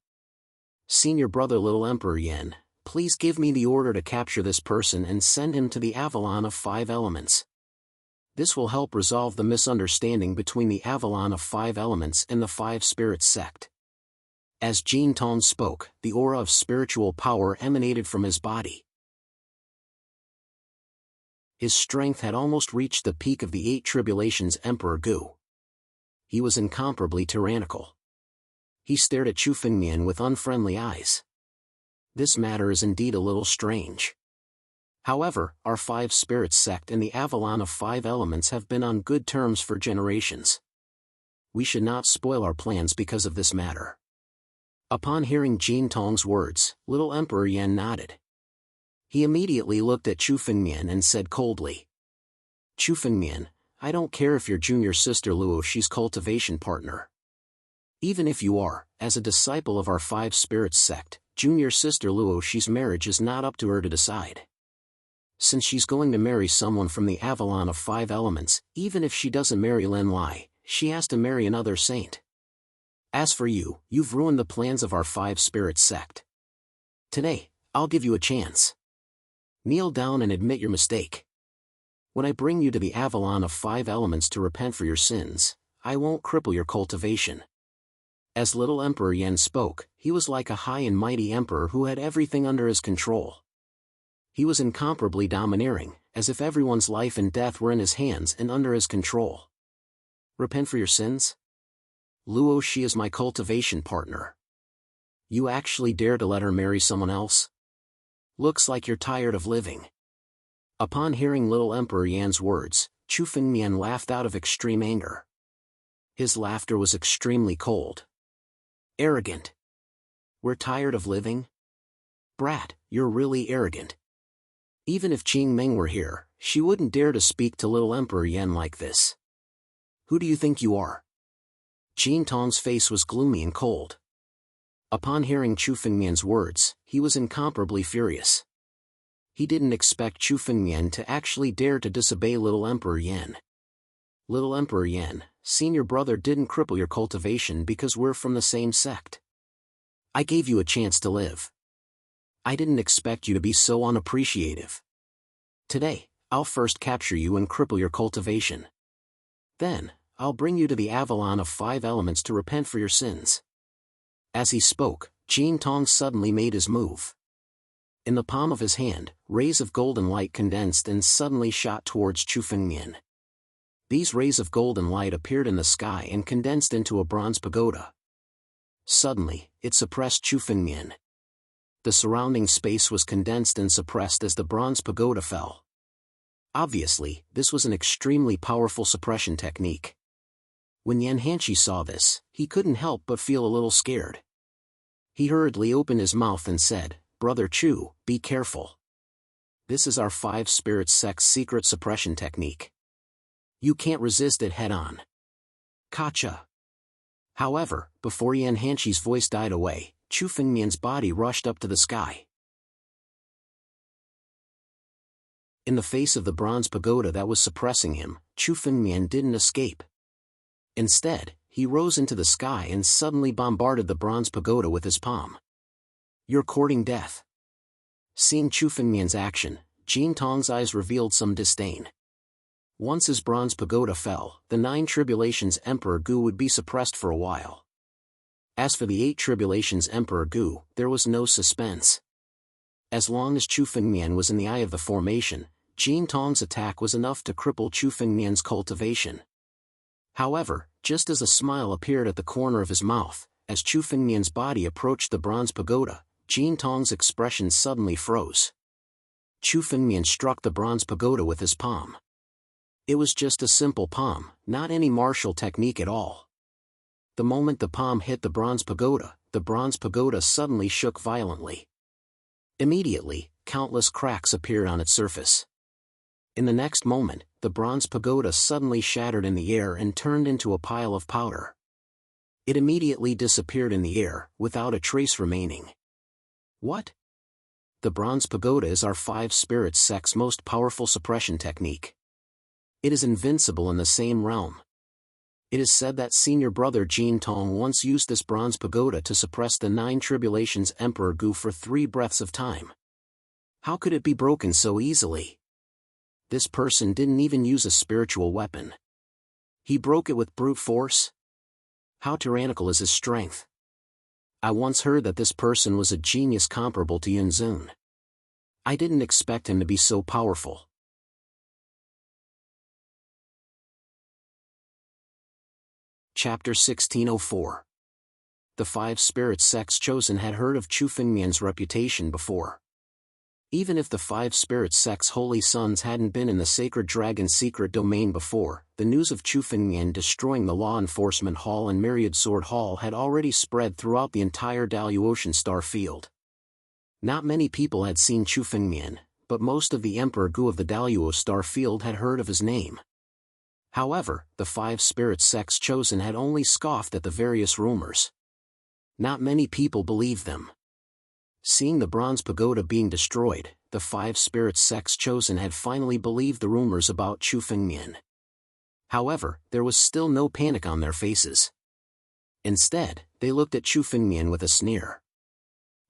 "Senior brother Little Emperor Yan, please give me the order to capture this person and send him to the Avalon of Five Elements. This will help resolve the misunderstanding between the Avalon of Five Elements and the Five Spirits sect." As Jin Tong spoke, the aura of spiritual power emanated from his body. His strength had almost reached the peak of the Eight Tribulations Emperor Gu. He was incomparably tyrannical. He stared at Chu Fengmian with unfriendly eyes. This matter is indeed a little strange. However, our five spirits sect and the Avalon of Five Elements have been on good terms for generations. We should not spoil our plans because of this matter. Upon hearing Jin Tong's words, Little Emperor Yan nodded. He immediately looked at Chu Fengmian and said coldly, "Chu Fengmian, I don't care if your junior sister Luo she's cultivation partner. Even if you are, as a disciple of our five spirits sect, junior sister Luo she's marriage is not up to her to decide. Since she's going to marry someone from the Avalon of Five Elements, even if she doesn't marry Lin Lai, she has to marry another saint. As for you, you've ruined the plans of our five spirits sect. Today, I'll give you a chance. Kneel down and admit your mistake. When I bring you to the Avalon of Five Elements to repent for your sins, I won't cripple your cultivation." As Little Emperor Yan spoke, he was like a high and mighty emperor who had everything under his control. He was incomparably domineering, as if everyone's life and death were in his hands and under his control. "Repent for your sins? Luo, she is my cultivation partner. You actually dare to let her marry someone else? Looks like you're tired of living." Upon hearing Little Emperor Yan's words, Chu Fengmian laughed out of extreme anger. His laughter was extremely cold. "Arrogant. We're tired of living? Brat, you're really arrogant. Even if Qing Meng were here, she wouldn't dare to speak to Little Emperor Yan like this. Who do you think you are?" Jin Tong's face was gloomy and cold. Upon hearing Chu Fengmian's words, he was incomparably furious. He didn't expect Chu Fengmian to actually dare to disobey Little Emperor Yan. "Little Emperor Yan, senior brother didn't cripple your cultivation because we're from the same sect. I gave you a chance to live. I didn't expect you to be so unappreciative. Today, I'll first capture you and cripple your cultivation. Then, I'll bring you to the Avalon of Five Elements to repent for your sins." As he spoke, Jin Tong suddenly made his move. In the palm of his hand, rays of golden light condensed and suddenly shot towards Chu Fengmian. These rays of golden light appeared in the sky and condensed into a bronze pagoda. Suddenly, it suppressed Chu Fengmian. The surrounding space was condensed and suppressed as the bronze pagoda fell. Obviously, this was an extremely powerful suppression technique. When Yan Hanshi saw this, he couldn't help but feel a little scared. He hurriedly opened his mouth and said, "Brother Chu, be careful. This is our five spirits sect's secret suppression technique. You can't resist it head-on. Kacha." However, before Yan Hanqi's voice died away, Chu Fengmian's body rushed up to the sky. In the face of the bronze pagoda that was suppressing him, Chu Fengmian didn't escape. Instead, he rose into the sky and suddenly bombarded the bronze pagoda with his palm. "You're courting death." Seeing Chu Fengmian's action, Jin Tong's eyes revealed some disdain. Once his bronze pagoda fell, the 9 Tribulations Emperor Gu would be suppressed for a while. As for the 8 Tribulations Emperor Gu, there was no suspense. As long as Chu Fengmian was in the eye of the formation, Jin Tong's attack was enough to cripple Chu Fengmian's cultivation. However, just as a smile appeared at the corner of his mouth, as Chu Fengmian's body approached the bronze pagoda, Jin Tong's expression suddenly froze. Chu Fengmian struck the bronze pagoda with his palm. It was just a simple palm, not any martial technique at all. The moment the palm hit the bronze pagoda suddenly shook violently. Immediately, countless cracks appeared on its surface. In the next moment, the bronze pagoda suddenly shattered in the air and turned into a pile of powder. It immediately disappeared in the air, without a trace remaining. What? The bronze pagoda is our 5 spirits sect's most powerful suppression technique. It is invincible in the same realm. It is said that senior brother Jin Tong once used this bronze pagoda to suppress the 9 Tribulations Emperor Gu for 3 breaths of time. How could it be broken so easily? This person didn't even use a spiritual weapon. He broke it with brute force? How tyrannical is his strength? I once heard that this person was a genius comparable to Yun Zun. I didn't expect him to be so powerful. Chapter 1604. The 5 spirit sects chosen had heard of Chu Fengmian's reputation before. Even if the 5 spirit sect's holy sons hadn't been in the sacred dragon's secret domain before, the news of Chu Fengmian destroying the law enforcement hall and Myriad Sword Hall had already spread throughout the entire Daluotian star field. Not many people had seen Chu Fengmian, but most of the Emperor Gu of the Daluo star field had heard of his name. However, the 5 spirit sects chosen had only scoffed at the various rumors. Not many people believed them. Seeing the bronze pagoda being destroyed, the 5 spirit sects chosen had finally believed the rumors about Chu Fengmian. However, there was still no panic on their faces. Instead, they looked at Chu Fengmian with a sneer.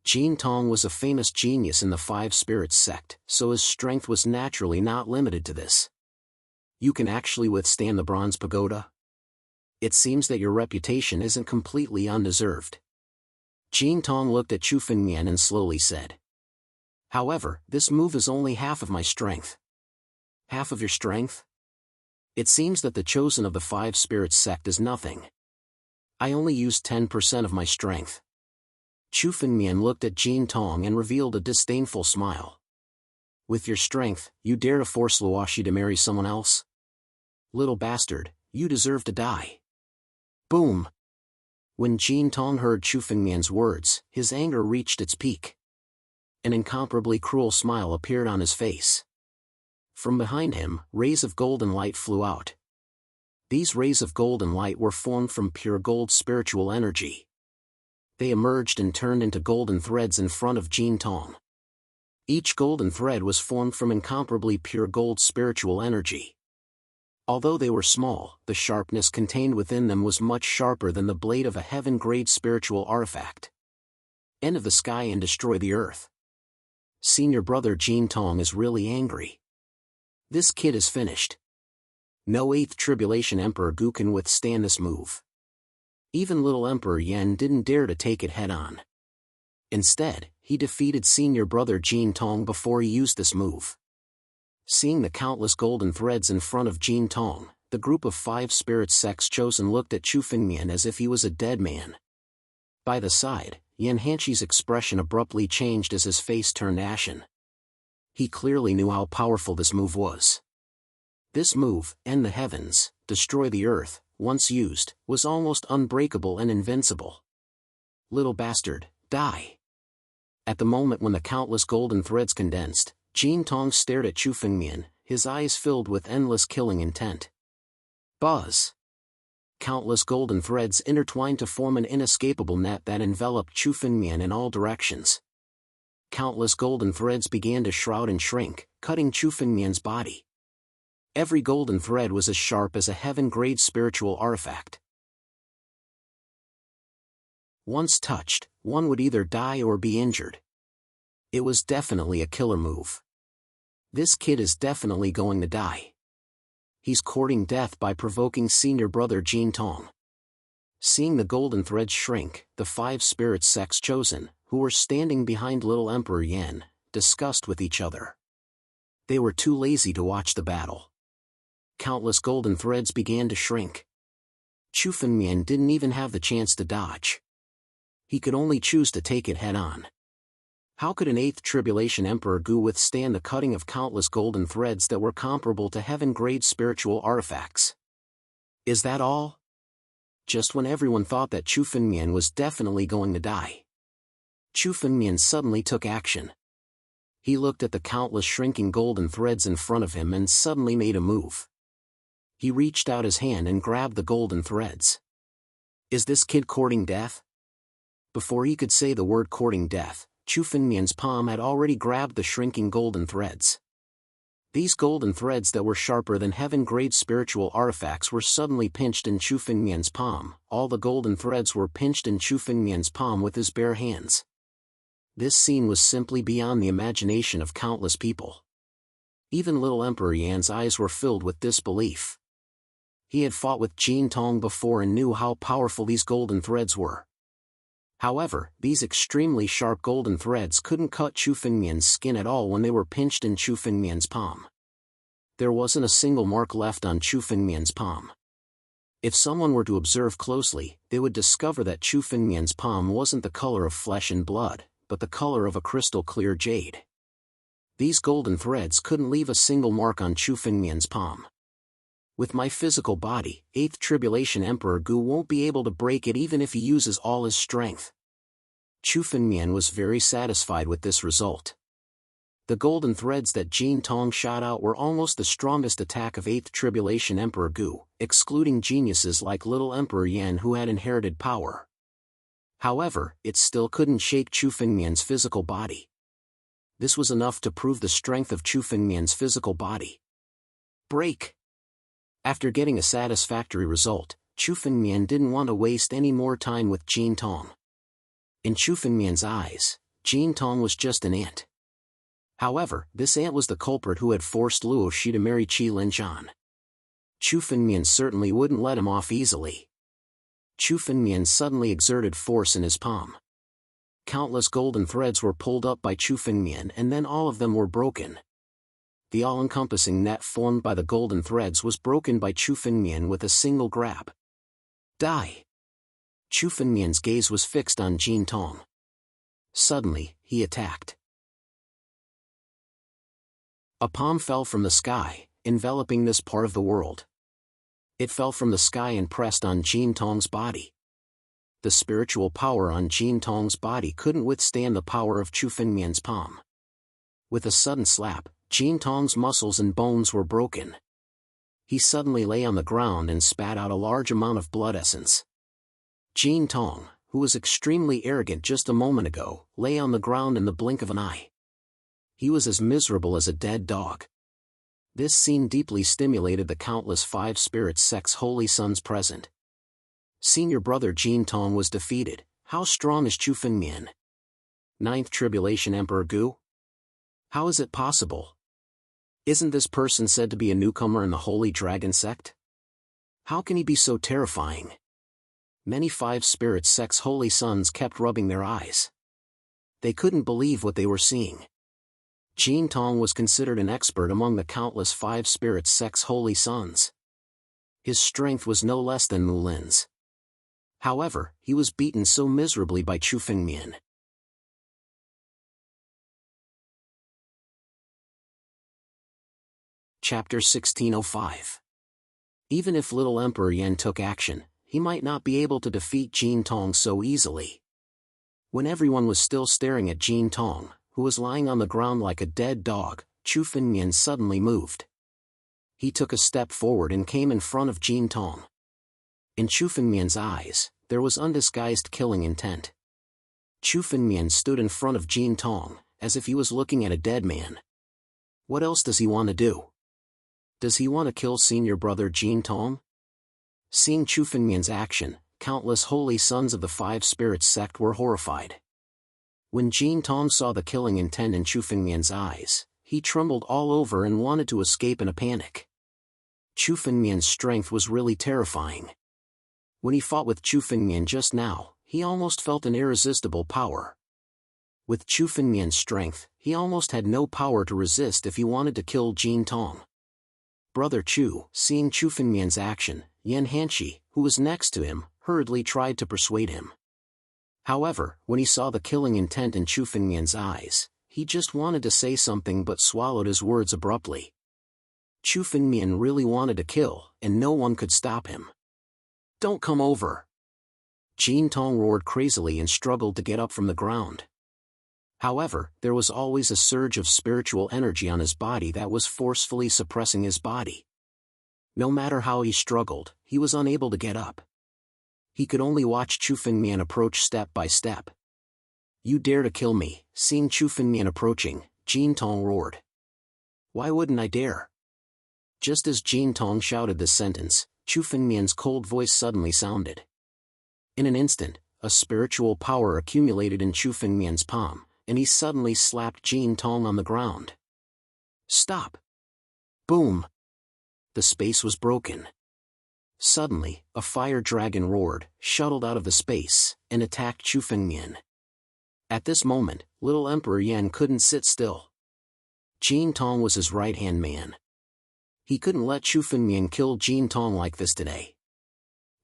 Jin Tong was a famous genius in the 5 spirits sect, so his strength was naturally not limited to this. You can actually withstand the bronze pagoda? It seems that your reputation isn't completely undeserved. Jin Tong looked at Chu Fengmian and slowly said. However, this move is only half of my strength. Half of your strength? It seems that the chosen of the 5 spirits sect is nothing. I only used 10% of my strength. Chu Fengmian looked at Jin Tong and revealed a disdainful smile. With your strength, you dare to force Luoxi to marry someone else? Little bastard, you deserve to die. Boom! When Jin Tong heard Chu Fengmian's words, his anger reached its peak. An incomparably cruel smile appeared on his face. From behind him, rays of golden light flew out. These rays of golden light were formed from pure gold spiritual energy. They emerged and turned into golden threads in front of Jin Tong. Each golden thread was formed from incomparably pure gold spiritual energy. Although they were small, the sharpness contained within them was much sharper than the blade of a heaven-grade spiritual artifact. Enter the sky and destroy the earth. Senior brother Jin Tong is really angry. This kid is finished. No 8th Tribulation Emperor Gu can withstand this move. Even little Emperor Yen didn't dare to take it head-on. Instead, he defeated senior brother Jin Tong before he used this move. Seeing the countless golden threads in front of Jin Tong, the group of 5 spirit sects chosen looked at Chu Fengmian as if he was a dead man. By the side, Yan Hanqi's expression abruptly changed as his face turned ashen. He clearly knew how powerful this move was. This move, end the heavens, destroy the earth, once used, was almost unbreakable and invincible. Little bastard, die. At the moment when the countless golden threads condensed, Jin Tong stared at Chu Fengmian, his eyes filled with endless killing intent. Buzz! Countless golden threads intertwined to form an inescapable net that enveloped Chu Fengmian in all directions. Countless golden threads began to shroud and shrink, cutting Chu Fengmian's body. Every golden thread was as sharp as a heaven-grade spiritual artifact. Once touched, one would either die or be injured. It was definitely a killer move. This kid is definitely going to die. He's courting death by provoking senior brother Jin Tong. Seeing the golden threads shrink, the 5 spirit sects chosen, who were standing behind little Emperor Yan, discussed with each other. They were too lazy to watch the battle. Countless golden threads began to shrink. Chu Fengmian didn't even have the chance to dodge. He could only choose to take it head-on. How could an 8th Tribulation Emperor Gu withstand the cutting of countless golden threads that were comparable to heaven-grade spiritual artifacts? Is that all? Just when everyone thought that Chu Fengmian was definitely going to die, Chu Fengmian suddenly took action. He looked at the countless shrinking golden threads in front of him and suddenly made a move. He reached out his hand and grabbed the golden threads. Is this kid courting death? Before he could say the word courting death, Chu Fengmian's palm had already grabbed the shrinking golden threads. These golden threads that were sharper than heaven-grade spiritual artifacts were suddenly pinched in Chu Fengmian's palm. All the golden threads were pinched in Chu Fengmian's palm with his bare hands. This scene was simply beyond the imagination of countless people. Even little Emperor Yan's eyes were filled with disbelief. He had fought with Jin Tong before and knew how powerful these golden threads were. However, these extremely sharp golden threads couldn't cut Chu Fengmian's skin at all when they were pinched in Chu Fengmian's palm. There wasn't a single mark left on Chu Fengmian's palm. If someone were to observe closely, they would discover that Chu Fengmian's palm wasn't the color of flesh and blood, but the color of a crystal-clear jade. These golden threads couldn't leave a single mark on Chu Fengmian's palm. With my physical body, 8th Tribulation Emperor Gu won't be able to break it even if he uses all his strength. Chu Fengmian was very satisfied with this result. The golden threads that Jin Tong shot out were almost the strongest attack of 8th Tribulation Emperor Gu, excluding geniuses like little Emperor Yan who had inherited power. However, it still couldn't shake Chu Fengmian's physical body. This was enough to prove the strength of Chu Fengmian's physical body. Break! After getting a satisfactory result, Chu Fengmian didn't want to waste any more time with Jin Tong. In Chu Fengmian's eyes, Jin Tong was just an ant. However, this ant was the culprit who had forced Luo Shi to marry Qi Linshan. Chu Fengmian certainly wouldn't let him off easily. Chu Fengmian suddenly exerted force in his palm. Countless golden threads were pulled up by Chu Fengmian and then all of them were broken. The all-encompassing net formed by the golden threads was broken by Chu Fengmian with a single grab. Die! Chu Fengmian's gaze was fixed on Jin Tong. Suddenly, he attacked. A palm fell from the sky, enveloping this part of the world. It fell from the sky and pressed on Jin Tong's body. The spiritual power on Jin Tong's body couldn't withstand the power of Chu Fengmian's palm. With a sudden slap, Jin Tong's muscles and bones were broken. He suddenly lay on the ground and spat out a large amount of blood essence. Jin Tong, who was extremely arrogant just a moment ago, lay on the ground in the blink of an eye. He was as miserable as a dead dog. This scene deeply stimulated the countless 5 spirit sects' holy sons present. Senior brother Jin Tong was defeated. How strong is Chu Fengmian? 9th Tribulation Emperor Gu? How is it possible? Isn't this person said to be a newcomer in the Holy Dragon sect? How can he be so terrifying? Many 5 spirit sects' holy sons kept rubbing their eyes. They couldn't believe what they were seeing. Jin Tong was considered an expert among the countless 5 spirit sects' holy sons. His strength was no less than Mulin's. However, he was beaten so miserably by Chu Fengmian. Chapter 1605. Even if little Emperor Yan took action, he might not be able to defeat Jin Tong so easily. When everyone was still staring at Jin Tong, who was lying on the ground like a dead dog, Chu Fengmian suddenly moved. He took a step forward and came in front of Jin Tong. In Chu Fengmian's eyes, there was undisguised killing intent. Chu Fengmian stood in front of Jin Tong, as if he was looking at a dead man. What else does he want to do? Does he want to kill senior brother Jin Tong? Seeing Chu Fengmian's action, countless holy sons of the Five Spirits sect were horrified. When Jin Tong saw the killing intent in Chu Fengmian's eyes, he trembled all over and wanted to escape in a panic. Chu Fengmian's strength was really terrifying. When he fought with Chu Fengmian just now, he almost felt an irresistible power. With Chu Fengmian's strength, he almost had no power to resist if he wanted to kill Jin Tong. Brother Chu, seeing Chu Fengmian's action, Yan Hanshi, who was next to him, hurriedly tried to persuade him. However, when he saw the killing intent in Chu Fengmian's eyes, he just wanted to say something but swallowed his words abruptly. Chu Fengmian really wanted to kill, and no one could stop him. Don't come over! Jin Tong roared crazily and struggled to get up from the ground. However, there was always a surge of spiritual energy on his body that was forcefully suppressing his body. No matter how he struggled, he was unable to get up. He could only watch Chu Fengmian approach step by step. You dare to kill me? Seeing Chu Fengmian approaching, Jin Tong roared. Why wouldn't I dare? Just as Jin Tong shouted this sentence, Chu Fengmian's cold voice suddenly sounded. In an instant, a spiritual power accumulated in Chu Fengmian's palm, and he suddenly slapped Jin Tong on the ground. Stop! Boom! The space was broken. Suddenly, a fire dragon roared, shuttled out of the space, and attacked Chu Fengmian. At this moment, little Emperor Yan couldn't sit still. Jin Tong was his right-hand man. He couldn't let Chu Fengmian kill Jin Tong like this today.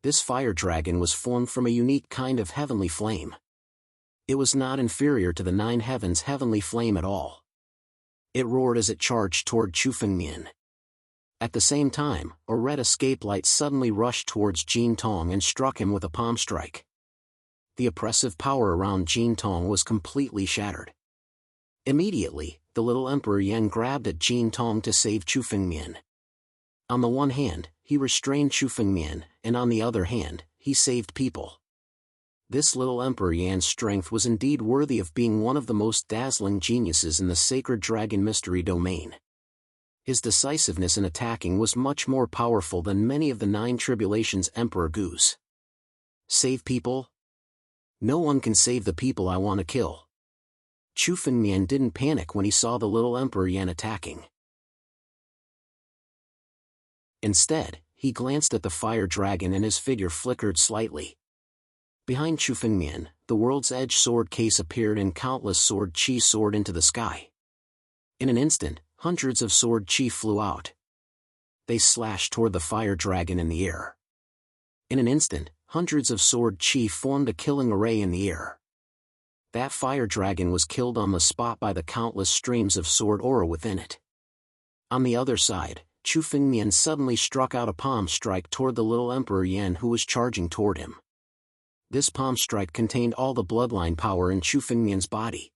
This fire dragon was formed from a unique kind of heavenly flame. It was not inferior to the Nine Heavens' heavenly flame at all. It roared as it charged toward Chu Fengmian. At the same time, a red escape light suddenly rushed towards Jin Tong and struck him with a palm strike. The oppressive power around Jin Tong was completely shattered. Immediately, the little Emperor Yan grabbed at Jin Tong to save Chu Fengmian. On the one hand, he restrained Chu Fengmian, and on the other hand, he saved people. This little Emperor Yan's strength was indeed worthy of being one of the most dazzling geniuses in the sacred dragon mystery domain. His decisiveness in attacking was much more powerful than many of the Nine Tribulations' Emperor Goos. Save people? No one can save the people I want to kill. Chu Fengmian didn't panic when he saw the little Emperor Yan attacking. Instead, he glanced at the fire dragon and his figure flickered slightly. Behind Chu Fengmian, the world's edge sword case appeared and countless sword chi soared into the sky. In an instant, hundreds of sword chi flew out. They slashed toward the fire dragon in the air. In an instant, hundreds of sword chi formed a killing array in the air. That fire dragon was killed on the spot by the countless streams of sword aura within it. On the other side, Chu Fengmian suddenly struck out a palm strike toward the little Emperor Yan who was charging toward him. This palm strike contained all the bloodline power in Chu Fengmian's body.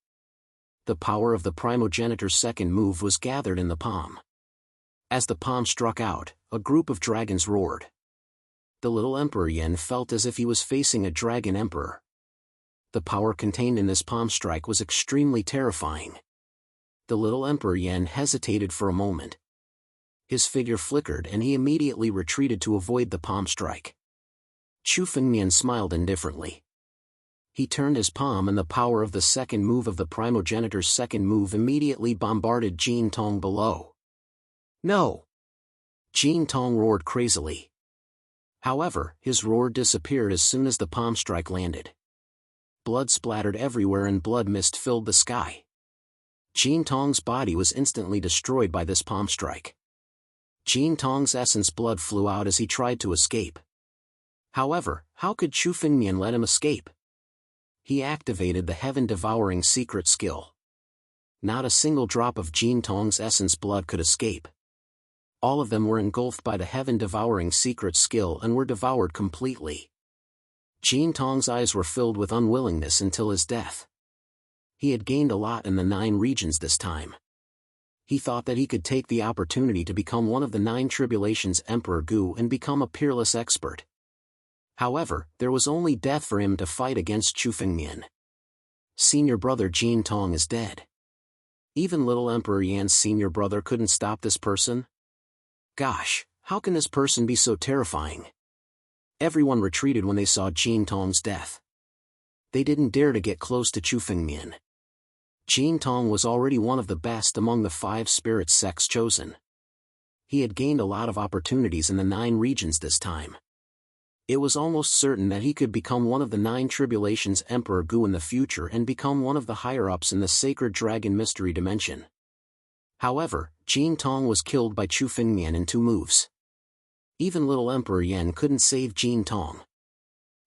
The power of the primogenitor's second move was gathered in the palm. As the palm struck out, a group of dragons roared. The little Emperor Yan felt as if he was facing a dragon emperor. The power contained in this palm strike was extremely terrifying. The little Emperor Yan hesitated for a moment. His figure flickered and he immediately retreated to avoid the palm strike. Chu Fengmian smiled indifferently. He turned his palm and the power of the second move of the primogenitor's second move immediately bombarded Jin Tong below. No! Jin Tong roared crazily. However, his roar disappeared as soon as the palm strike landed. Blood splattered everywhere and blood mist filled the sky. Jin Tong's body was instantly destroyed by this palm strike. Jin Tong's essence blood flew out as he tried to escape. However, how could Chu Fengmian let him escape? He activated the heaven-devouring secret skill. Not a single drop of Jin Tong's essence blood could escape. All of them were engulfed by the heaven-devouring secret skill and were devoured completely. Jin Tong's eyes were filled with unwillingness until his death. He had gained a lot in the 9 regions this time. He thought that he could take the opportunity to become one of the 9 Tribulations' Emperor Gu and become a peerless expert. However, there was only death for him to fight against Chu Fengmian. Senior brother Jin Tong is dead. Even little Emperor Yan's senior brother couldn't stop this person? Gosh, how can this person be so terrifying? Everyone retreated when they saw Jin Tong's death. They didn't dare to get close to Chu Fengmian. Jin Tong was already one of the best among the 5 spirit sects chosen. He had gained a lot of opportunities in the 9 regions this time. It was almost certain that he could become one of the 9 tribulations Emperor Gu in the future and become one of the higher-ups in the Sacred Dragon Mystery Dimension. However, Jin Tong was killed by Chu Fengmian in 2 moves. Even little Emperor Yan couldn't save Jin Tong.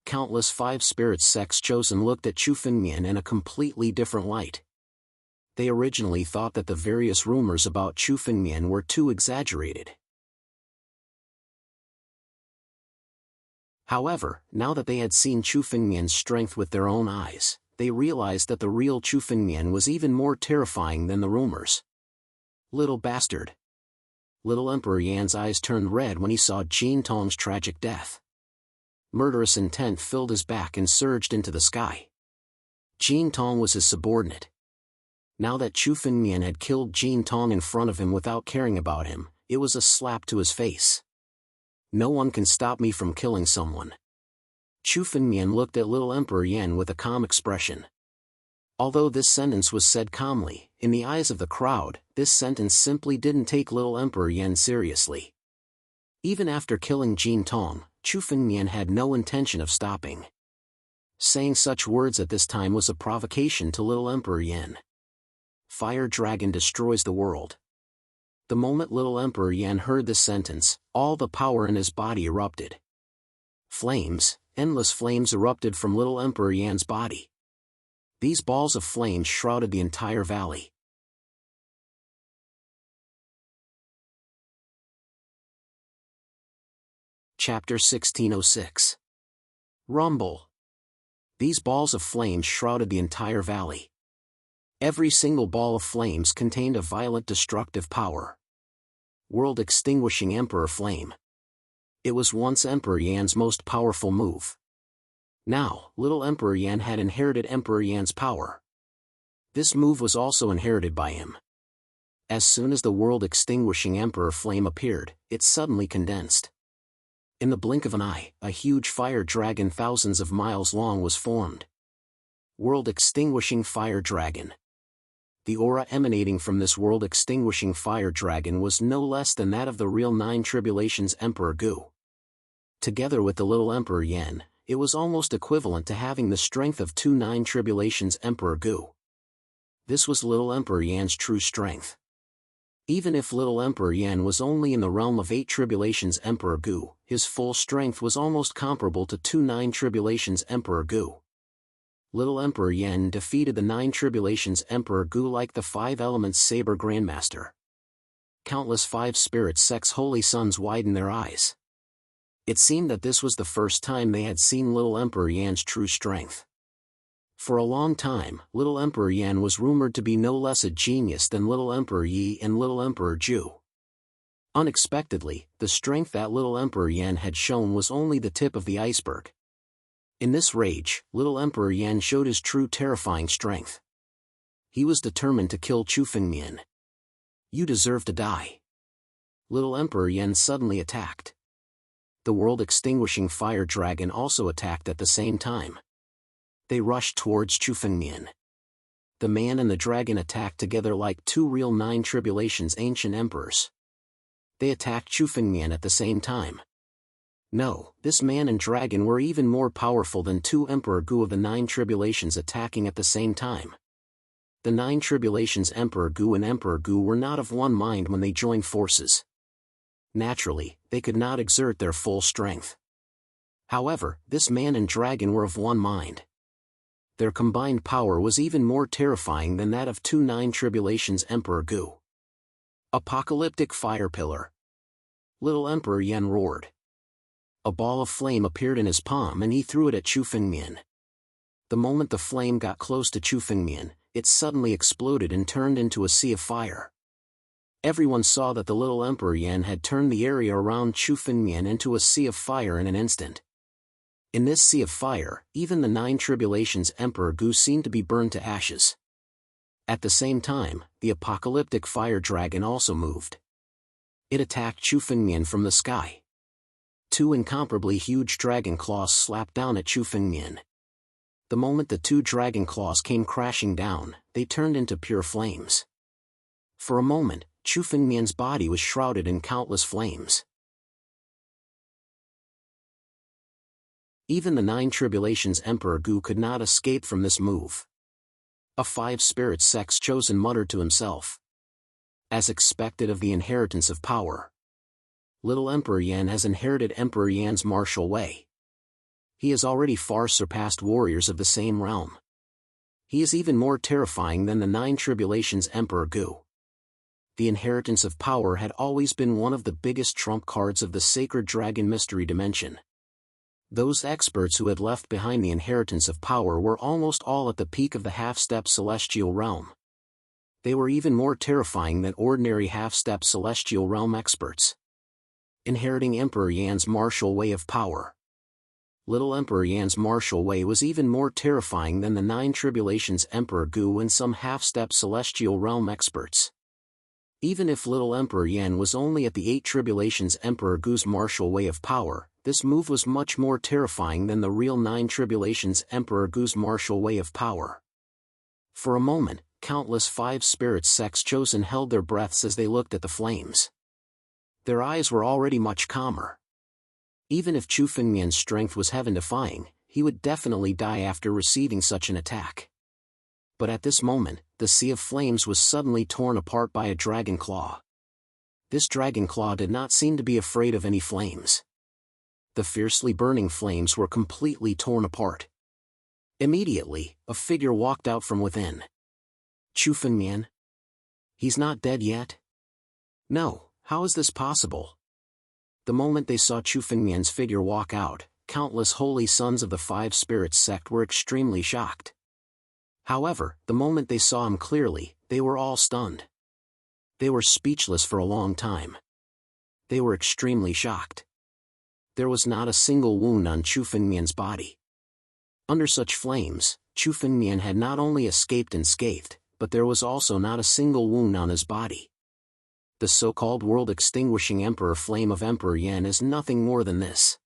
Countless 5 spirit sects chosen looked at Chu Fengmian in a completely different light. They originally thought that the various rumors about Chu Fengmian were too exaggerated. However, now that they had seen Chu Fengmian's strength with their own eyes, they realized that the real Chu Fengmian was even more terrifying than the rumors. Little bastard. Little Emperor Yan's eyes turned red when he saw Jin Tong's tragic death. Murderous intent filled his back and surged into the sky. Jin Tong was his subordinate. Now that Chu Fengmian had killed Jin Tong in front of him without caring about him, it was a slap to his face. No one can stop me from killing someone. Chu Fengmian looked at little Emperor Yan with a calm expression. Although this sentence was said calmly, in the eyes of the crowd, this sentence simply didn't take little Emperor Yan seriously. Even after killing Jin Tong, Chu Fengmian had no intention of stopping. Saying such words at this time was a provocation to little Emperor Yan. Fire dragon destroys the world. The moment little Emperor Yan heard this sentence, all the power in his body erupted. Flames, endless flames erupted from little Emperor Yan's body. These balls of flame shrouded the entire valley. Chapter 1606. Rumble. These balls of flame shrouded the entire valley. Every single ball of flames contained a violent destructive power. World-extinguishing Emperor Flame. It was once Emperor Yan's most powerful move. Now, little Emperor Yan had inherited Emperor Yan's power. This move was also inherited by him. As soon as the world-extinguishing Emperor Flame appeared, it suddenly condensed. In the blink of an eye, a huge fire dragon thousands of miles long was formed. World-extinguishing fire dragon. The aura emanating from this world-extinguishing fire dragon was no less than that of the real 9 tribulations Emperor Gu. Together with the little Emperor Yan, it was almost equivalent to having the strength of 2 9 tribulations Emperor Gu. This was little Emperor Yan's true strength. Even if little Emperor Yan was only in the realm of 8 tribulations Emperor Gu, his full strength was almost comparable to 2 9 tribulations Emperor Gu. Little Emperor Yan defeated the 9 tribulations Emperor Gu like the 5 elements Saber Grandmaster. Countless 5 spirit sects holy sons widened their eyes. It seemed that this was the first time they had seen little Emperor Yan's true strength. For a long time, little Emperor Yan was rumored to be no less a genius than little Emperor Yi and little Emperor Ju. Unexpectedly, the strength that little Emperor Yan had shown was only the tip of the iceberg. In this rage, little Emperor Yan showed his true terrifying strength. He was determined to kill Chu Fengmian. You deserve to die. Little Emperor Yan suddenly attacked. The world-extinguishing fire dragon also attacked at the same time. They rushed towards Chu Fengmian. The man and the dragon attacked together like 2 real 9 tribulations ancient emperors. They attacked Chu Fengmian at the same time. No, this man and dragon were even more powerful than 2 Emperor Gu of the 9 tribulations attacking at the same time. The 9 tribulations Emperor Gu and Emperor Gu were not of one mind when they joined forces. Naturally, they could not exert their full strength. However, this man and dragon were of one mind. Their combined power was even more terrifying than that of 2 9 tribulations Emperor Gu. Apocalyptic Fire Pillar. Little Emperor Yan roared. A ball of flame appeared in his palm and he threw it at Chu Fengmian. The moment the flame got close to Chu Fengmian, it suddenly exploded and turned into a sea of fire. Everyone saw that the little Emperor Yan had turned the area around Chu Fengmian into a sea of fire in an instant. In this sea of fire, even the Nine Tribulations Emperor Gu seemed to be burned to ashes. At the same time, the apocalyptic fire dragon also moved. It attacked Chu Fengmian from the sky. Two incomparably huge dragon claws slapped down at Chu Fengmian. The moment the two dragon claws came crashing down, they turned into pure flames. For a moment, Chu Fengmian's body was shrouded in countless flames. Even the Nine Tribulations Emperor Gu could not escape from this move. A five-spirit sect's chosen muttered to himself. As expected of the inheritance of power, little Emperor Yan has inherited Emperor Yan's martial way. He has already far surpassed warriors of the same realm. He is even more terrifying than the Nine Tribulations Emperor Gu. The inheritance of power had always been one of the biggest trump cards of the sacred dragon mystery dimension. Those experts who had left behind the inheritance of power were almost all at the peak of the half-step celestial realm. They were even more terrifying than ordinary half-step celestial realm experts. Inheriting Emperor Yan's martial way of power. Little Emperor Yan's martial way was even more terrifying than the Nine Tribulations Emperor Gu and some half-step celestial realm experts. Even if little Emperor Yan was only at the Eight Tribulations Emperor Gu's martial way of power, this move was much more terrifying than the real Nine Tribulations Emperor Gu's martial way of power. For a moment, countless five-spirit sects chosen held their breaths as they looked at the flames. Their eyes were already much calmer. Even if Chu Fengmian's strength was heaven-defying, he would definitely die after receiving such an attack. But at this moment, the sea of flames was suddenly torn apart by a dragon claw. This dragon claw did not seem to be afraid of any flames. The fiercely burning flames were completely torn apart. Immediately, a figure walked out from within. Chu Fengmian? He's not dead yet? No, how is this possible? The moment they saw Chu Fengmian's figure walk out, countless holy sons of the Five Spirits sect were extremely shocked. However, the moment they saw him clearly, they were all stunned. They were speechless for a long time. They were extremely shocked. There was not a single wound on Chu Fengmian's body. Under such flames, Chu Fengmian had not only escaped unscathed, but there was also not a single wound on his body. The so-called world-extinguishing Emperor Flame of Emperor Yan is nothing more than this.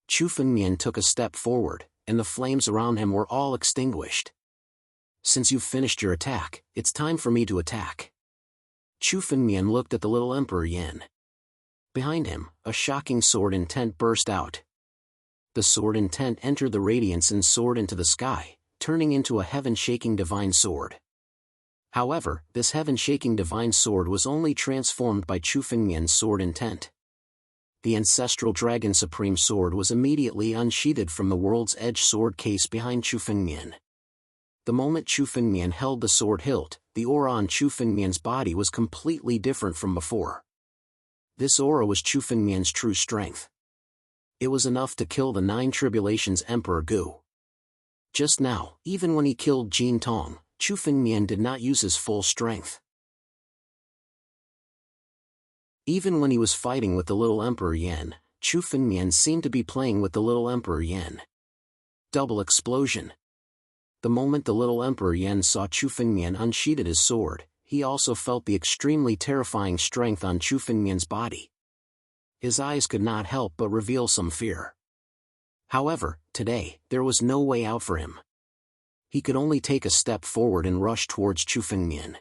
Chu Fengmian took a step forward, and the flames around him were all extinguished. Since you've finished your attack, it's time for me to attack. Chu Fengmian looked at the little Emperor Yan. Behind him, a shocking sword intent burst out. The sword intent entered the radiance and soared into the sky, turning into a heaven-shaking divine sword. However, this heaven-shaking divine sword was only transformed by Chu Fengmian's sword intent. The ancestral dragon supreme sword was immediately unsheathed from the world's edge sword case behind Chu Fengmian. The moment Chu Fengmian held the sword hilt, the aura on Chu Fengmian's body was completely different from before. This aura was Chu Fengmian's true strength. It was enough to kill the Nine Tribulations Emperor Gu. Just now, even when he killed Jin Tong, Chu Fengmian did not use his full strength. Even when he was fighting with the little Emperor Yan, Chu Fengmian seemed to be playing with the little Emperor Yan. Double explosion. The moment the little Emperor Yan saw Chu Fengmian unsheathed his sword, he also felt the extremely terrifying strength on Chu Fengmian's body. His eyes could not help but reveal some fear. However, today, there was no way out for him. He could only take a step forward and rush towards Chu Fengmian.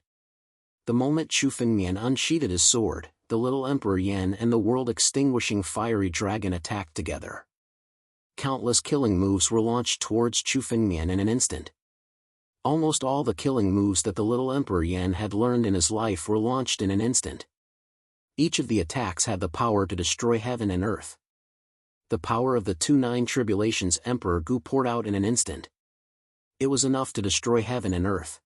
The moment Chu Fengmian unsheathed his sword, the little Emperor Yan and the world-extinguishing fiery dragon attacked together. Countless killing moves were launched towards Chu Fengmian in an instant. Almost all the killing moves that the little Emperor Yan had learned in his life were launched in an instant. Each of the attacks had the power to destroy heaven and earth. The power of the two Nine Tribulations Emperor Gu poured out in an instant. It was enough to destroy heaven and earth.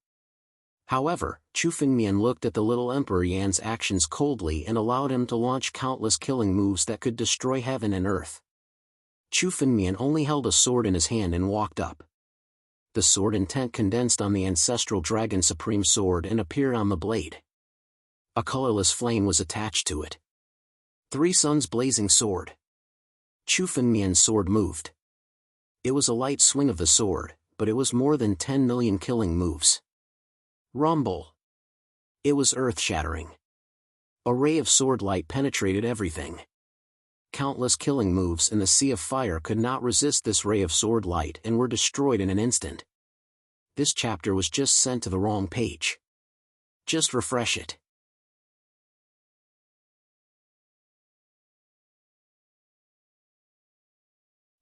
However, Chu Fengmian looked at the little Emperor Yan's actions coldly and allowed him to launch countless killing moves that could destroy heaven and earth. Chu Fengmian only held a sword in his hand and walked up. The sword intent condensed on the ancestral dragon supreme sword and appeared on the blade. A colorless flame was attached to it. 3 suns blazing sword. Chu Fengmian's sword moved. It was a light swing of the sword, but it was more than 10 million killing moves. Rumble. It was earth-shattering. A ray of sword light penetrated everything. Countless killing moves in the sea of fire could not resist this ray of sword light and were destroyed in an instant. This chapter was just sent to the wrong page. Just refresh it.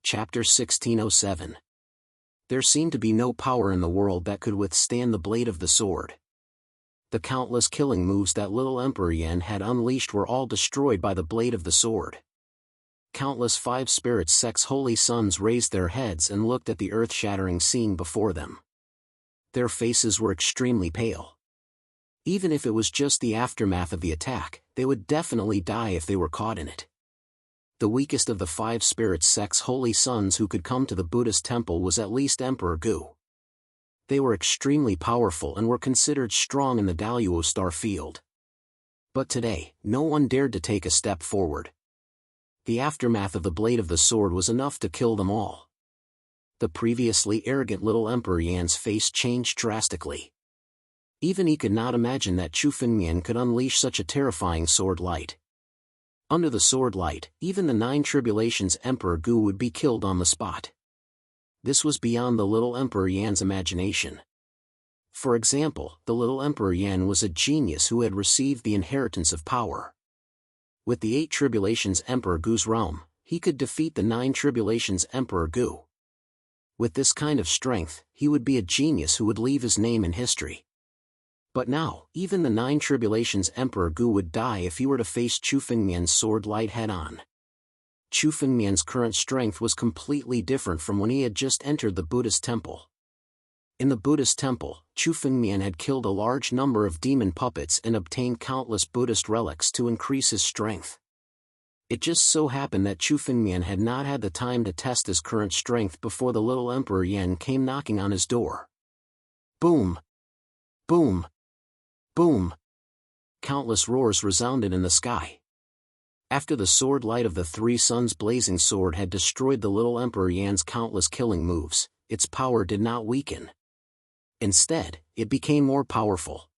Chapter 1607. There seemed to be no power in the world that could withstand the blade of the sword. The countless killing moves that little Emperor Yan had unleashed were all destroyed by the blade of the sword. Countless five spirit sects' holy sons raised their heads and looked at the earth-shattering scene before them. Their faces were extremely pale. Even if it was just the aftermath of the attack, they would definitely die if they were caught in it. The weakest of the five spirit sects' holy sons who could come to the Buddhist temple was at least Emperor Gu. They were extremely powerful and were considered strong in the Daluo star field. But today, no one dared to take a step forward. The aftermath of the blade of the sword was enough to kill them all. The previously arrogant little Emperor Yan's face changed drastically. Even he could not imagine that Chu Fengmian could unleash such a terrifying sword light. Under the sword light, even the 9 Tribulations Emperor Gu would be killed on the spot. This was beyond the little Emperor Yan's imagination. For example, the little Emperor Yan was a genius who had received the inheritance of power. With the 8 Tribulations Emperor Gu's realm, he could defeat the 9 Tribulations Emperor Gu. With this kind of strength, he would be a genius who would leave his name in history. But now, even the 9 Tribulations Emperor Gu would die if he were to face Chu Fengmian's sword light head-on. Chu Fengmian's current strength was completely different from when he had just entered the Buddhist temple. In the Buddhist temple, Chu Fengmian had killed a large number of demon puppets and obtained countless Buddhist relics to increase his strength. It just so happened that Chu Fengmian had not had the time to test his current strength before the little Emperor Yan came knocking on his door. Boom! Boom! Boom! Countless roars resounded in the sky. After the sword light of the 3 suns blazing sword had destroyed the little Emperor Yan's countless killing moves, its power did not weaken. Instead, it became more powerful.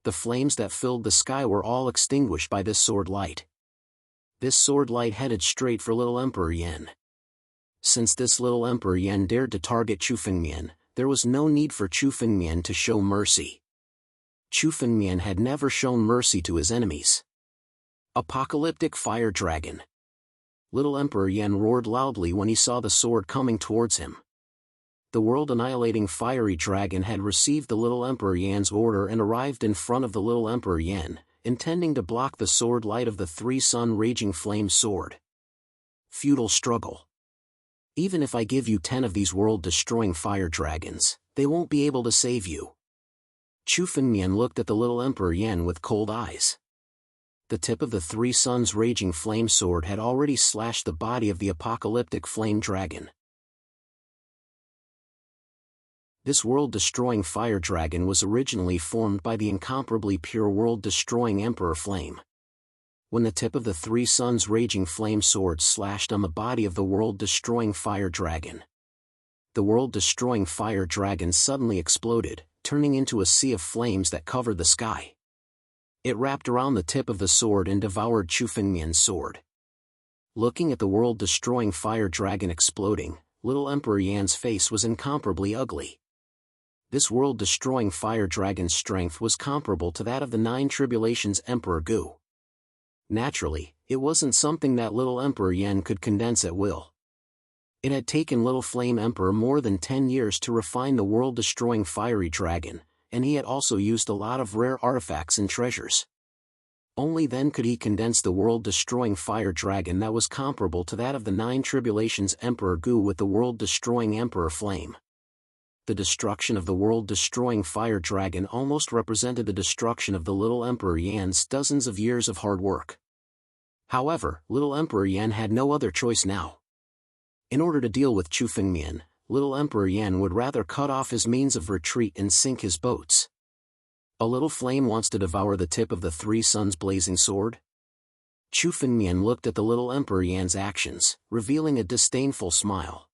The flames that filled the sky were all extinguished by this sword light. This sword light headed straight for little Emperor Yan. Since this little Emperor Yan dared to target Chu Fengmian, there was no need for Chu Fengmian to show mercy. Chu Fengmian had never shown mercy to his enemies. Apocalyptic Fire Dragon. Little Emperor Yan roared loudly when he saw the sword coming towards him. The world-annihilating fiery dragon had received the little Emperor Yan's order and arrived in front of the little Emperor Yan, intending to block the sword light of the 3-sun raging flame sword. Futile struggle. Even if I give you 10 of these world-destroying fire dragons, they won't be able to save you. Chu Fengmian looked at the little Emperor Yan with cold eyes. The tip of the 3 suns raging flame sword had already slashed the body of the apocalyptic flame dragon. This world-destroying fire dragon was originally formed by the incomparably pure world-destroying Emperor Flame. When the tip of the 3 suns raging flame sword slashed on the body of the world-destroying fire dragon, the world-destroying fire dragon suddenly exploded, turning into a sea of flames that covered the sky. It wrapped around the tip of the sword and devoured Chu Fengmian's sword. Looking at the world-destroying fire dragon exploding, little Emperor Yan's face was incomparably ugly. This world-destroying fire dragon's strength was comparable to that of the 9 Tribulations Emperor Gu. Naturally, it wasn't something that little Emperor Yan could condense at will. It had taken little Flame Emperor more than 10 years to refine the world-destroying fiery dragon, and he had also used a lot of rare artifacts and treasures. Only then could he condense the world-destroying fire dragon that was comparable to that of the 9 Tribulations Emperor Gu with the world-destroying Emperor Flame. The destruction of the world-destroying fire dragon almost represented the destruction of the little Emperor Yan's dozens of years of hard work. However, little Emperor Yan had no other choice now. In order to deal with Chu Fengmian, little Emperor Yan would rather cut off his means of retreat and sink his boats. A little flame wants to devour the tip of the 3 suns blazing sword? Chu Fengmian looked at the little Emperor Yan's actions, revealing a disdainful smile.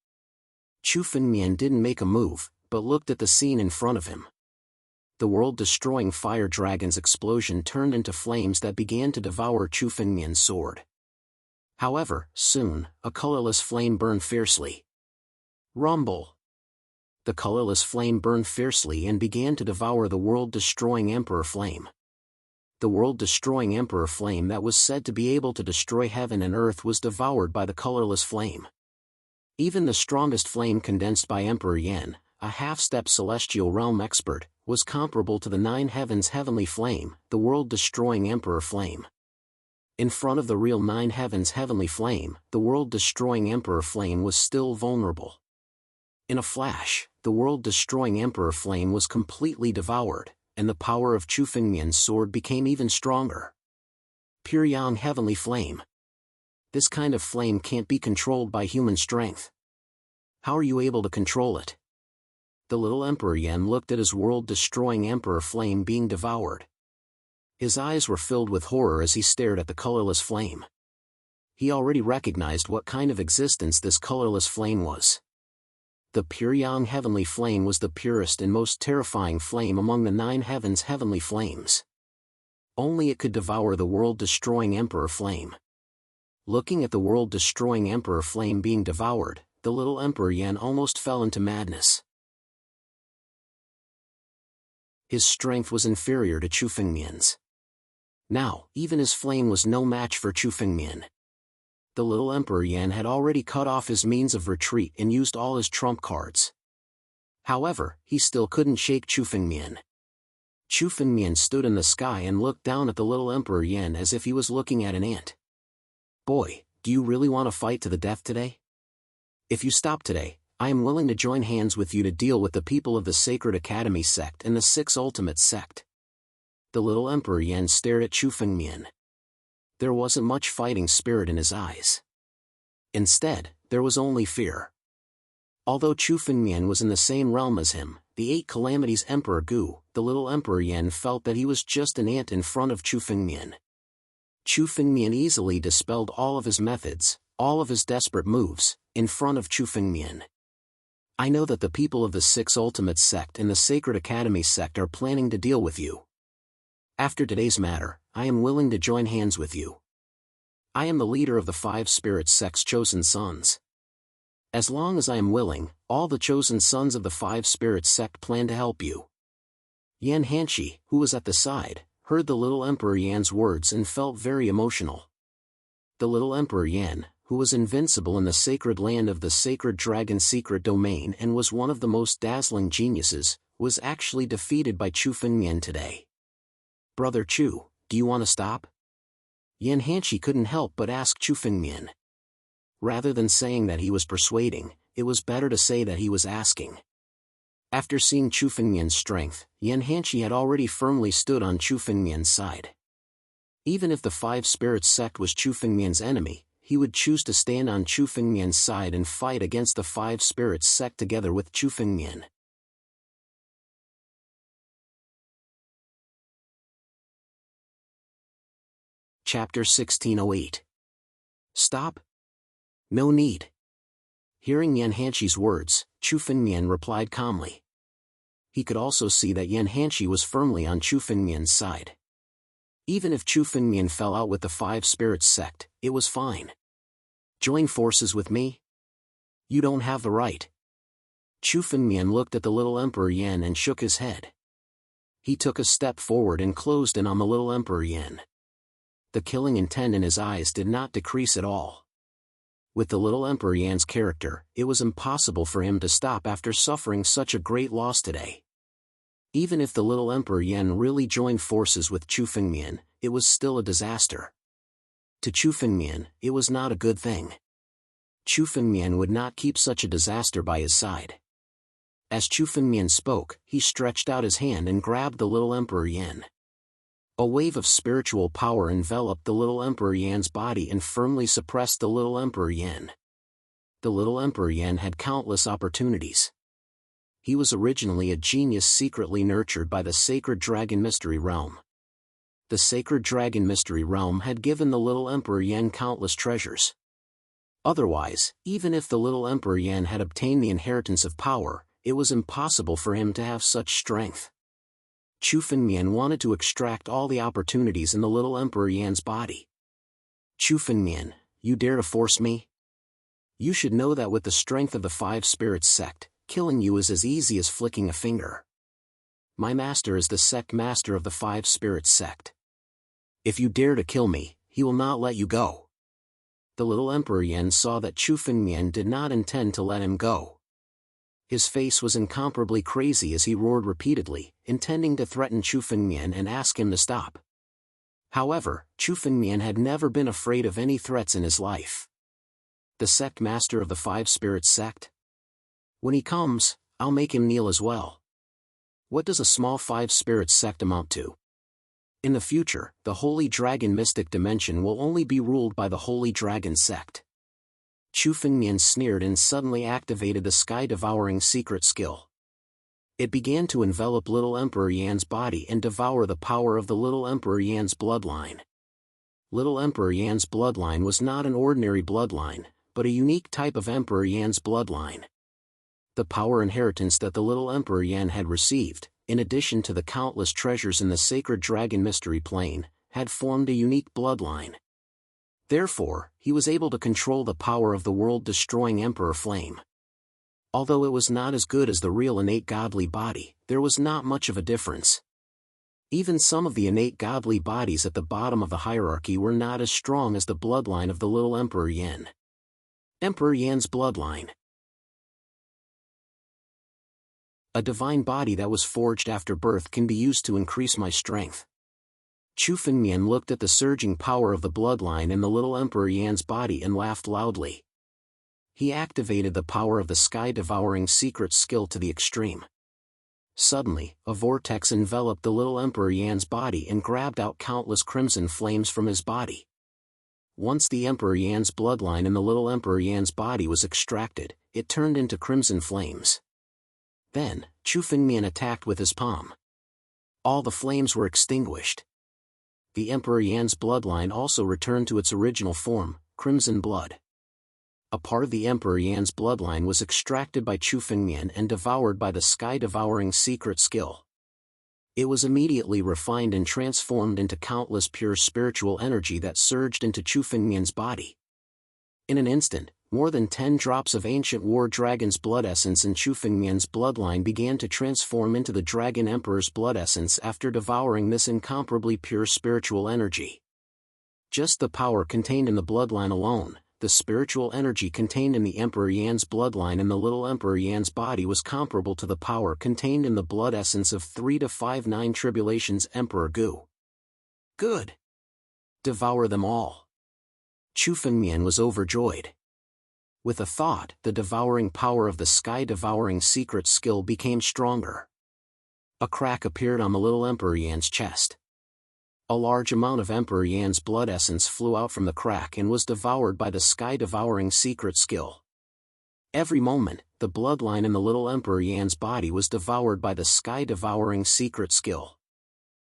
Chu Fengmian didn't make a move, but looked at the scene in front of him. The world-destroying fire dragon's explosion turned into flames that began to devour Chu Fengmian's sword. However, soon, a colorless flame burned fiercely. Rumble! The colorless flame burned fiercely and began to devour the world-destroying Emperor Flame. The world-destroying Emperor Flame that was said to be able to destroy heaven and earth was devoured by the colorless flame. Even the strongest flame condensed by Emperor Yan, a half-step celestial realm expert, was comparable to the nine heavens' heavenly flame, the world-destroying Emperor Flame. In front of the real nine heavens' heavenly flame, the world-destroying Emperor Flame was still vulnerable. In a flash, the world-destroying Emperor Flame was completely devoured, and the power of Chu Fengmian's sword became even stronger. Pure Yang Heavenly Flame. This kind of flame can't be controlled by human strength. How are you able to control it? The little Emperor Yan looked at his world-destroying Emperor Flame being devoured. His eyes were filled with horror as he stared at the colorless flame. He already recognized what kind of existence this colorless flame was. The pure Yang Heavenly Flame was the purest and most terrifying flame among the nine heavens' heavenly flames. Only it could devour the world-destroying Emperor Flame. Looking at the world-destroying Emperor Flame being devoured, the little Emperor Yan almost fell into madness. His strength was inferior to Chu Fengmian's. Now, even his flame was no match for Chu Fengmian. The little Emperor Yan had already cut off his means of retreat and used all his trump cards. However, he still couldn't shake Chu Fengmian. Chu Fengmian stood in the sky and looked down at the little Emperor Yan as if he was looking at an ant. Boy, do you really want to fight to the death today? If you stop today, I am willing to join hands with you to deal with the people of the Sacred Academy sect and the Six Ultimate sect. The little Emperor Yan stared at Chu Fengmian. There wasn't much fighting spirit in his eyes. Instead, there was only fear. Although Chu Fengmian was in the same realm as him, the Eight Calamities Emperor Gu, the little Emperor Yan felt that he was just an ant in front of Chu Fengmian. Chu Fengmian easily dispelled all of his methods, all of his desperate moves, in front of Chu Fengmian. I know that the people of the Six Ultimate sect and the Sacred Academy sect are planning to deal with you. After today's matter, I am willing to join hands with you. I am the leader of the Five Spirit sect's chosen sons. As long as I am willing, all the chosen sons of the Five Spirit sect plan to help you. Yan Hanshi, who was at the side, heard the little Emperor Yan's words and felt very emotional. The little Emperor Yan, who was invincible in the sacred land of the Sacred Dragon Secret Domain and was one of the most dazzling geniuses, was actually defeated by Chu Fengmian today. Brother Chu, do you want to stop? Yan Hanshi couldn't help but ask Chu Fengmian. Rather than saying that he was persuading, it was better to say that he was asking. After seeing Chu Fengmian's strength, Yan Hanshi had already firmly stood on Chu Fengmian's side. Even if the Five Spirits sect was Chu Fengmian's enemy, he would choose to stand on Chu Fengmian's side and fight against the Five Spirits sect together with Chu Fengmian. Chapter 1608. Stop? No need. Hearing Yan Hanshi's words, Chu Fengmian replied calmly. He could also see that Yan Hanshi was firmly on Chu Fengmian's side. Even if Chu Fengmian fell out with the Five Spirits sect, it was fine. Join forces with me? You don't have the right. Chu Fengmian looked at the little Emperor Yan and shook his head. He took a step forward and closed in on the little Emperor Yan. The killing intent in his eyes did not decrease at all. With the little Emperor Yan's character, it was impossible for him to stop after suffering such a great loss today. Even if the little Emperor Yan really joined forces with Chu Fengmian, it was still a disaster. To Chu Fengmian, it was not a good thing. Chu Fengmian would not keep such a disaster by his side. As Chu Fengmian spoke, he stretched out his hand and grabbed the little Emperor Yan. A wave of spiritual power enveloped the little Emperor Yan's body and firmly suppressed the little Emperor Yan. The little Emperor Yan had countless opportunities. He was originally a genius secretly nurtured by the Sacred Dragon Mystery Realm. The Sacred Dragon Mystery Realm had given the little Emperor Yan countless treasures. Otherwise, even if the little Emperor Yan had obtained the inheritance of power, it was impossible for him to have such strength. Chu Fengmian wanted to extract all the opportunities in the little Emperor Yan's body. Chu Fengmian, you dare to force me? You should know that with the strength of the Five Spirits sect, killing you is as easy as flicking a finger. My master is the sect master of the Five Spirits sect. If you dare to kill me, he will not let you go. The little Emperor Yan saw that Chu Fengmian did not intend to let him go. His face was incomparably crazy as he roared repeatedly, intending to threaten Chu Fengmian and ask him to stop. However, Chu Fengmian had never been afraid of any threats in his life. The sect master of the Five Spirits sect? When he comes, I'll make him kneel as well. What does a small Five Spirits sect amount to? In the future, the Holy Dragon Mystic Dimension will only be ruled by the Holy Dragon sect. Chu Fengmian sneered and suddenly activated the sky-devouring secret skill. It began to envelop little Emperor Yan's body and devour the power of the little Emperor Yan's bloodline. Little Emperor Yan's bloodline was not an ordinary bloodline, but a unique type of Emperor Yan's bloodline. The power inheritance that the little Emperor Yan had received, in addition to the countless treasures in the sacred dragon mystery plane, had formed a unique bloodline. Therefore, he was able to control the power of the world-destroying Emperor Flame. Although it was not as good as the real innate godly body, there was not much of a difference. Even some of the innate godly bodies at the bottom of the hierarchy were not as strong as the bloodline of the little Emperor Yan. Emperor Yan's bloodline. A divine body that was forged after birth can be used to increase my strength. Chu Fengmian looked at the surging power of the bloodline in the little Emperor Yan's body and laughed loudly. He activated the power of the sky-devouring secret skill to the extreme. Suddenly, a vortex enveloped the little Emperor Yan's body and grabbed out countless crimson flames from his body. Once the Emperor Yan's bloodline in the little Emperor Yan's body was extracted, it turned into crimson flames. Then, Chu Fengmian attacked with his palm. All the flames were extinguished. The Emperor Yan's bloodline also returned to its original form, crimson blood. A part of the Emperor Yan's bloodline was extracted by Chu Fengmian and devoured by the sky-devouring secret skill. It was immediately refined and transformed into countless pure spiritual energy that surged into Chu Fengmian's body. In an instant, more than 10 drops of ancient war dragon's blood essence in Chu Fengmian's bloodline began to transform into the Dragon Emperor's blood essence after devouring this incomparably pure spiritual energy. Just the power contained in the bloodline alone, the spiritual energy contained in the Emperor Yan's bloodline and the little Emperor Yan's body was comparable to the power contained in the blood essence of 3 to 5 9 Tribulations Emperor Gu. Good. Devour them all. Chu Fengmian was overjoyed. With a thought, the devouring power of the sky-devouring secret skill became stronger. A crack appeared on the little Emperor Yan's chest. A large amount of Emperor Yan's blood essence flew out from the crack and was devoured by the sky-devouring secret skill. Every moment, the bloodline in the little Emperor Yan's body was devoured by the sky-devouring secret skill.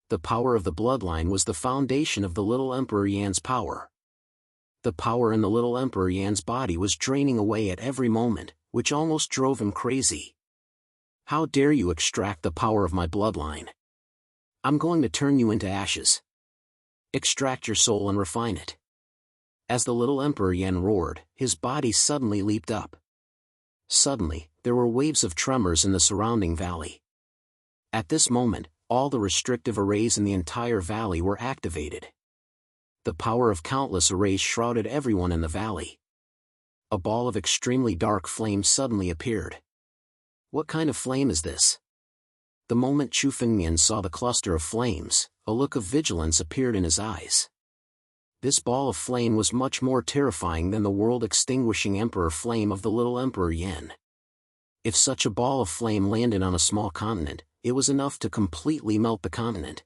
The power of the bloodline was the foundation of the little Emperor Yan's power. The power in the little Emperor Yan's body was draining away at every moment, which almost drove him crazy. How dare you extract the power of my bloodline? I'm going to turn you into ashes. Extract your soul and refine it. As the little Emperor Yan roared, his body suddenly leaped up. Suddenly, there were waves of tremors in the surrounding valley. At this moment, all the restrictive arrays in the entire valley were activated. The power of countless arrays shrouded everyone in the valley. A ball of extremely dark flame suddenly appeared. What kind of flame is this? The moment Chu Fengmian saw the cluster of flames, a look of vigilance appeared in his eyes. This ball of flame was much more terrifying than the world-extinguishing Emperor Flame of the little Emperor Yan. If such a ball of flame landed on a small continent, it was enough to completely melt the continent.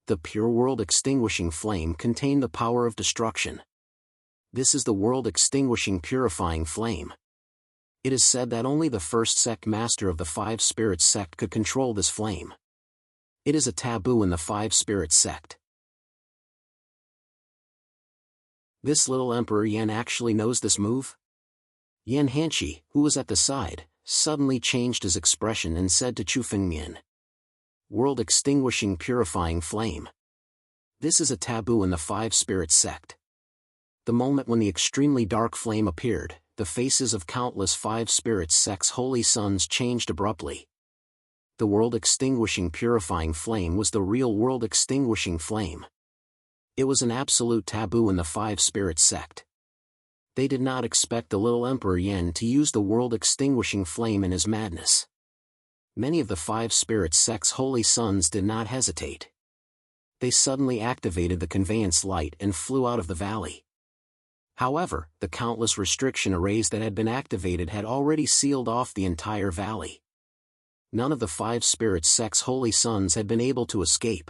The pure world-extinguishing flame contained the power of destruction. This is the world-extinguishing purifying flame. It is said that only the first sect master of the Five Spirits sect could control this flame. It is a taboo in the Five Spirits sect. This little Emperor Yan actually knows this move? Yan Hanshi, who was at the side, suddenly changed his expression and said to Chu Fengmian, "World extinguishing purifying flame. This is a taboo in the Five Spirits sect." The moment when the extremely dark flame appeared, the faces of countless Five Spirits sect's holy sons changed abruptly. The world extinguishing purifying flame was the real world extinguishing flame. It was an absolute taboo in the Five Spirits sect. They did not expect the little Emperor Yan to use the world extinguishing flame in his madness. Many of the Five Spirits sect's holy sons did not hesitate. They suddenly activated the conveyance light and flew out of the valley. However, the countless restriction arrays that had been activated had already sealed off the entire valley. None of the Five Spirits sect's holy sons had been able to escape.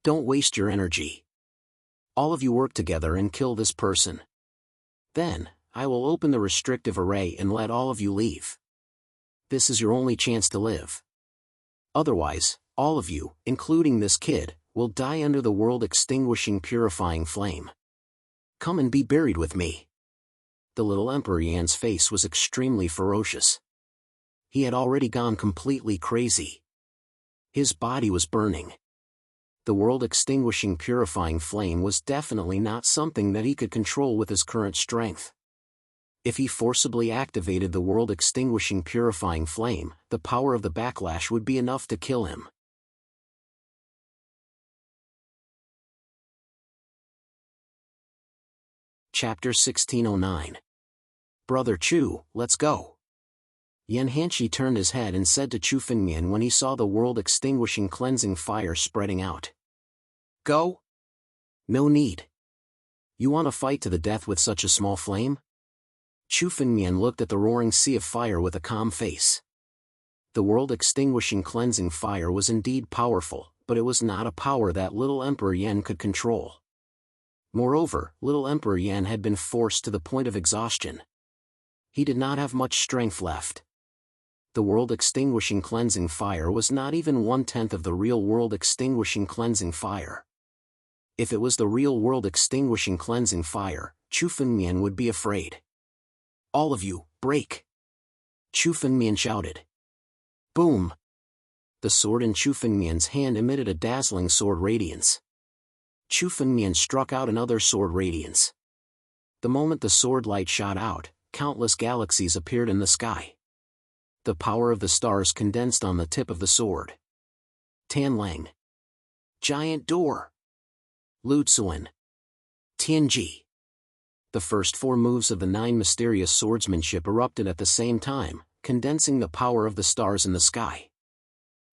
Don't waste your energy. All of you work together and kill this person. Then, I will open the restrictive array and let all of you leave. This is your only chance to live. Otherwise, all of you, including this kid, will die under the world extinguishing purifying flame. Come and be buried with me. The little Emperor Yan's face was extremely ferocious. He had already gone completely crazy. His body was burning. The world extinguishing purifying flame was definitely not something that he could control with his current strength. If he forcibly activated the world extinguishing purifying flame, the power of the backlash would be enough to kill him. Chapter 1609. Brother Chu, let's go. Yan Hanshi turned his head and said to Chu Fengmian when he saw the world extinguishing cleansing fire spreading out. Go? No need. You want to fight to the death with such a small flame? Chu Fengmian looked at the roaring sea of fire with a calm face. The world extinguishing cleansing fire was indeed powerful, but it was not a power that little Emperor Yan could control. Moreover, little Emperor Yan had been forced to the point of exhaustion. He did not have much strength left. The world extinguishing cleansing fire was not even 1/10 of the real world extinguishing cleansing fire. If it was the real world extinguishing cleansing fire, Chu Fengmian would be afraid. All of you, break! Chu Fengmian shouted. Boom! The sword in Chu Fengmian's hand emitted a dazzling sword radiance. Chu Fengmian struck out another sword radiance. The moment the sword light shot out, countless galaxies appeared in the sky. The power of the stars condensed on the tip of the sword. Tanlang. Giant door. Lutsuan. Tianji. The first four moves of the 9 mysterious swordsmanship erupted at the same time, condensing the power of the stars in the sky.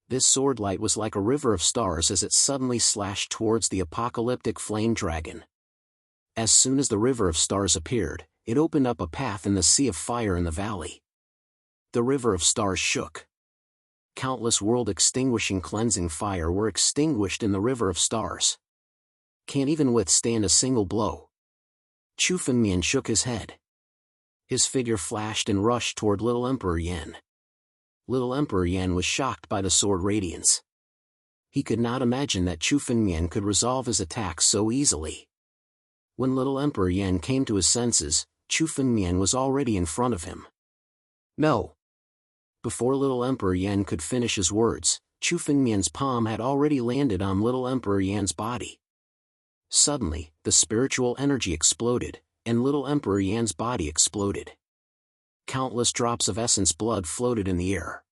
This sword light was like a river of stars as it suddenly slashed towards the apocalyptic flame dragon. As soon as the river of stars appeared, it opened up a path in the sea of fire in the valley. The river of stars shook. Countless world-extinguishing cleansing fire were extinguished in the river of stars. Can't even withstand a single blow. Chu Fengmian shook his head. His figure flashed and rushed toward little Emperor Yan. Little Emperor Yan was shocked by the sword radiance. He could not imagine that Chu Fengmian could resolve his attack so easily. When little Emperor Yan came to his senses, Chu Fengmian was already in front of him. No! Before little Emperor Yan could finish his words, Chu Fengmian's palm had already landed on little Emperor Yan's body. Suddenly, the spiritual energy exploded, and little Emperor Yan's body exploded. Countless drops of essence blood floated in the air.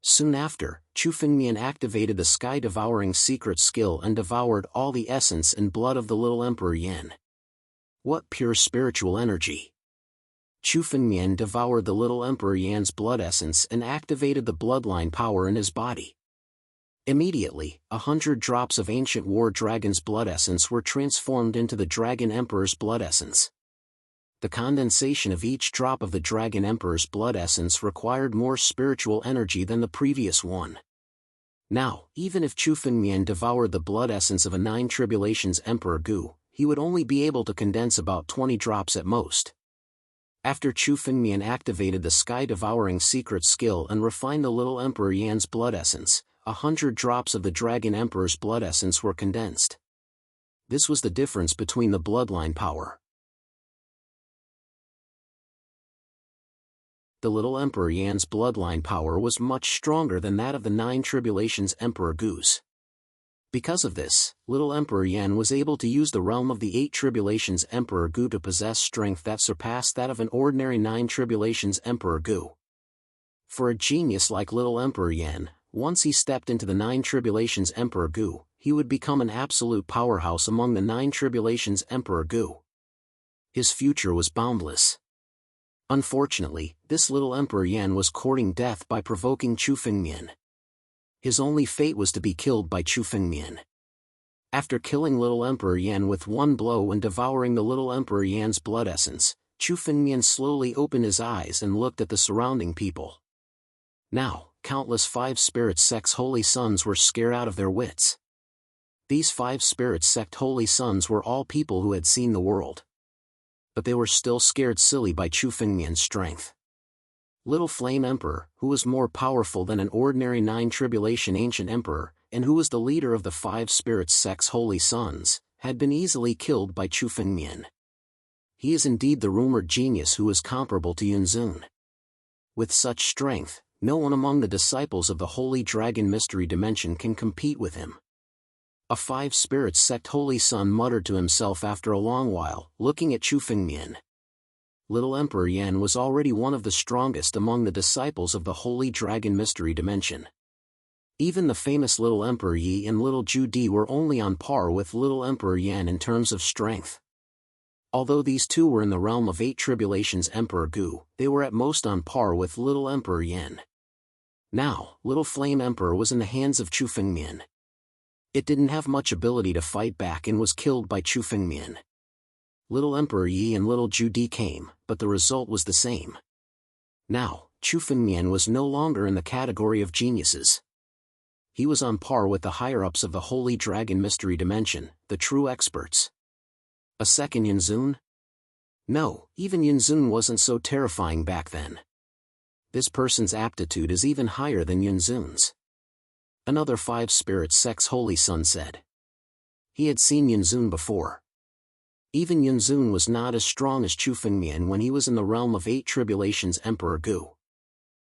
Soon after, Chu Fengmian activated the sky-devouring secret skill and devoured all the essence and blood of the little Emperor Yan. What pure spiritual energy! Chu Fengmian devoured the little Emperor Yan's blood essence and activated the bloodline power in his body. Immediately, 100 drops of ancient war dragon's blood essence were transformed into the Dragon Emperor's blood essence. The condensation of each drop of the Dragon Emperor's blood essence required more spiritual energy than the previous one. Now, even if Chu Fengmian devoured the blood essence of a 9 Tribulations Emperor Gu, he would only be able to condense about 20 drops at most. After Chu Fengmian activated the sky-devouring secret skill and refined the little Emperor Yan's blood essence, 100 drops of the Dragon Emperor's blood essence were condensed. This was the difference between the bloodline power. The little Emperor Yan's bloodline power was much stronger than that of the Nine Tribulations Emperor Gu's. Because of this, little Emperor Yan was able to use the realm of the Eight Tribulations Emperor Gu to possess strength that surpassed that of an ordinary Nine Tribulations Emperor Gu. For a genius like little Emperor Yan, once he stepped into the Nine Tribulations Emperor Gu, he would become an absolute powerhouse among the Nine Tribulations Emperor Gu. His future was boundless. Unfortunately, this little Emperor Yan was courting death by provoking Chu Fengmian. His only fate was to be killed by Chu Fengmian. After killing little Emperor Yan with one blow and devouring the little Emperor Yan's blood essence, Chu Fengmian slowly opened his eyes and looked at the surrounding people. Now, countless Five Spirit Sect's holy sons were scared out of their wits. These Five Spirit Sect holy sons were all people who had seen the world. But they were still scared silly by Chu Fengmian's strength. Little Flame Emperor, who was more powerful than an ordinary Nine Tribulation Ancient Emperor, and who was the leader of the Five Spirit Sect's holy sons, had been easily killed by Chu Fengmian. He is indeed the rumored genius who is comparable to Yunzun. With such strength, no one among the disciples of the Holy Dragon Mystery Dimension can compete with him. A Five Spirit Sect holy son muttered to himself after a long while, looking at Chu Fengmian. Little Emperor Yan was already one of the strongest among the disciples of the Holy Dragon Mystery Dimension. Even the famous Little Emperor Yi and Little Ju Di were only on par with Little Emperor Yan in terms of strength. Although these two were in the realm of Eight Tribulations Emperor Gu, they were at most on par with Little Emperor Yan. Now, Little Flame Emperor was in the hands of Chu Fengmian. It didn't have much ability to fight back and was killed by Chu Fengmian. Little Emperor Yi and Little Ju Di came, but the result was the same. Now, Chu Fengmian was no longer in the category of geniuses. He was on par with the higher-ups of the Holy Dragon Mystery Dimension, the true experts. A second Yunzun? No, even Yunzun wasn't so terrifying back then. This person's aptitude is even higher than Yunzun's. Another Five Spirit Sect's holy son said. He had seen Yunzun before. Even Yunzun was not as strong as Chu Fengmian when he was in the realm of Eight Tribulations Emperor Gu.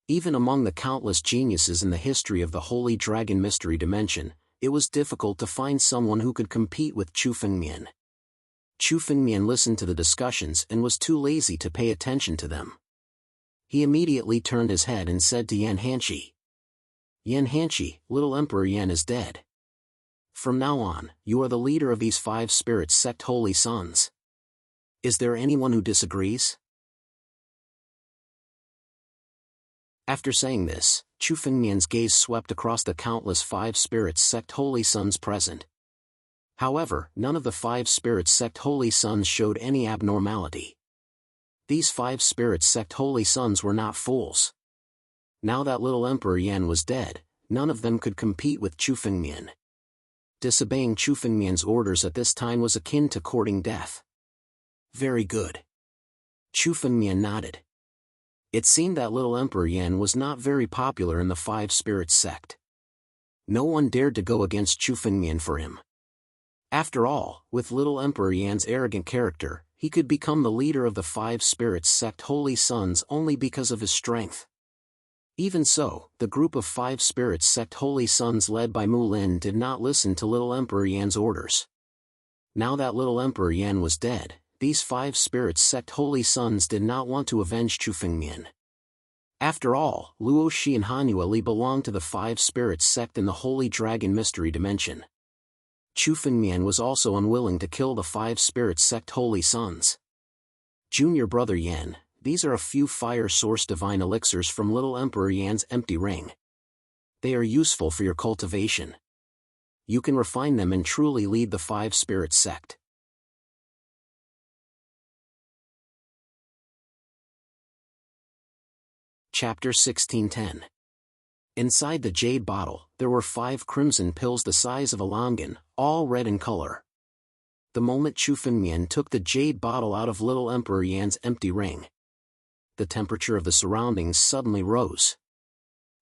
Even among the countless geniuses in the history of the Holy Dragon Mystery Dimension, it was difficult to find someone who could compete with Chu Fengmian. Chu Fengmian listened to the discussions and was too lazy to pay attention to them. He immediately turned his head and said to Yan Hanshi, "Yan Hanshi, Little Emperor Yan is dead. From now on, you are the leader of these Five Spirit Sect holy sons. Is there anyone who disagrees?" After saying this, Chu Fengmian's gaze swept across the countless Five Spirit Sect holy sons present. However, none of the Five Spirit Sect holy sons showed any abnormality. These Five Spirit Sect holy sons were not fools. Now that Little Emperor Yan was dead, none of them could compete with Chu Fengmian. Disobeying Chu Fengmian's orders at this time was akin to courting death. Very good. Chu Fengmian nodded. It seemed that Little Emperor Yan was not very popular in the Five Spirit Sect. No one dared to go against Chu Fengmian for him. After all, with Little Emperor Yan's arrogant character, he could become the leader of the Five Spirit Sect holy sons only because of his strength. Even so, the group of Five Spirit Sect holy sons led by Mu Lin did not listen to Little Emperor Yan's orders. Now that Little Emperor Yan was dead, these Five Spirit Sect holy sons did not want to avenge Chu Fengmian. After all, Luo Shi and Hanyu Li belonged to the Five Spirit Sect in the Holy Dragon Mystery Dimension. Chu Fengmian was also unwilling to kill the Five Spirit Sect holy sons. Junior Brother Yan, these are a few fire source divine elixirs from Little Emperor Yan's empty ring. They are useful for your cultivation. You can refine them and truly lead the Five Spirit Sect. Chapter 1610. Inside the jade bottle, there were 5 crimson pills the size of a longan, all red in color. The moment Chu Fengmian took the jade bottle out of Little Emperor Yan's empty ring, the temperature of the surroundings suddenly rose.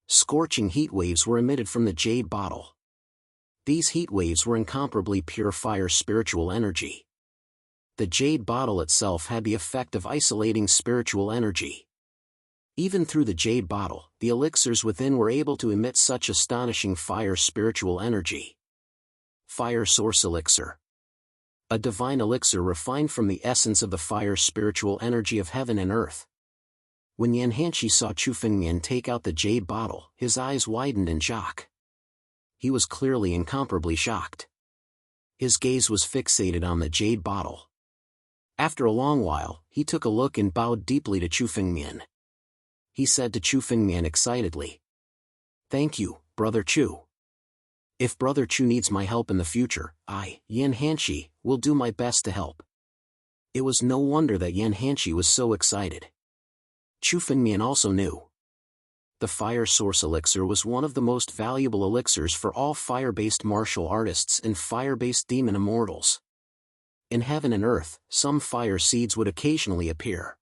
Scorching heat waves were emitted from the jade bottle. These heat waves were incomparably pure fire spiritual energy. The jade bottle itself had the effect of isolating spiritual energy. Even through the jade bottle, the elixirs within were able to emit such astonishing fire spiritual energy. Fire Source Elixir. A divine elixir refined from the essence of the fire spiritual energy of heaven and earth. When Yanhanshi saw Chu Fengmian take out the jade bottle, his eyes widened in shock. He was clearly incomparably shocked. His gaze was fixated on the jade bottle. After a long while, he took a look and bowed deeply to Chu Fengmian. He said to Chu Fengmian excitedly, "Thank you, Brother Chu. If Brother Chu needs my help in the future, I, Yanhanshi, will do my best to help." It was no wonder that Yanhanshi was so excited. Chu Fengmian also knew. The Fire Source Elixir was one of the most valuable elixirs for all fire-based martial artists and fire-based demon immortals. In heaven and earth, some fire seeds would occasionally appear.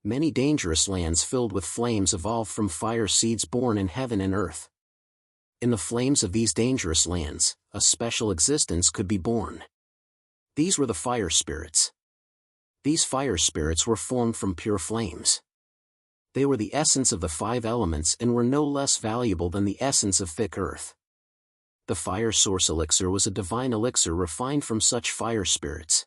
Many dangerous lands filled with flames evolved from fire seeds born in heaven and earth. In the flames of these dangerous lands, a special existence could be born. These were the fire spirits. These fire spirits were formed from pure flames. They were the essence of the 5 elements and were no less valuable than the essence of thick earth. The Fire Source Elixir was a divine elixir refined from such fire spirits.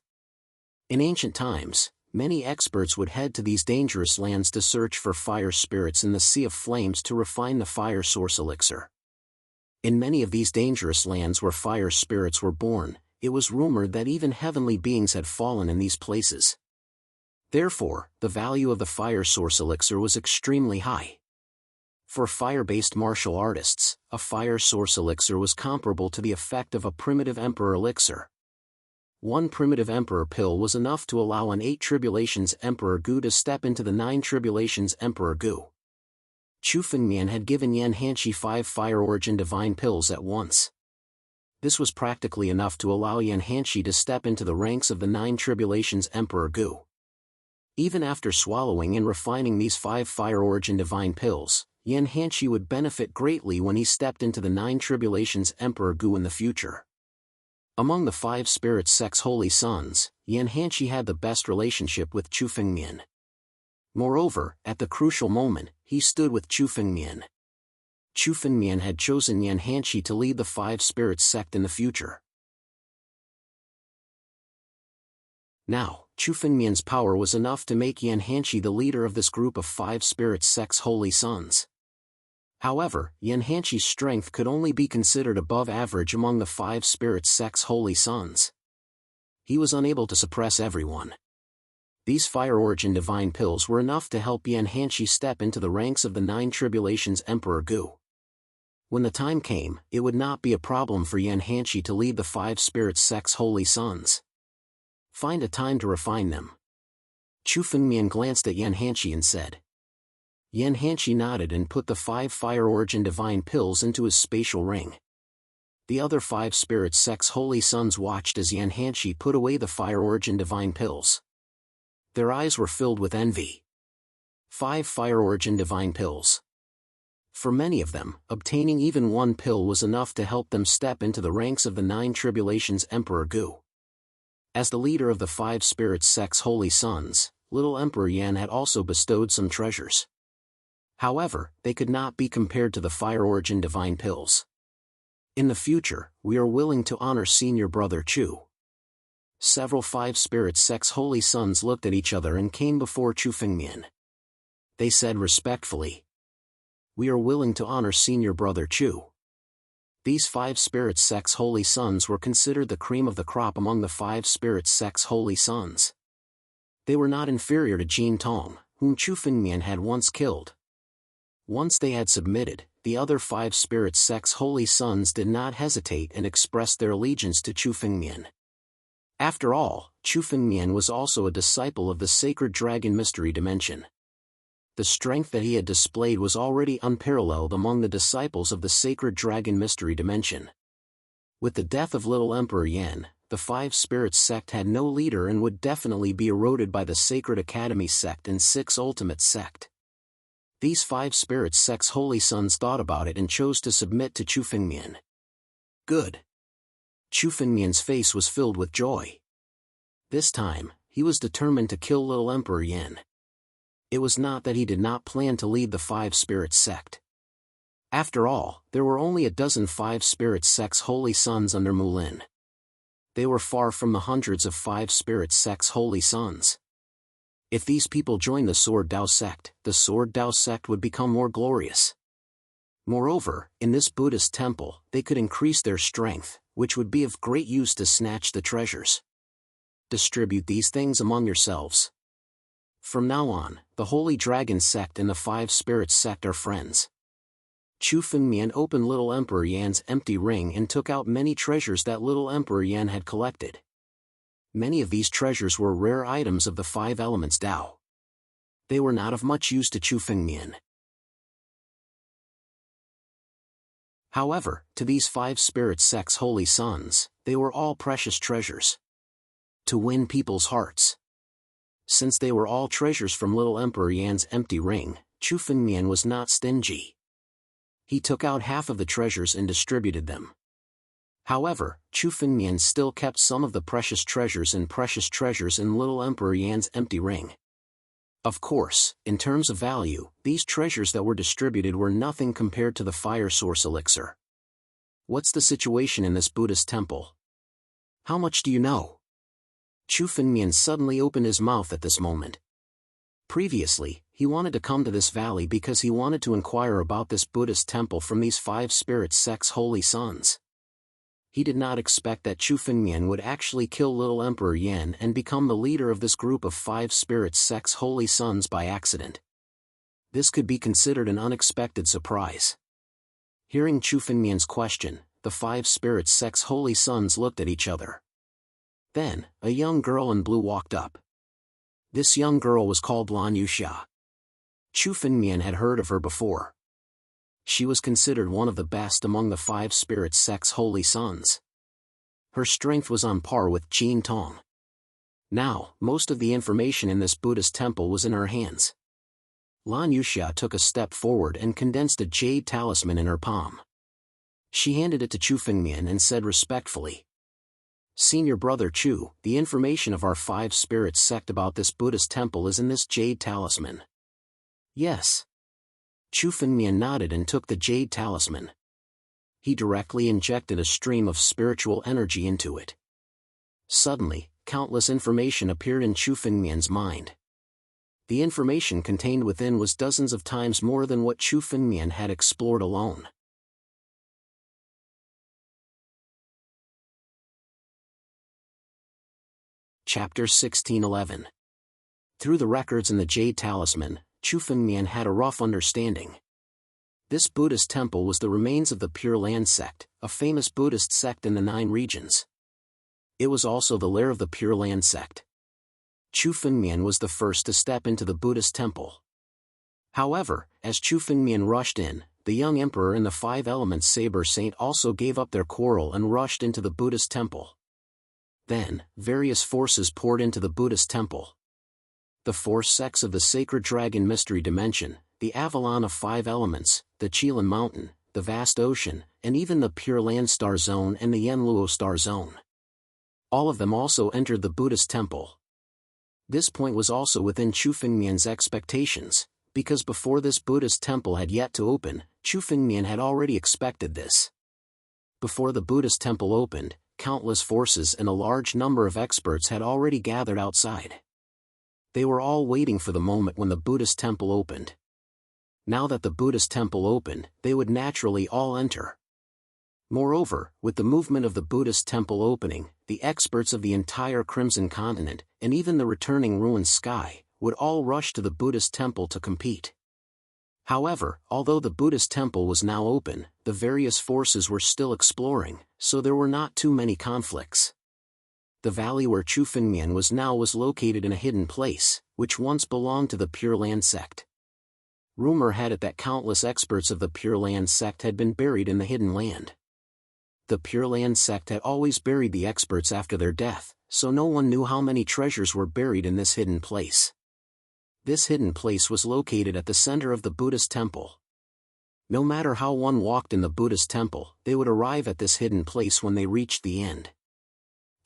In ancient times, many experts would head to these dangerous lands to search for fire spirits in the sea of flames to refine the Fire Source Elixir. In many of these dangerous lands where fire spirits were born, it was rumored that even heavenly beings had fallen in these places. Therefore, the value of the Fire Source Elixir was extremely high. For fire-based martial artists, a Fire Source Elixir was comparable to the effect of a primitive Emperor Elixir. One primitive Emperor pill was enough to allow an 8 Tribulations Emperor Gu to step into the 9 Tribulations Emperor Gu. Chu Fengmian had given Yanhanshi 5 Fire Origin Divine Pills at once. This was practically enough to allow Yanhanshi to step into the ranks of the 9 Tribulations Emperor Gu. Even after swallowing and refining these 5 Fire Origin Divine Pills, Yanhanshi would benefit greatly when he stepped into the 9 Tribulations Emperor Gu in the future. Among the 5 Spirit Sect's Holy Sons, Yanhanshi had the best relationship with Chu Fengmian. Moreover, at the crucial moment, he stood with Chu Fengmian. Chu Fengmian had chosen Yanhanshi to lead the 5 Spirits Sect in the future. Now, Chu Fengmian's power was enough to make Yanhanshi the leader of this group of 5 Spirit Sect's Holy Sons. However, Yanhanshi's strength could only be considered above average among the 5 Spirit Sect's Holy Sons. He was unable to suppress everyone. These Fire Origin Divine Pills were enough to help Yanhanshi step into the ranks of the 9 Tribulations Emperor Gu. When the time came, it would not be a problem for Yanhanshi to lead the 5 Spirit Sect's Holy Sons. Find a time to refine them. Chu Fengmian glanced at Yanhanshi and said. Yanhanshi nodded and put the 5 Fire Origin Divine Pills into his spatial ring. The other 5 Spirit Sect's Holy Sons watched as Yanhanshi put away the Fire Origin Divine Pills. Their eyes were filled with envy. 5 Fire Origin Divine Pills. For many of them, obtaining even 1 pill was enough to help them step into the ranks of the 9 Tribulations Emperor Gu. As the leader of the 5 Spirit Sect's Holy Sons, little Emperor Yan had also bestowed some treasures. However, they could not be compared to the Fire Origin Divine Pills. In the future, we are willing to honor Senior Brother Chu. Several 5 Spirit Sect's Holy Sons looked at each other and came before Chu Fengmian. They said respectfully, "We are willing to honor Senior Brother Chu." These 5 Spirit Sect's Holy Sons were considered the cream of the crop among the 5 Spirit Sect's Holy Sons. They were not inferior to Jin Tong, whom Chu Fengmian had once killed. Once they had submitted, the other 5 Spirit Sect's Holy Sons did not hesitate and expressed their allegiance to Chu Fengmian. After all, Chu Fengmian was also a disciple of the Sacred Dragon Mystery Dimension. The strength that he had displayed was already unparalleled among the disciples of the Sacred Dragon Mystery Dimension. With the death of little Emperor Yan, the 5 Spirits Sect had no leader and would definitely be eroded by the Sacred Academy Sect and 6 Ultimate Sect. These 5 Spirits Sect's Holy Sons thought about it and chose to submit to Chu Fengmian. Good. Chu Fengmian's face was filled with joy. This time, he was determined to kill little Emperor Yan. It was not that he did not plan to lead the Five Spirits sect. After all, there were only a dozen Five Spirits sect's holy sons under Mulin. They were far from the hundreds of Five Spirits sect's holy sons. If these people joined the Sword Dao sect, the Sword Dao sect would become more glorious. Moreover, in this Buddhist temple, they could increase their strength, which would be of great use to snatch the treasures. Distribute these things among yourselves. From now on, the Holy Dragon sect and the Five Spirits sect are friends. Chu Fengmian opened little Emperor Yan's empty ring and took out many treasures that little Emperor Yan had collected. Many of these treasures were rare items of the Five Elements Dao. They were not of much use to Chu Fengmian. However, to these Five Spirits sect's holy sons, they were all precious treasures. To win people's hearts. Since they were all treasures from little Emperor Yan's empty ring, Chu Fengmian was not stingy. He took out half of the treasures and distributed them. However, Chu Fengmian still kept some of the precious treasures in little Emperor Yan's empty ring. Of course, in terms of value, these treasures that were distributed were nothing compared to the fire source elixir. What's the situation in this Buddhist temple? How much do you know? Chu Fengmian suddenly opened his mouth at this moment. Previously, he wanted to come to this valley because he wanted to inquire about this Buddhist temple from these Five Spirits sect's holy sons. He did not expect that Chu Fengmian would actually kill little Emperor Yan and become the leader of this group of Five Spirits sect's holy sons by accident. This could be considered an unexpected surprise. Hearing Chu Fengmian's question, the Five Spirits sect's holy sons looked at each other. Then, a young girl in blue walked up. This young girl was called Lan Yuxia. Chu Fengmian had heard of her before. She was considered one of the best among the Five Spirits sect's holy sons. Her strength was on par with Jin Tong. Now, most of the information in this Buddhist temple was in her hands. Lan Yuxia took a step forward and condensed a jade talisman in her palm. She handed it to Chu Fengmian and said respectfully, "Senior brother Chu, the information of our Five Spirits sect about this Buddhist temple is in this jade talisman." "Yes." Chu Fengmian nodded and took the jade talisman. He directly injected a stream of spiritual energy into it. Suddenly, countless information appeared in Chu Fengmian's mind. The information contained within was dozens of times more than what Chu Fengmian had explored alone. Chapter 1611. Through the records in the jade talisman, Chu Fengmian had a rough understanding. This Buddhist temple was the remains of the Pure Land sect, a famous Buddhist sect in the 9 regions. It was also the lair of the Pure Land sect. Chu Fengmian was the first to step into the Buddhist temple. However, as Chu Fengmian rushed in, the young emperor and the Five Elements Saber Saint also gave up their quarrel and rushed into the Buddhist temple. Then, various forces poured into the Buddhist temple. The 4 sects of the Sacred Dragon Mystery Dimension, the Avalon of 5 Elements, the Qilin Mountain, the Vast Ocean, and even the Pure Land Star Zone and the Yanluo Star Zone. All of them also entered the Buddhist temple. This point was also within Chu Fengmian's expectations, because before this Buddhist temple had yet to open, Chu Fengmian had already expected this. Before the Buddhist temple opened, countless forces and a large number of experts had already gathered outside. They were all waiting for the moment when the Buddhist temple opened. Now that the Buddhist temple opened, they would naturally all enter. Moreover, with the movement of the Buddhist temple opening, the experts of the entire Crimson Continent, and even the returning ruined sky, would all rush to the Buddhist temple to compete. However, although the Buddhist temple was now open, the various forces were still exploring, so there were not too many conflicts. The valley where Chu Fengmian was now was located in a hidden place, which once belonged to the Pure Land sect. Rumor had it that countless experts of the Pure Land sect had been buried in the hidden land. The Pure Land sect had always buried the experts after their death, so no one knew how many treasures were buried in this hidden place. This hidden place was located at the center of the Buddhist temple. No matter how one walked in the Buddhist temple, they would arrive at this hidden place when they reached the end.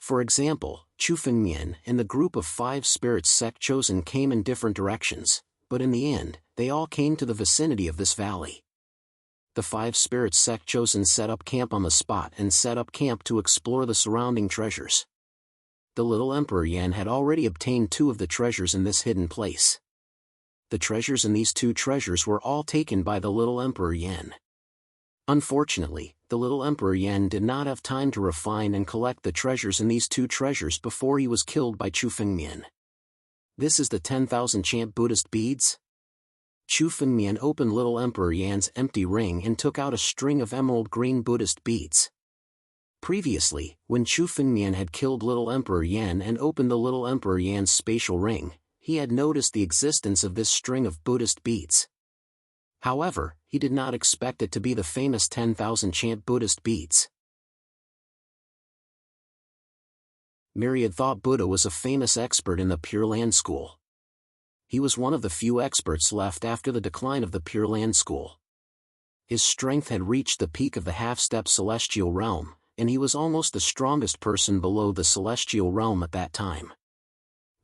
For example, Chu Fengmian and the group of 5 spirits sect chosen came in different directions, but in the end, they all came to the vicinity of this valley. The 5 spirits sect chosen set up camp on the spot and set up camp to explore the surrounding treasures. The little Emperor Yan had already obtained 2 of the treasures in this hidden place. The treasures in these 2 treasures were all taken by the little Emperor Yan. Unfortunately, the little Emperor Yan did not have time to refine and collect the treasures in these 2 treasures before he was killed by Chu Fengmian. This is the 10,000 chant Buddhist beads? Chu Fengmian opened little Emperor Yan's empty ring and took out a string of emerald green Buddhist beads. Previously, when Chu Fengmian had killed little Emperor Yan and opened the little Emperor Yan's spatial ring, he had noticed the existence of this string of Buddhist beads. However, he did not expect it to be the famous 10,000 chant Buddhist beads. Myriad thought Buddha was a famous expert in the Pure Land School. He was one of the few experts left after the decline of the Pure Land School. His strength had reached the peak of the half-step celestial realm, and he was almost the strongest person below the celestial realm at that time.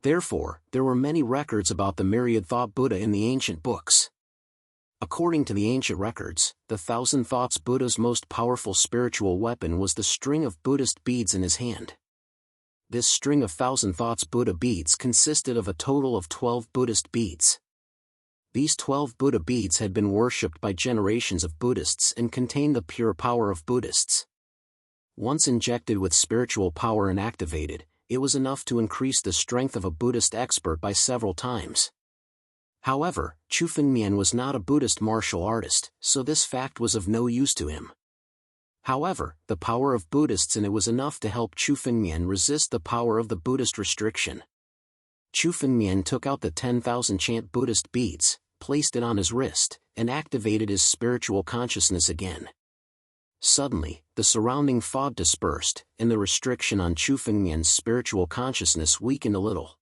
Therefore, there were many records about the Myriad thought Buddha in the ancient books. According to the ancient records, the Thousand Thoughts Buddha's most powerful spiritual weapon was the string of Buddhist beads in his hand. This string of Thousand Thoughts Buddha beads consisted of a total of 12 Buddhist beads. These 12 Buddha beads had been worshipped by generations of Buddhists and contained the pure power of Buddhists. Once injected with spiritual power and activated, it was enough to increase the strength of a Buddhist expert by several times. However, Chu Fengmian was not a Buddhist martial artist, so this fact was of no use to him. However, the power of Buddhists in it was enough to help Chu Fengmian resist the power of the Buddhist restriction. Chu Fengmian took out the 10,000 chant Buddhist beads, placed it on his wrist, and activated his spiritual consciousness again. Suddenly, the surrounding fog dispersed, and the restriction on Chu Fengmian's spiritual consciousness weakened a little.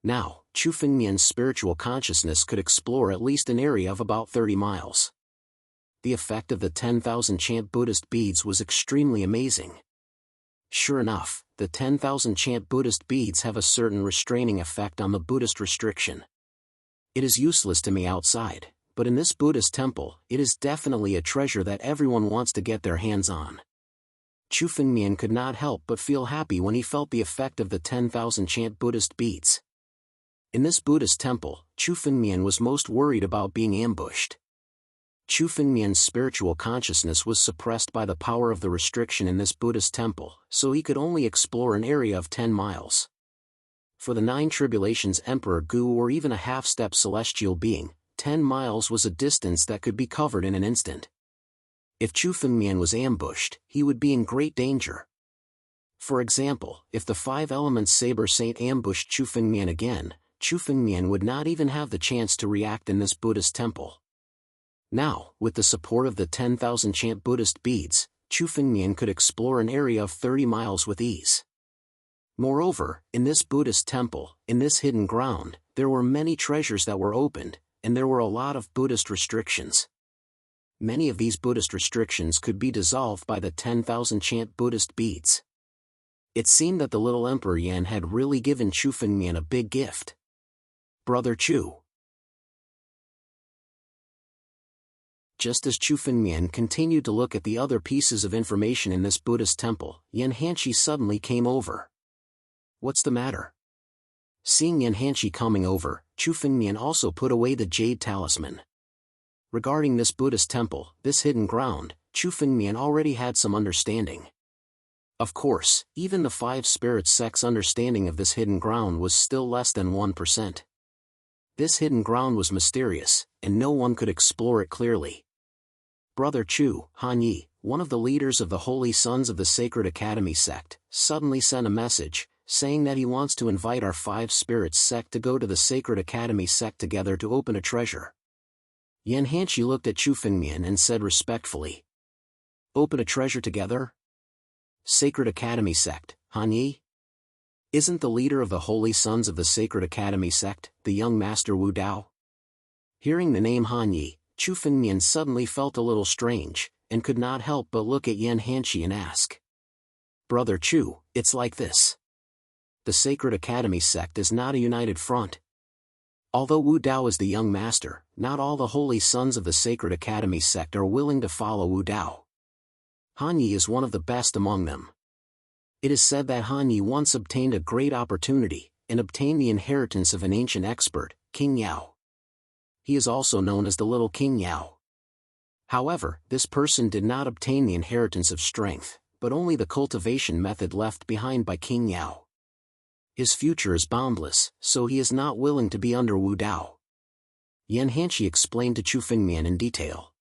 Now, Chu Fengmian's spiritual consciousness could explore at least an area of about 30 miles. The effect of the 10,000 chant Buddhist beads was extremely amazing. Sure enough, the 10,000 chant Buddhist beads have a certain restraining effect on the Buddhist restriction. It is useless to me outside, but in this Buddhist temple, it is definitely a treasure that everyone wants to get their hands on. Chu Fengmian could not help but feel happy when he felt the effect of the 10,000 chant Buddhist beads. In this Buddhist temple, Chu Fengmian was most worried about being ambushed. Chu Fengmian's spiritual consciousness was suppressed by the power of the restriction in this Buddhist temple, so he could only explore an area of 10 miles. For the 9 tribulations Emperor Gu or even a half-step celestial being, 10 miles was a distance that could be covered in an instant. If Chu Fengmian was ambushed, he would be in great danger. For example, if the 5 elements Saber Saint ambushed Chu Fengmian again, Chu Fengmian would not even have the chance to react in this Buddhist temple. Now, with the support of the 10,000 chant Buddhist beads, Chu Fengmian could explore an area of 30 miles with ease. Moreover, in this Buddhist temple, in this hidden ground, there were many treasures that were opened, and there were a lot of Buddhist restrictions. Many of these Buddhist restrictions could be dissolved by the 10,000 chant Buddhist beads. It seemed that the little Emperor Yan had really given Chu Fengmian a big gift. Brother Chu. Just as Chu Fengmian continued to look at the other pieces of information in this Buddhist temple, Yan Hanshi suddenly came over. What's the matter? Seeing Yan Hanshi coming over, Chu Fengmian also put away the jade talisman. Regarding this Buddhist temple, this hidden ground, Chu Fengmian already had some understanding. Of course, even the 5 spirits sect's understanding of this hidden ground was still less than 1%. This hidden ground was mysterious, and no one could explore it clearly. Brother Chu, Han Yi, one of the leaders of the Holy Sons of the Sacred Academy sect, suddenly sent a message, saying that he wants to invite our 5 spirits sect to go to the Sacred Academy sect together to open a treasure. Yan Hanshi looked at Chu Fengmian and said respectfully, "Open a treasure together? Sacred Academy sect, Han Yi? Isn't the leader of the Holy Sons of the Sacred Academy sect, the young master Wu Dao?" Hearing the name Han Yi, Chu Fengmian suddenly felt a little strange, and could not help but look at Yan Hanshi and ask. Brother Chu, it's like this. The Sacred Academy sect is not a united front. Although Wu Dao is the young master, not all the holy sons of the Sacred Academy sect are willing to follow Wu Dao. Han Yi is one of the best among them. It is said that Han Yi once obtained a great opportunity, and obtained the inheritance of an ancient expert, King Yao. He is also known as the Little King Yao. However, this person did not obtain the inheritance of strength, but only the cultivation method left behind by King Yao. His future is boundless, so he is not willing to be under Wu Dao. Yan Hanshi explained to Chu Fengmian in detail.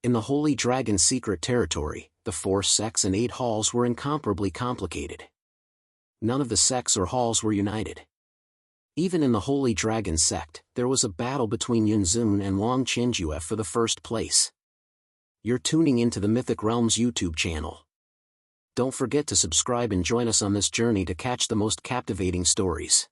In the Holy Dragon secret territory, the 4 sects and 8 halls were incomparably complicated. None of the sects or halls were united. Even in the Holy Dragon sect, there was a battle between Yunzun and Wang Chenjue for the first place. You're tuning into the Mythic Realms YouTube channel. Don't forget to subscribe and join us on this journey to catch the most captivating stories.